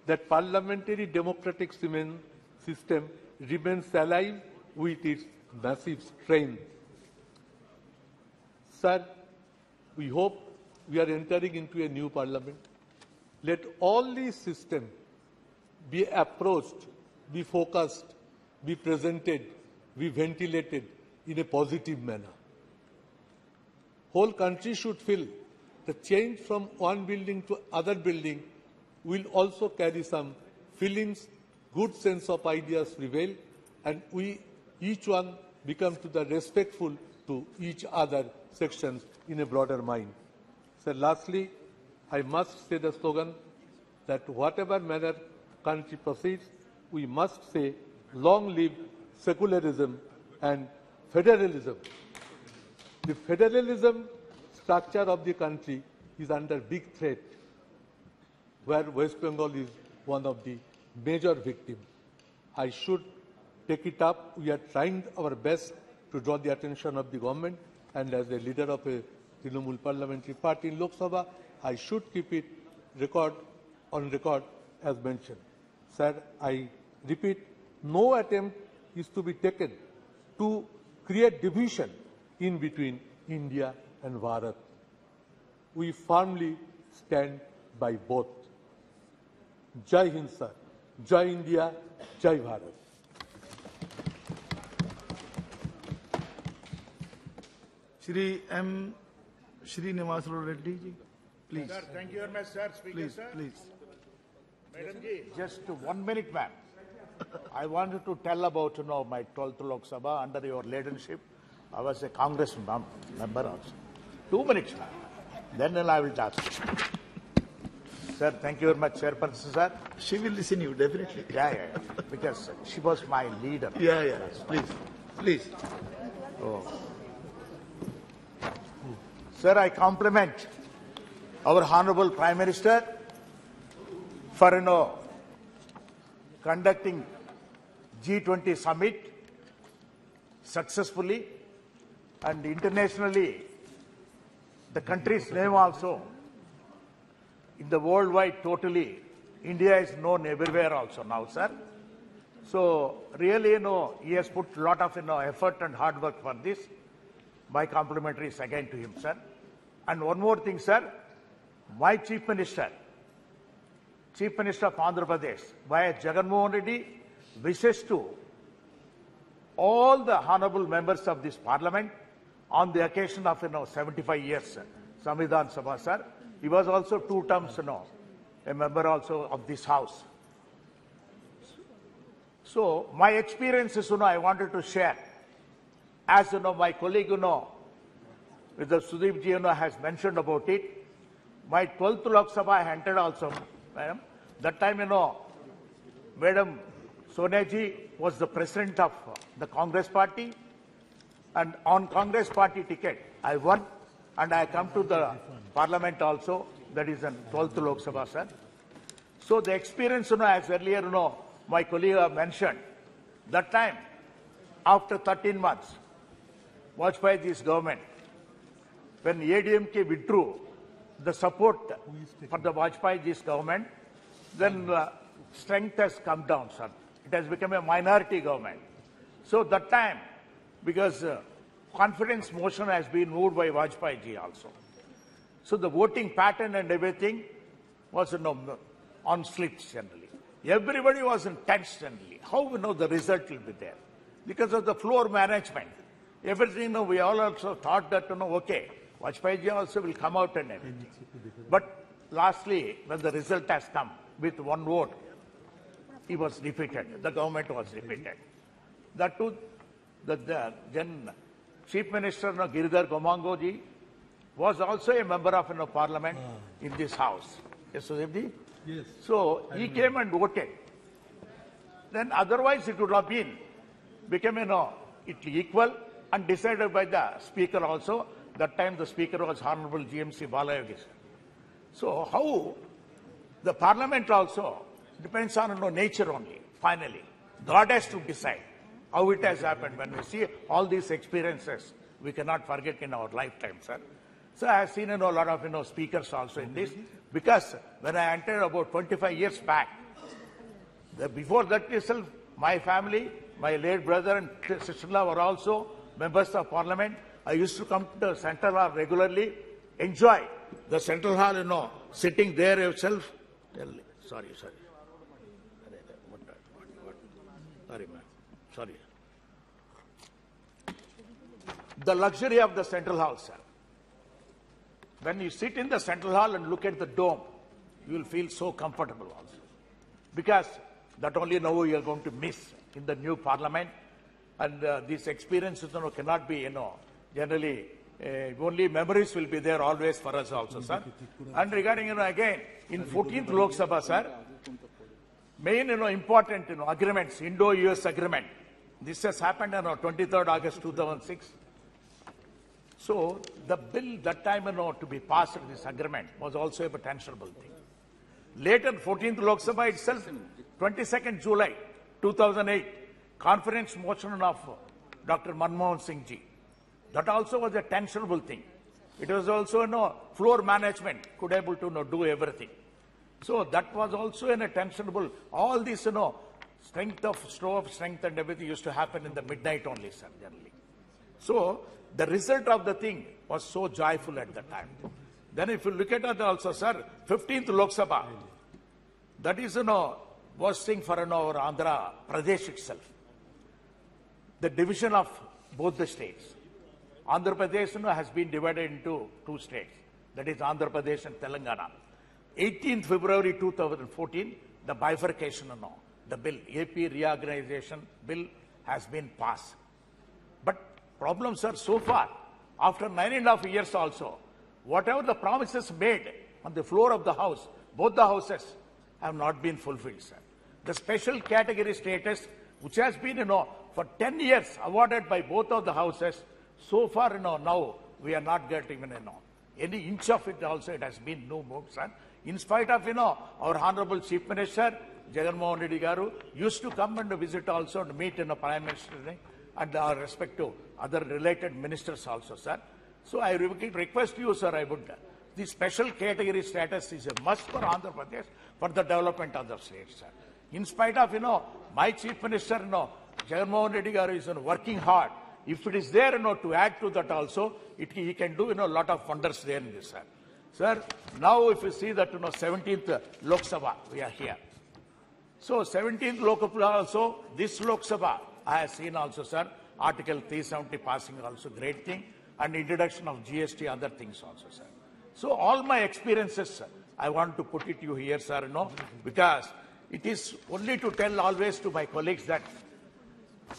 that parliamentary democratic system remains alive with its massive strength. Sir, we hope we are entering into a new parliament. Let all these systems be approached, be focused, be presented, be ventilated in a positive manner. Whole country should feel the change from one building to other building will also carry some feelings, good sense of ideas prevail, and we each one become to the respectful to each other sections in a broader mind. So lastly, I must say the slogan that whatever manner country proceeds, we must say, long live secularism and federalism. The federalism structure of the country is under big threat, where West Bengal is one of the major victims. I should take it up. We are trying our best to draw the attention of the government, and as a leader of a Trinamool parliamentary party in Lok Sabha, I should keep it on record as mentioned. Sir, I repeat, no attempt is to be taken to create division in between India and Bharat. We firmly stand by both. Jai Hind, sir. Jai India, Jai Bharat. Shri M. Shri Nivas Reddy ji, please. Sir, thank you very much, sir. Speaker, Please, sir. please. Madam ji, just 1 minute, ma'am. I wanted to tell about, my 12th Lok Sabha under your leadership. I was a Congress member also. 2 minutes, ma'am. Then I will talk. Sir, thank you very much, Chairperson, sir. She will listen you, definitely. Yeah. Because she was my leader. Yeah. Please, please. Sir, I compliment our Honorable Prime Minister for, conducting G20 summit successfully, and internationally, the country's name also, in the worldwide totally, India is known everywhere also now, sir. So really, he has put a lot of, effort and hard work for this. My complimentaries again to him, sir. And one more thing, sir, my Chief Minister of Andhra Pradesh, Y.S. Jagannath Reddy, wishes to all the honorable members of this parliament on the occasion of 75 years Samvidhan Sabha, sir. He was also 2 terms, a member also of this house. So my experiences, I wanted to share. As my colleague, with the Sudeep ji, has mentioned about it. My 12th Lok Sabha I entered also, madam. That time, Madam Sonia ji was the president of the Congress party, and on Congress party ticket, I won, and I come to the parliament also. That is in 12th Lok Sabha, sir. So the experience, as earlier, my colleague mentioned, that time, after 13 months, Vajpayee ji's government, when ADMK withdrew the support for the Vajpayee ji's government, then strength has come down, sir. It has become a minority government. So that time, because confidence motion has been moved by Vajpayee ji also. So the voting pattern and everything was on slips generally. Everybody was in tense generally. How we know the result will be there? Because of the floor management. Everything, we all also thought that, okay, Vajpayee ji also will come out and everything. But lastly, when the result has come with 1 vote, he was defeated. The government was defeated. That too, the then Chief Minister Giridhar Gomango ji was also a member of parliament in this house. Yes, Sudeep ji? Yes. So he came and voted. Then otherwise it would have become equal and decided by the speaker also. That time the speaker was Honorable GMC Balayogi. So how the parliament also depends on nature only, finally. God has to decide how it has happened. When we see all these experiences, we cannot forget in our lifetime, sir. So I have seen a lot of speakers also in this, because when I entered about 25 years back, before that itself, my family, my late brother and sister-in-law were also members of parliament. I used to come to the Central Hall regularly, enjoy the Central Hall, sitting there yourself. Sorry. Sorry, ma'am. Sorry. The luxury of the Central Hall, sir. When you sit in the Central Hall and look at the dome, you will feel so comfortable also. Because that only now you are going to miss in the new parliament. And these experiences cannot be, generally, only memories will be there always for us also, sir. And regarding, again, in 14th Lok Sabha, sir, main, important, agreements, Indo-US agreement. This has happened on 23rd August 2006. So the bill that time, to be passed in this agreement was also a potential thing. Later, 14th Lok Sabha itself, 22nd July 2008, confidence motion of Dr. Manmohan Singh ji. That also was a tensionable thing. It was also, floor management could able to, do everything. So that was also in a tensionable. All this, strength of, show of strength and everything used to happen in the midnight only, sir, generally. So the result of the thing was so joyful at the time. Then if you look at it also, sir, 15th Lok Sabha, that is, was thing for, our Andhra Pradesh itself. The division of both the states. Andhra Pradesh has been divided into two states. That is Andhra Pradesh and Telangana. 18th February 2014, the bifurcation, the bill, AP reorganization bill has been passed. But problems are so far, after 9.5 years also, whatever the promises made on the floor of the House, both the houses have not been fulfilled, sir. The special category status, which has been, for 10 years awarded by both of the houses, so far, now we are not getting even, any inch of it also, it has been no move, sir. In spite of, our Honorable Chief Minister, Jagan Mohan Reddy Garu, used to come and visit also and meet Prime Minister and our respective other related ministers also, sir. So I request you, sir, the special category status is a must for Andhra Pradesh for the development of the state, sir. In spite of, my Chief Minister, Jagan Mohan Reddy Garu is working hard. If it is there, to add to that also, he can do, a lot of wonders there in this, sir. Sir, now if you see that, 17th Lok Sabha, we are here. So 17th Lok Sabha also, this Lok Sabha, I have seen also, sir, Article 370 passing also, great thing, and introduction of GST, other things also, sir. So all my experiences, sir, I want to put it to you here, sir, because it is only to tell always to my colleagues that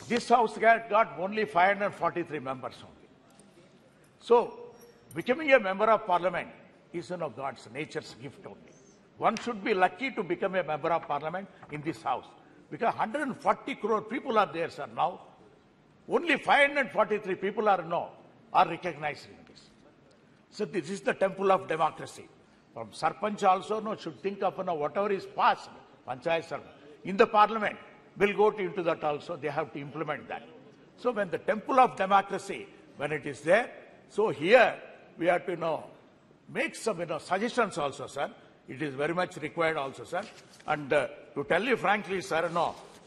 this House got only 543 members only. So, becoming a member of Parliament is, God's nature's gift only. One should be lucky to become a member of Parliament in this House. Because 140 crore people are there, sir, now. Only 543 people are recognized in this. So, this is the temple of democracy. From Sarpanch also, should think of, whatever is passed, Panchayat Sarpanch, in the Parliament, will go into that also. They have to implement that. So when the temple of democracy, when it is there, so here we have to make some suggestions also, sir. It is very much required also, sir. And to tell you frankly, sir,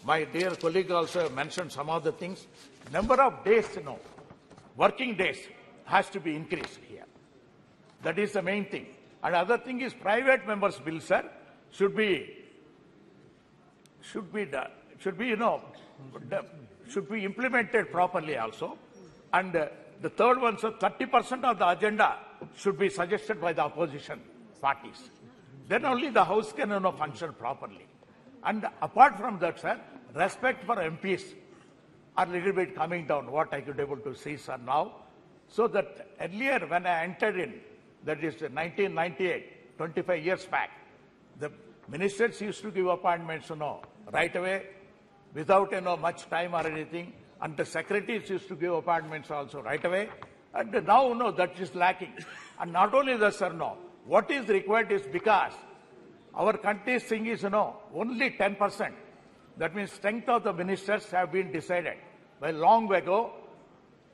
my dear colleague also mentioned some of the things. Number of days, working days has to be increased here. That is the main thing. And other thing is private members' bill, sir, should be implemented properly also. And the third one, sir, 30% of the agenda should be suggested by the opposition parties. Then only the House can function properly. And apart from that, sir, respect for MPs are a little bit coming down, what I could able to see, sir, now. So that earlier when I entered in, that is 1998, 25 years back, the ministers used to give appointments, right away, without, much time or anything. And the secretaries used to give appointments also right away. And now, that is lacking. And not only that, sir, what is required is because our country's thing is, only 10%. That means strength of the ministers have been decided by long ago.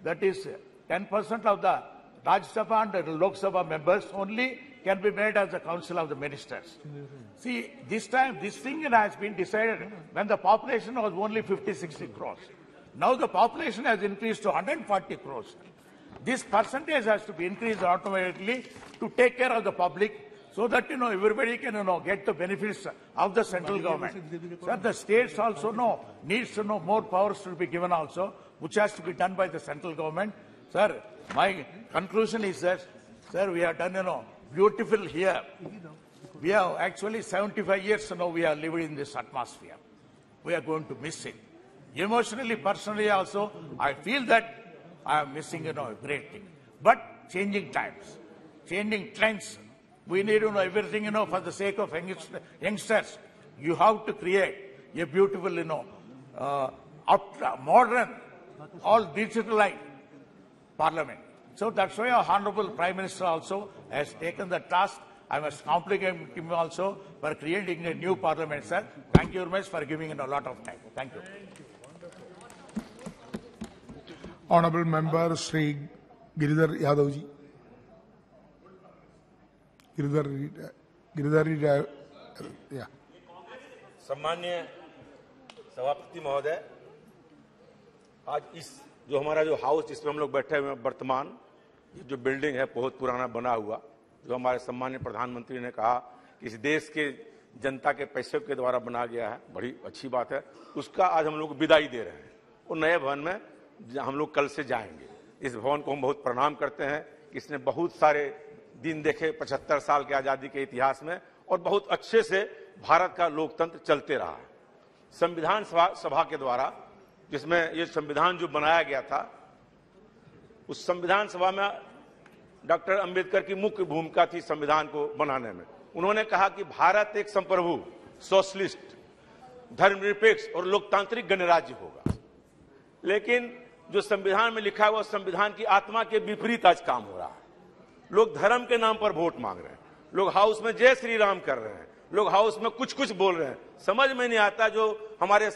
That is 10% of the Rajaswa and Lok Sabha members only can be made as the Council of the Ministers. See, this time, this thing has been decided when the population was only 50-60 crores. Now the population has increased to 140 crores. This percentage has to be increased automatically to take care of the public so that, everybody can, get the benefits of the central government. Sir, the states also needs to more powers to be given also, which has to be done by the central government. Sir, my conclusion is that, sir, we have done, beautiful here. We have actually 75 years now we are living in this atmosphere. We are going to miss it. Emotionally, personally also, I feel that I am missing, a great thing. But changing times, changing trends, we need to know everything, for the sake of youngsters. You have to create a beautiful, modern, all digitalized parliament. So that's why our Honorable Prime Minister also has taken the task. I must compliment him also for creating a new parliament, sir. Thank you very much for giving a lot of time. Thank you. Honorable member Shri Giridhar Yadav ji. Giridhar, yeah. सम्मान्य सभापति महोदय, आज इस जो हमारा जो house जिसमें हम लोग बैठे हुए हैं वर्तमान, ये जो बिल्डिंग है बहुत पुराना बना हुआ, जो हमारे सम्मान्य प्रधानमंत्री ने कहा कि इस देश के जनता के पैसे के द्वारा बना गया है, बड़ी अच्छी बात है। उसका आज हम लोग विदाई दे रहे हैं। वो नए भवन में हम लोग कल से जाएंगे। इस भवन को हम बहुत प्रणाम करते हैं। इसने बहुत सारे दिन देखे 75 साल के आजादी के इतिहास में, और बहुत अच्छे से भारत का लोकतंत्र चलते रहा है। संविधान सभा के द्वारा जिसमें ये संविधान जो बनाया गया था, उस संविधान सभा में डॉक्टर अंबेडकर की मुख्य भूमिका थी संविधान को बनाने में। उन्होंने कहा कि भारत एक संप्रभु, सोशलिस्ट, धर्मनिरपेक्ष और लोकतांत्रिक गणराज्य होगा। लेकिन जो संविधान में लिखा है वो संविधान की आत्मा के विपरीत आज काम हो रहा है। लोग धर्म के नाम पर वोट मांग रहे हैं, लोग हाउस में जय श्री राम कर रहे हैं, लोग हाउस में कुछ कुछ बोल रहे हैं। समझ में नहीं आता जो हमारे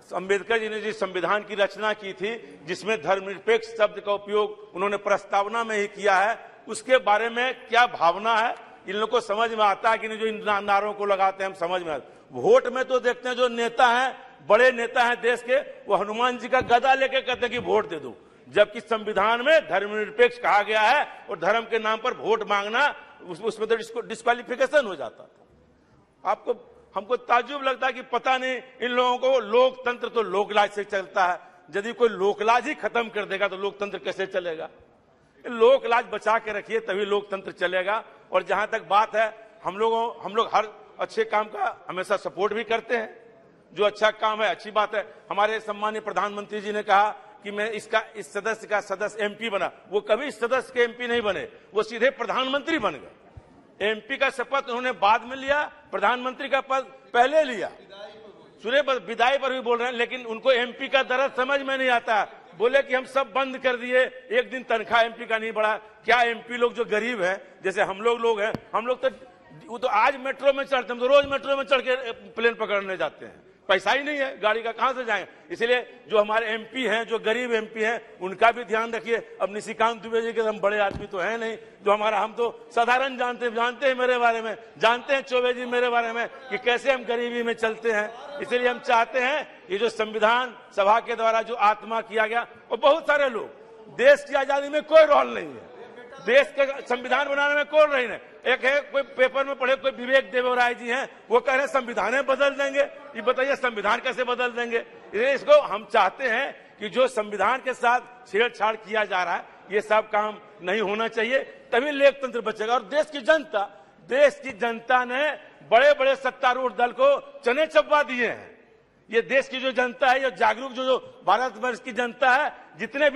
अंबेडकर जी ने जिस संविधान की रचना की थी, जिसमें धर्मनिरपेक्ष शब्द का उपयोग उन्होंने प्रस्तावना में ही किया है, उसके बारे में क्या भावना है इन लोगों को समझ में आता है कि नहीं? जो इन नारों को लगाते हैं हम समझ में आता। वोट में तो देखते हैं जो नेता हैं, बड़े नेता हैं देश के, वो हनुमान जी का गदा लेके कहते हैं कि वोट दे दो, जबकि संविधान में धर्मनिरपेक्ष कहा गया है और धर्म के नाम पर वोट मांगना उसमें तो डिस्क्वालिफिकेशन हो जाता था। हमको ताज्जुब लगता है कि पता नहीं इन लोगों को लोकतंत्र तो लोकलाज से चलता है। यदि कोई लोकलाज ही खत्म कर देगा तो लोकतंत्र कैसे चलेगा? लोकलाज बचा के रखिए तभी लोकतंत्र चलेगा। और जहां तक बात है, हम लोग हर अच्छे काम का हमेशा सपोर्ट भी करते हैं। जो अच्छा काम है अच्छी बात है। हमारे सम्मान्य प्रधानमंत्री जी ने कहा कि मैं इस सदस्य का सदस्य एमपी बना। वो कभी इस सदस्य के एमपी नहीं बने, वो सीधे प्रधानमंत्री बन गए। एमपी का शपथ उन्होंने बाद में लिया, प्रधानमंत्री का पद पहले लिया। सुने, बस विदाई पर भी बोल रहे हैं, लेकिन उनको एमपी का दर्द समझ में नहीं आता। बोले कि हम सब बंद कर दिए, एक दिन तनख्वाह एमपी का नहीं बढ़ा। क्या एमपी लोग जो गरीब हैं, जैसे हम लोग हैं, हम लोग तो वो तो आज मेट्रो में चढ़ते हैं, हम तो रोज मेट्रो में चढ़ के प्लेन पकड़ने जाते हैं। पैसा ही नहीं है, गाड़ी का कहां से जाएं? इसलिए जो हमारे एमपी हैं, जो गरीब एमपी हैं, उनका भी ध्यान रखिए। अब निशिकांत दुबे जी के हम बड़े आदमी तो हैं नहीं, जो हम तो साधारण जानते हैं मेरे बारे में, जानते हैं चौबे जी मेरे बारे में कि कैसे हम गरीबी में चलते हैं। इसलिए हम चाहते हैं ये जो संविधान सभा के द्वारा जो आत्मा किया गया, और बहुत सारे लोग, देश की आजादी में कोई रोल नहीं है, देश के संविधान बनाने में कोई नहीं है। एक है, कोई पेपर में पढ़े, कोई विवेक देवराय जी हैं, वो कह रहे हैं संविधान बदल देंगे। ये बताइए संविधान कैसे बदल देंगे? इसको हम चाहते हैं कि जो संविधान के साथ छेड़छाड़ किया जा रहा है, ये सब काम नहीं होना चाहिए, तभी लोकतंत्र बचेगा। और देश की जनता ने बड़े बड़े सत्तारूढ़ दल को चने चबवा दिए हैं। ये देश की जो जनता है, ये जागरूक जो भारतवर्ष की जनता है, जितने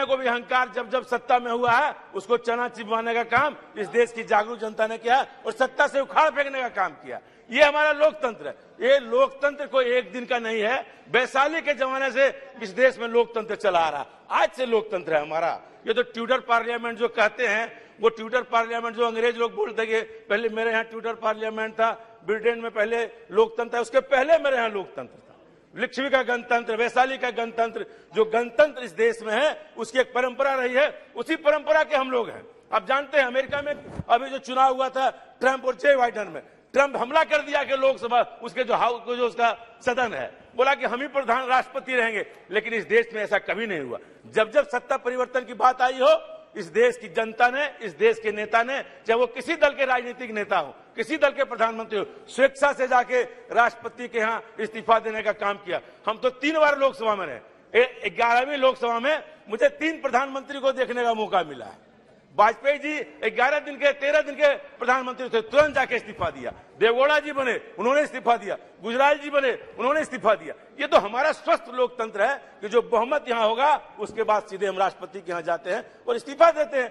को भी अहंकार जब सत्ता में हुआ है, उसको चना चिपवाने का काम इस देश की जागरूक जनता ने किया और सत्ता से उखाड़ फेंकने का काम किया। ये हमारा लोकतंत्र है। ये लोकतंत्र कोई एक दिन का नहीं है, वैशाली के जमाने से इस देश में लोकतंत्र चला आ रहा, आज से लोकतंत्र है हमारा। ये तो ट्यूटर पार्लियामेंट जो कहते हैं, वो ट्यूटर पार्लियामेंट जो अंग्रेज लोग बोलते हैं, पहले मेरे यहाँ ट्यूटर पार्लियामेंट था, ब्रिटेन में पहले लोकतंत्र था, उसके पहले मेरे यहाँ लोकतंत्र था। लिच्छवी का गणतंत्र, वैशाली का गणतंत्र, जो गणतंत्र इस देश में है, उसकी एक परंपरा रही है, उसी परंपरा के हम लोग हैं। आप जानते हैं अमेरिका में अभी जो चुनाव हुआ था ट्रंप और जे बाइडेन में, ट्रंप हमला कर दिया कि लोकसभा उसके जो उसका सदन है, बोला कि हम ही प्रधान राष्ट्रपति रहेंगे। लेकिन इस देश में ऐसा कभी नहीं हुआ। जब सत्ता परिवर्तन की बात आई हो, इस देश की जनता ने, इस देश के नेता ने, चाहे वो किसी दल के राजनीतिक नेता हो, किसी दल के प्रधानमंत्री हो, स्वेच्छा से जाके राष्ट्रपति के यहाँ इस्तीफा देने का काम किया। हम तो 3 बार लोकसभा में रहे। 11वीं लोकसभा में मुझे 3 प्रधानमंत्री को देखने का मौका मिला है। वाजपेयी जी 13 दिन के प्रधानमंत्री थे, तुरंत जाके इस्तीफा दिया। देवगौड़ा जी बने, उन्होंने इस्तीफा दिया। गुजराल जी बने, उन्होंने इस्तीफा दिया। ये तो हमारा स्वस्थ लोकतंत्र है कि जो बहुमत यहाँ होगा उसके बाद सीधे हम राष्ट्रपति के यहाँ जाते हैं और इस्तीफा देते हैं।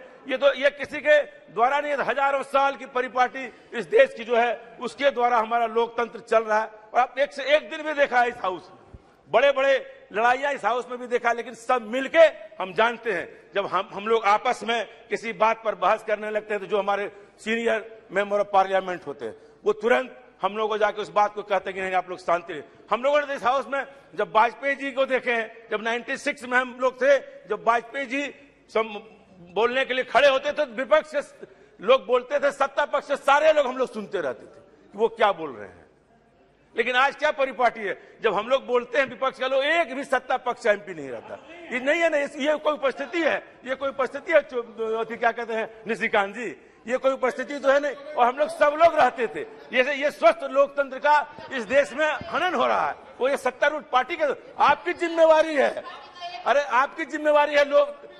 ये किसी के द्वारा नहीं, हजारों साल की परिपाटी इस देश की जो है उसके द्वारा हमारा लोकतंत्र चल रहा है। और आप एक से एक दिन भी देखा है इस हाउस में, बड़े बड़े लड़ाइयां इस हाउस में भी देखा, लेकिन सब मिलके हम जानते हैं जब हम लोग आपस में किसी बात पर बहस करने लगते हैं तो जो हमारे सीनियर मेंबर ऑफ पार्लियामेंट होते हैं वो तुरंत हम लोग को जाके उस बात को कहते हैं कि नहीं आप लोग शांति रहे। हम लोगों ने इस हाउस में जब वाजपेयी जी को देखे हैं, जब 96 में हम लोग थे, जब वाजपेयी जी बोलने के लिए खड़े होते थे, विपक्ष के लोग बोलते थे, सत्ता पक्ष से सारे लोग हम लोग सुनते रहते थे कि वो क्या बोल रहे हैं। लेकिन आज क्या परिपाटी है, जब हम लोग बोलते हैं विपक्ष का लोग, एक भी सत्ता पक्ष एमपी नहीं रहता। ये नहीं है ना, ये कोई उपस्थिति है, ये कोई उपस्थिति है, क्या कहते हैं निशिकांत जी, ये कोई उपस्थिति तो है नहीं। और हम लोग सब लोग रहते थे। ये स्वस्थ लोकतंत्र का इस देश में हनन हो रहा है। वो ये सत्तारूढ़ पार्टी के आपकी जिम्मेवारी है, अरे आपकी जिम्मेवारी है,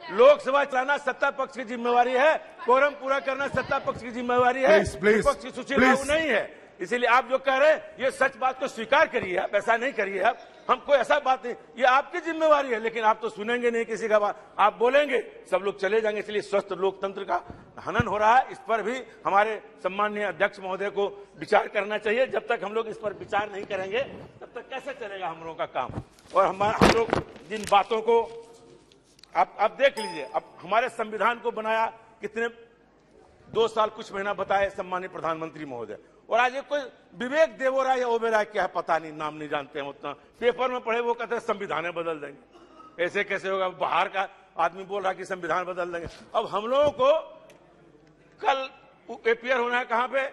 लोकसभा चलाना सत्ता पक्ष की जिम्मेवारी है, कोरम पूरा करना सत्ता पक्ष की जिम्मेवारी है, विपक्ष की सूची लागू नहीं है। इसीलिए आप जो कह रहे हैं ये सच बात को स्वीकार करिए, आप ऐसा नहीं करिए, आप हम कोई ऐसा बात नहीं, ये आपकी जिम्मेवारी है। लेकिन आप तो सुनेंगे नहीं किसी का बात, आप बोलेंगे सब लोग चले जाएंगे। इसलिए स्वस्थ लोकतंत्र का हनन हो रहा है। इस पर भी हमारे सम्माननीय अध्यक्ष महोदय को विचार करना चाहिए। जब तक हम लोग इस पर विचार नहीं करेंगे तब तक कैसे चलेगा हम लोगों का काम। और हम लोग जिन बातों को आप देख लीजिए, अब हमारे संविधान को बनाया कितने 2 साल कुछ महीना बताए सम्मानीय प्रधानमंत्री महोदय, और आज कोई विवेक देवोराय या ओबेराय क्या है पता नहीं, नाम नहीं जानते हैं उतना, पेपर में पढ़े वो कहते हैं संविधान बदल देंगे। ऐसे कैसे होगा, बाहर का आदमी बोल रहा है कि संविधान बदल देंगे। अब हम लोगों को कल अपियर होना है कहां पे,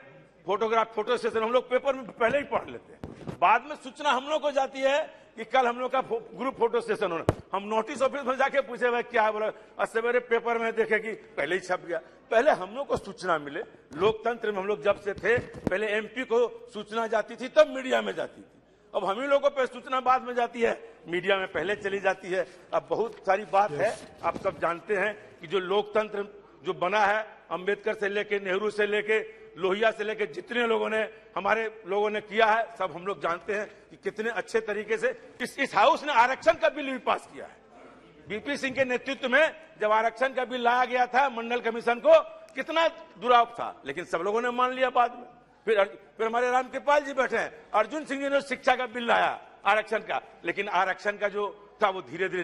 फोटो सेशन, हम लोग पेपर में पहले ही पढ़ लेते हैं, बाद में सूचना हम लोग को जाती है कि कल हम लोग का ग्रुप फोटो सेशन होना। हम नोटिस ऑफिस में जाके पूछे भाई क्या बोला, और सवेरे पेपर में देखे कि पहले ही छप गया। पहले हम लोग को सूचना मिले, लोकतंत्र में हम लोग जब से थे, पहले एमपी को सूचना जाती थी तब मीडिया में जाती थी। अब हम ही लोगों पे सूचना बाद में जाती है, मीडिया में पहले चली जाती है। अब बहुत सारी बात है, आप सब जानते हैं कि जो लोकतंत्र जो बना है, अंबेडकर से लेके, नेहरू से लेके, लोहिया से लेके, जितने लोगों ने हमारे लोगों ने किया है, सब हम लोग जानते हैं कि कितने अच्छे तरीके से इस हाउस ने आरक्षण का बिल भी पास किया है। बीपी सिंह के नेतृत्व में जब आरक्षण का बिल लाया गया था मंडल कमीशन को, कितना दुराव था, लेकिन सब लोगों ने मान लिया बाद में। फिर हमारे रामकृपाल जी बैठे हैं, अर्जुन सिंह जी ने शिक्षा का बिल लाया आरक्षण का, लेकिन आरक्षण का जो था वो धीरे धीरे